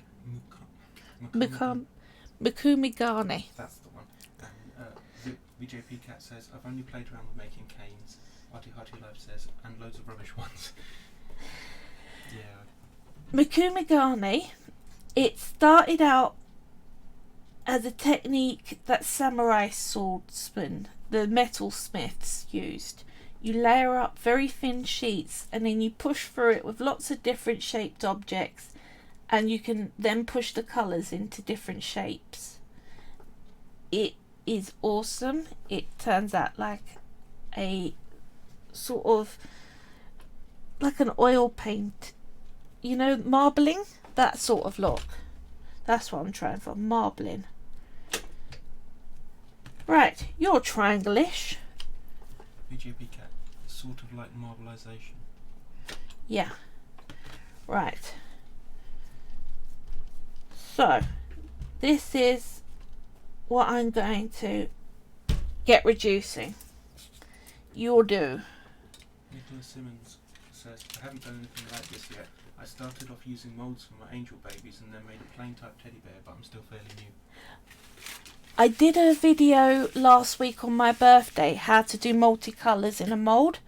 That's the one. And VJP Cat says, I've only played around with making canes. Arty Hearty Life says, and loads of rubbish ones. Yeah. Mukumigane, it started out as a technique that samurai swordsmen, the metalsmiths, used. You layer up very thin sheets and then you push through it with lots of different shaped objects, and you can then push the colours into different shapes. It is awesome. It turns out like a sort of like an oil paint, you know, marbling, that sort of look. That's what I'm trying for, marbling. Right, you're triangle-ish. VJP Cat, sort of like marbleization. Yeah. Right. So, this is what I'm going to get reducing. You'll do. Nicholas Simmons says, I haven't done anything like this yet. I started off using moulds for my angel babies and then made a plain type teddy bear, but I'm still fairly new. I did a video last week on my birthday, how to do multicolours in a mould.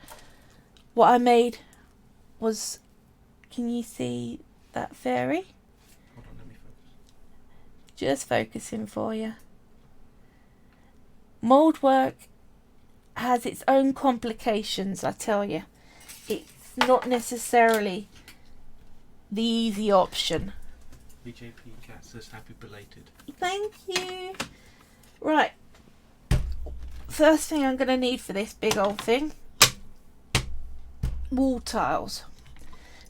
What I made was, can you see that fairy? Hold on, let me focus. Just focusing for you. Mould work has its own complications, I tell you. It's not necessarily the easy option. VJP Cat says, happy belated. Thank you. Right. First thing I'm going to need for this big old thing, wall tiles.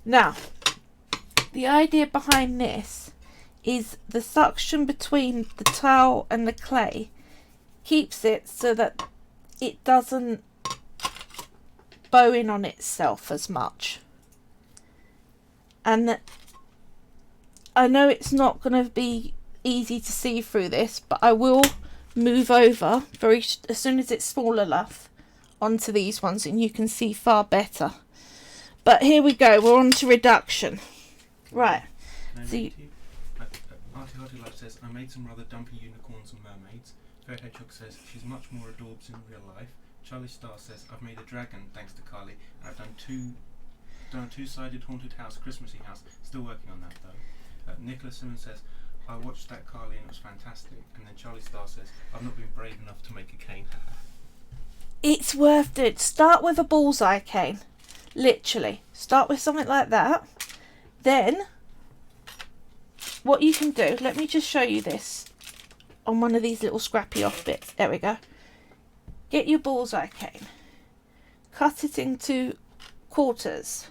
Now, the idea behind this is the suction between the tile and the clay keeps it so that it doesn't bow in on itself as much. And I know it's not going to be easy to see through this, but I will move over as soon as it's small enough onto these ones and you can see far better. But here we go, we're on to reduction. Right. So Arty Hearty Life says, I made some rather dumpy unicorns and mermaids. Fair Hedgehog says, she's much more adorbs in real life. Charlie Star says, I've made a dragon thanks to Carly, and I've done a two-sided haunted house, Christmassy house. Still working on that though. Nicholas Simmons says, I watched that Carly and it was fantastic. And then Charlie Star says, I've not been brave enough to make a cane. It's worth it. Start with a bullseye cane. Literally. Start with something like that. Then, what you can do, let me just show you this on one of these little scrappy off bits. There we go. Get your bullseye cane. Cut it into quarters.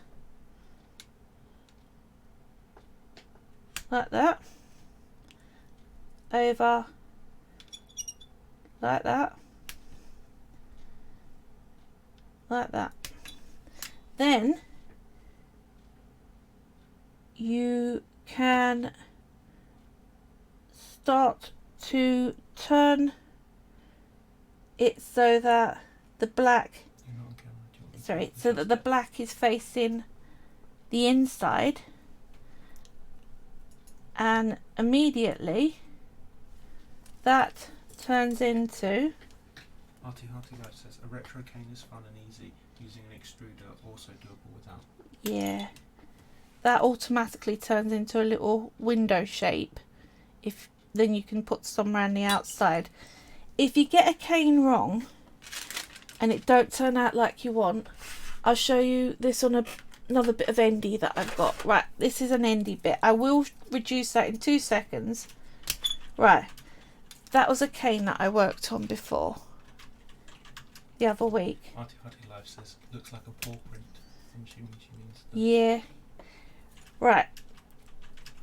Like that. Over. Like that. Like that. Then you can start to turn it so that the black, sorry, so that the black is facing the inside, and immediately that turns into. Hearty Life says a retro cane is fun and easy. Using an extruder also doable without. Yeah, that automatically turns into a little window shape. If then you can put some around the outside. If you get a cane wrong and it don't turn out like you want, I'll show you this on another bit of endy that I've got. Right, this is an endy bit. I will reduce that in 2 seconds. Right, that was a cane that I worked on before. The other week. Hearty Life says looks like a paw print. I'm assuming she means that. Yeah. Right.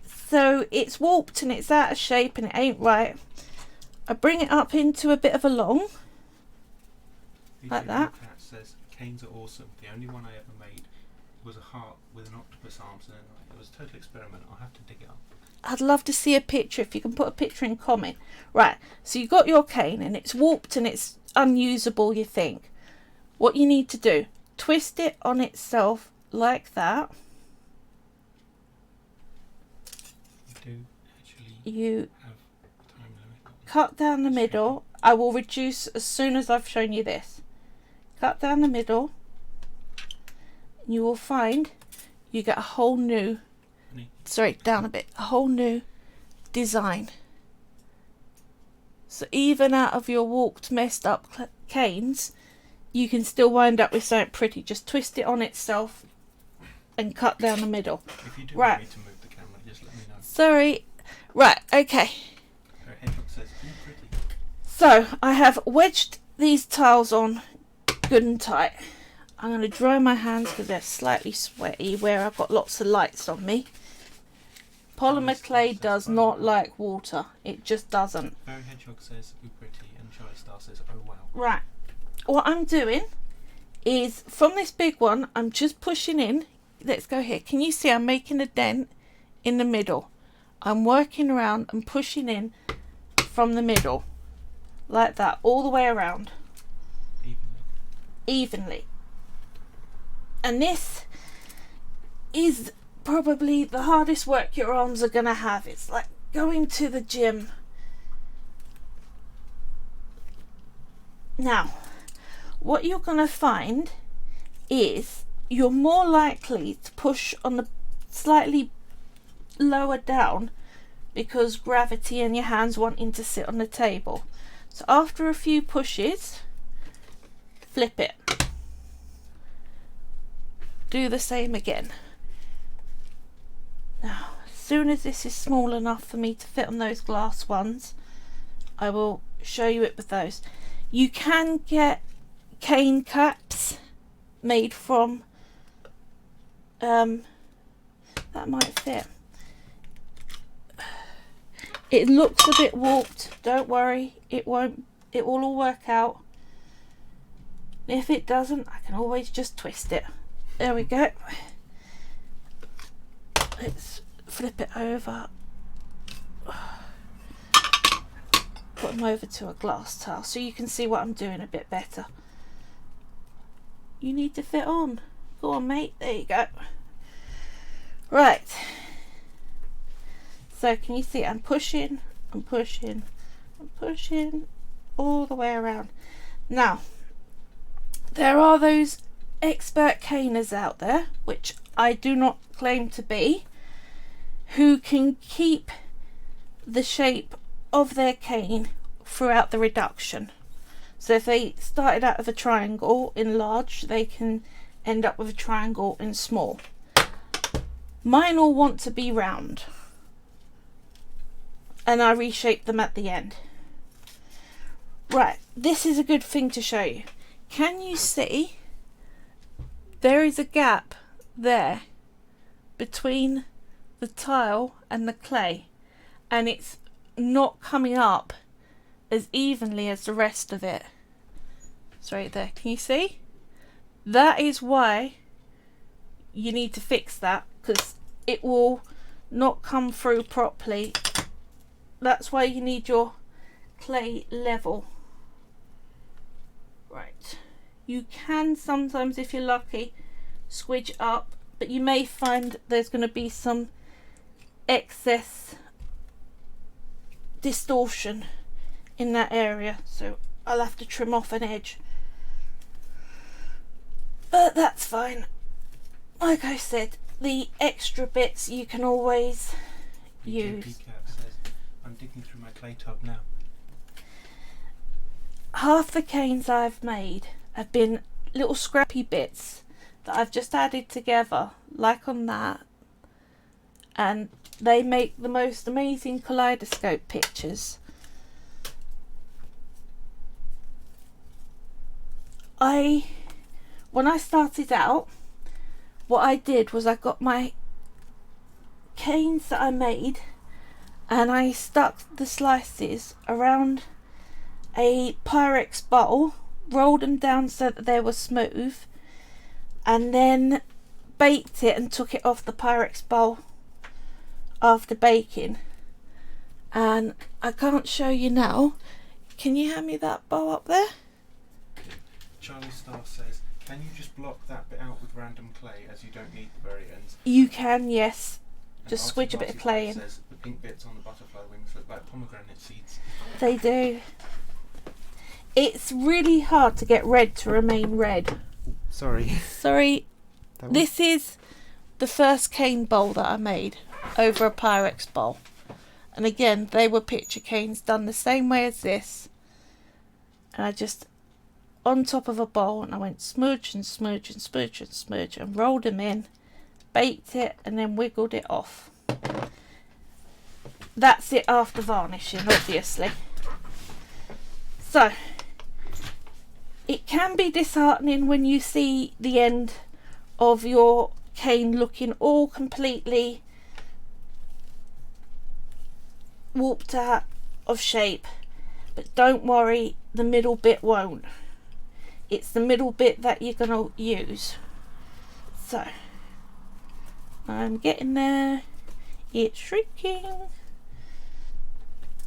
So it's warped and it's out of shape and it ain't right. I bring it up into a bit of a long. Like that. Cat says canes are awesome. The only one I ever made was a heart with an octopus arms and it was a total experiment. I'll have to dig it up. I'd love to see a picture, if you can put a picture in comment. Right, so you got your cane and it's warped and it's unusable, you think. What you need to do, twist it on itself like that. You have time limit. Cut down the middle. I will reduce as soon as I've shown you this. Cut down the middle. You will find you get a whole new, sorry, down a bit, a whole new design. So even out of your warped, messed up canes, you can still wind up with something pretty. Just twist it on itself and cut down the middle. If you do right. want me to move the camera, just let me know. Sorry. Right, okay. Her hedgehog says, "Ooh, pretty." So I have wedged these tiles on good and tight. I'm going to dry my hands because they're slightly sweaty where I've got lots of lights on me. Polymer clay does not like water. It just doesn't. Fairy Hedgehog says, "Ooh, pretty," and Charlie Star says, "Oh wow." Right. What I'm doing is from this big one, I'm just pushing in. Let's go here. Can you see I'm making a dent in the middle? I'm working around and pushing in from the middle. Like that. All the way around. Evenly. And this is probably the hardest work your arms are going to have. It's like going to the gym. Now, what you're going to find is you're more likely to push on the slightly lower down because gravity and your hands wanting to sit on the table. So after a few pushes, flip it. Do the same again. Now, as soon as this is small enough for me to fit on those glass ones, I will show you it with those. You can get cane caps made from that might fit. It looks a bit warped. Don't worry, it won't. It will all work out. If it doesn't, I can always just twist it. There we go. Let's flip it over. Put them over to a glass tile so you can see what I'm doing a bit better. You need to fit on. Go on, mate. There you go. Right. So can you see I'm pushing, I'm pushing, I'm pushing all the way around. Now, there are those expert caners out there, which I do not claim to be, who can keep the shape of their cane throughout the reduction. So if they started out with a triangle in large, they can end up with a triangle in small. Mine all want to be round, and I reshape them at the end. Right, this is a good thing to show you. Can you see there is a gap there between the tile and the clay, and it's not coming up as evenly as the rest of it. It's right there. Can you see? That is why you need to fix that, because it will not come through properly. That's why you need your clay level. Right. You can sometimes, if you're lucky, squidge up, but you may find there's going to be some excess distortion in that area, so I'll have to trim off an edge, but that's fine. Like I said, the extra bits you can always use. Cat says, I'm digging through my clay tub now. Half the canes I've made have been little scrappy bits that I've just added together, like on that, and they make the most amazing kaleidoscope pictures. When I started out, what I did was I got my canes that I made and I stuck the slices around a Pyrex bowl, rolled them down so that they were smooth, and then baked it and took it off the Pyrex bowl after baking. And I can't show you now. Can you hand me that bowl up there? Charlie Star says, can you just block that bit out with random clay as you don't need the very ends? You can, yes. And Just Artie squidge a bit of Marty clay in. Says, the pink bits on the butterfly wings look like pomegranate seeds. They do. It's really hard to get red to remain red. Sorry. Sorry. This is the first cane bowl that I made over a Pyrex bowl. And again, they were picture canes done the same way as this. And I just, on top of a bowl, and I went smudge and smudge and smudge and smudge and rolled them in, baked it, and then wiggled it off. That's it after varnishing, obviously. So, it can be disheartening when you see the end of your cane looking all completely warped out of shape, but don't worry, the middle bit won't. It's the middle bit that you're going to use. So, I'm getting there. It's shrinking.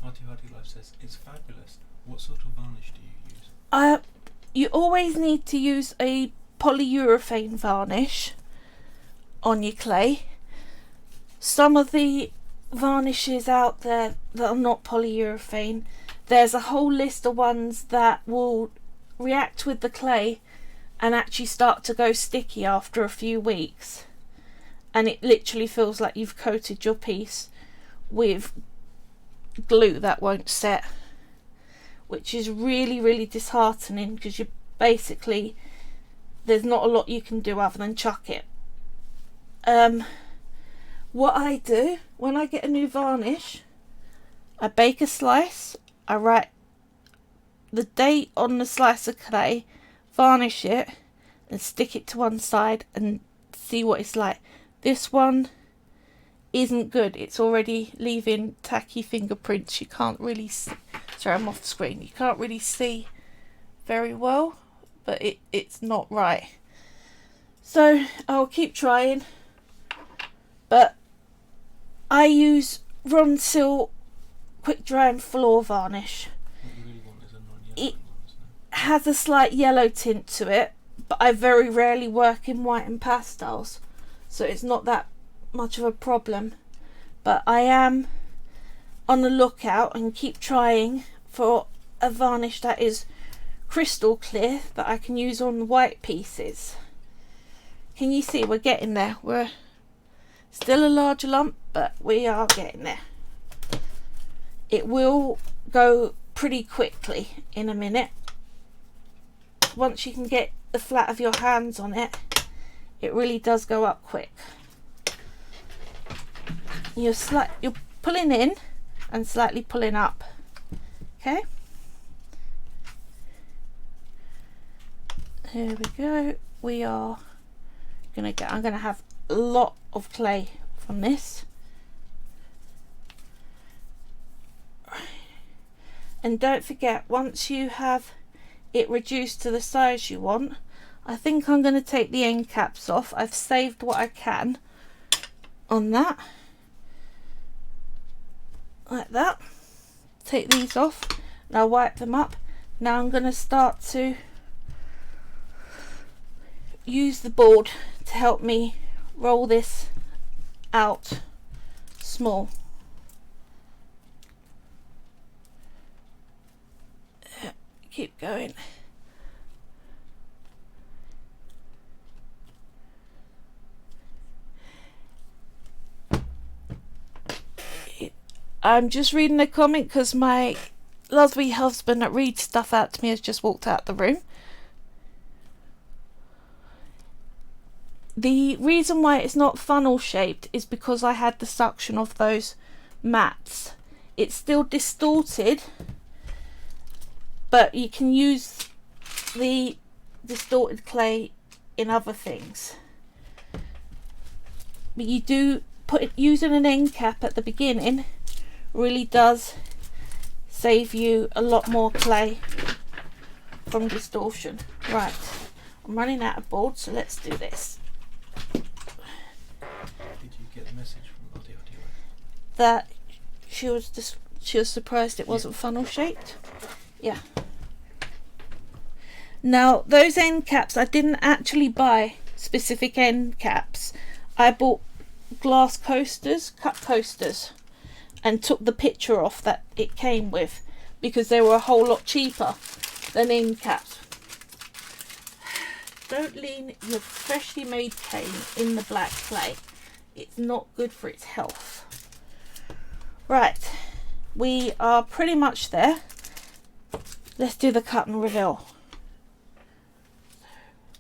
Hardy Life says, it's fabulous. What sort of varnish do you use? You always need to use a polyurethane varnish on your clay. Some of the varnishes out there that are not polyurethane, there's a whole list of ones that will react with the clay and actually start to go sticky after a few weeks, and it literally feels like you've coated your piece with glue that won't set, which is really disheartening, because you basically, there's not a lot you can do other than chuck it. What I do when I get a new varnish, I bake a slice, I write the date on the slice of clay, varnish it and stick it to one side and see what it's like. This one isn't good. It's already leaving tacky fingerprints. You can't really see. Sorry, I'm off the screen. You can't really see very well, but it's not right. So I'll keep trying, but I use Ronsil quick drying floor varnish. What you really want is a non-yellow It one, isn't it? has a slight yellow tint to it, but I very rarely work in white and pastels, so it's not that much of a problem. But I am on the lookout and keep trying for a varnish that is crystal clear that I can use on the white pieces. Can you see we're getting there? We're still a large lump, but we are getting there. It will go pretty quickly in a minute. once you can get the flat of your hands on it, it really does go up quick. You're pulling in and slightly pulling up. Okay. Here we go. We are gonna get. I'm gonna have a lot of clay from this. And don't forget, once you have it reduced to the size you want, I think I'm going to take the end caps off. I've saved what I can on that. Like that. Take these off. Now wipe them up. Now I'm going to start to use the board to help me roll this out small. Keep going. I'm just reading a comment because my lovely husband that reads stuff out to me has just walked out the room. The reason why it's not funnel shaped is because I had the suction of those mats. It's still distorted, but you can use the distorted clay in other things. But you do put it, using an end cap at the beginning really does save you a lot more clay from distortion. Right, I'm running out of board, so let's do this. Did you get the message from VOD? That she was surprised it wasn't funnel shaped. Yeah. Now those end caps, I didn't actually buy specific end caps. I bought glass coasters, cup coasters, and took the picture off that it came with because they were a whole lot cheaper than end caps. Don't lean your freshly made cane in the black clay. It's not good for its health. Right, we are pretty much there. Let's do the cut and reveal.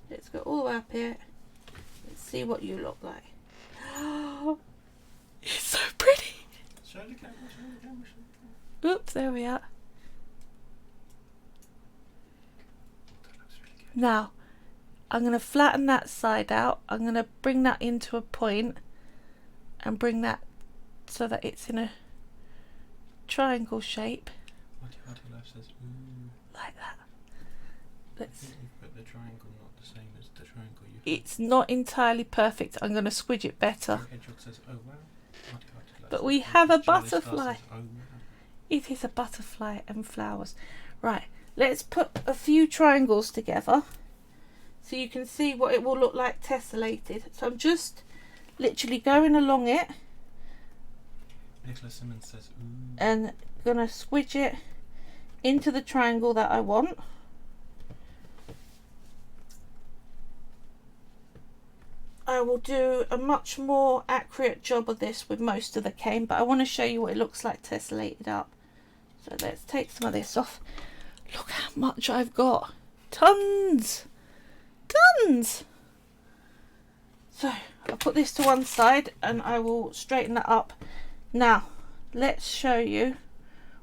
Let's go all the way up here. Let's see what you look like. It's so pretty. Show the camera, show the camera, show the camera. Oops, there we are. That looks really good. Now, I'm going to flatten that side out. I'm going to bring that into a point and bring that so that it's in a triangle shape. What Life says, ooh. Like that. I think you've put the triangle not the same as the triangle you had. It's not entirely perfect. I'm going to squidge it better. Your hedgehog says, oh wow. But we have a butterfly. Says, oh, wow. It is a butterfly and flowers. Right, let's put a few triangles together so you can see what it will look like tessellated. So I'm just literally going along it Nicholas Simmons says, ooh. and gonna squidge it into the triangle that I want. I will do a much more accurate job of this with most of the cane, but I want to show you what it looks like tessellated up. So let's take some of this off. Look how much I've got. Tons! Tons! So I'll put this to one side and I will straighten that up. Now let's show you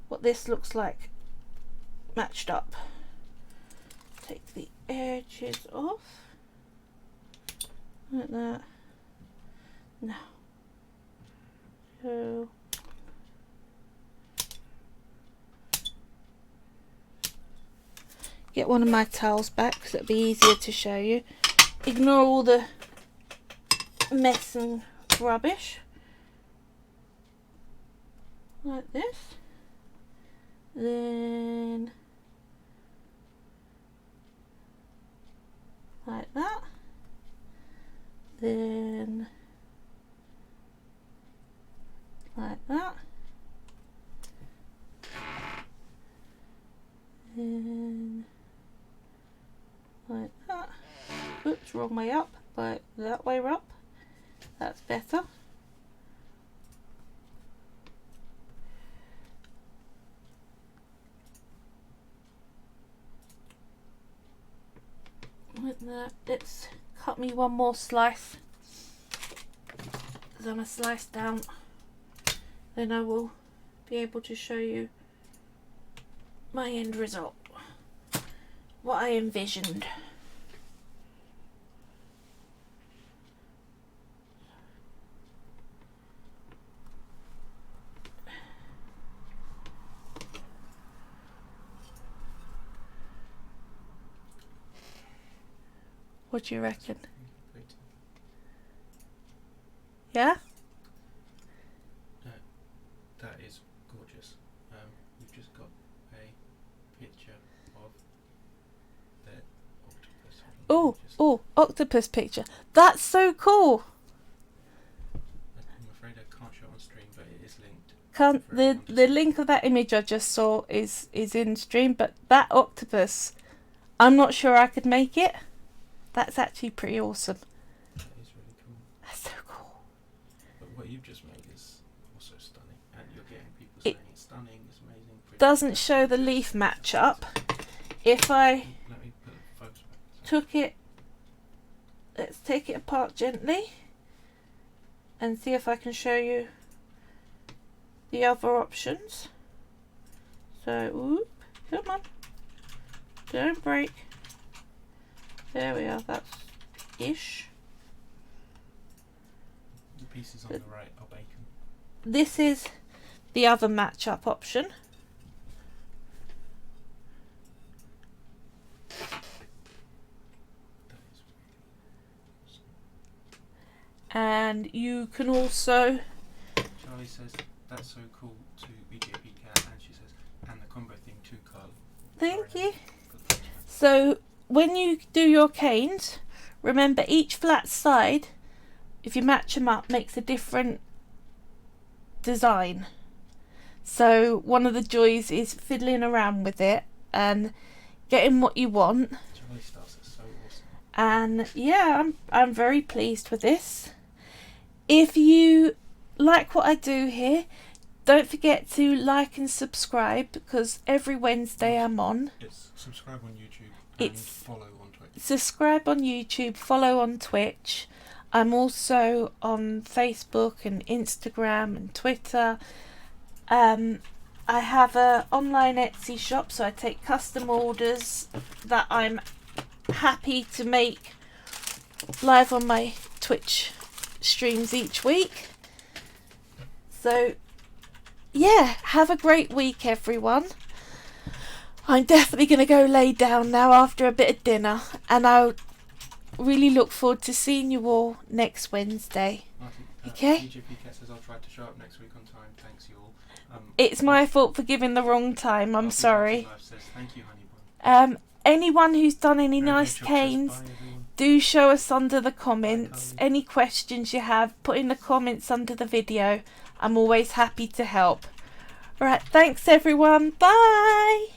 what this looks like matched up. Take the edges off. Like that. Now, so get one of my towels back because it'll be easier to show you. Ignore all the mess and rubbish. Like this. Then like that. Then like that, then like that. Oops, wrong way up, but that way up. That's better. Now, let's cut me one more slice. As I'm a slice down, then I will be able to show you my end result. What I envisioned. What do you reckon? Yeah? That is gorgeous. We've just got a picture of the octopus. Oh, octopus picture. That's so cool. I'm afraid I can't show it on stream, but it is linked. The link of that image I just saw is in stream, but that octopus, I'm not sure I could make it. That's actually pretty awesome. That is really cool. That's so cool. But what you've just made is also stunning, and you're getting people saying it's stunning, it's amazing. Pretty Doesn't show the leaf match up. If I Let me put the focus back. took it, let's take it apart gently and see if I can show you the other options. So, whoop, come on, don't break. There we are, that's ish. The pieces on the right are bacon. This is the other match-up option. That is really awesome. And you can also... Charlie says, that's so cool to BJP Cat, and she says, and the combo thing too, Carl. Thank you. So, when you do your canes, remember each flat side, if you match them up, makes a different design. So one of the joys is fiddling around with it and getting what you want. Charlie Stars is so awesome. And yeah, I'm very pleased with this. If you like what I do here, don't forget to like and subscribe, because every Wednesday I'm on. It's subscribe on YouTube and It's follow on Twitch. Subscribe on YouTube, follow on Twitch. I'm also on Facebook and Instagram and Twitter. I have an online Etsy shop, so I take custom orders that I'm happy to make live on my Twitch streams each week. So yeah, have a great week, everyone. I'm definitely going to go lay down now after a bit of dinner, and I really look forward to seeing you all next Wednesday. Martin, Okay? BJP Cat says, I'll try to show up next week on time. Thanks, you all. It's my fault for giving the wrong time. I'm Martin sorry. Live says, thank you, honey bun. Anyone who's done any nice Hedgehog says, canes, bye, everyone. do show us under the comments. Bye, Any questions you have, put in the comments under the video. I'm always happy to help. Right, thanks everyone. Bye.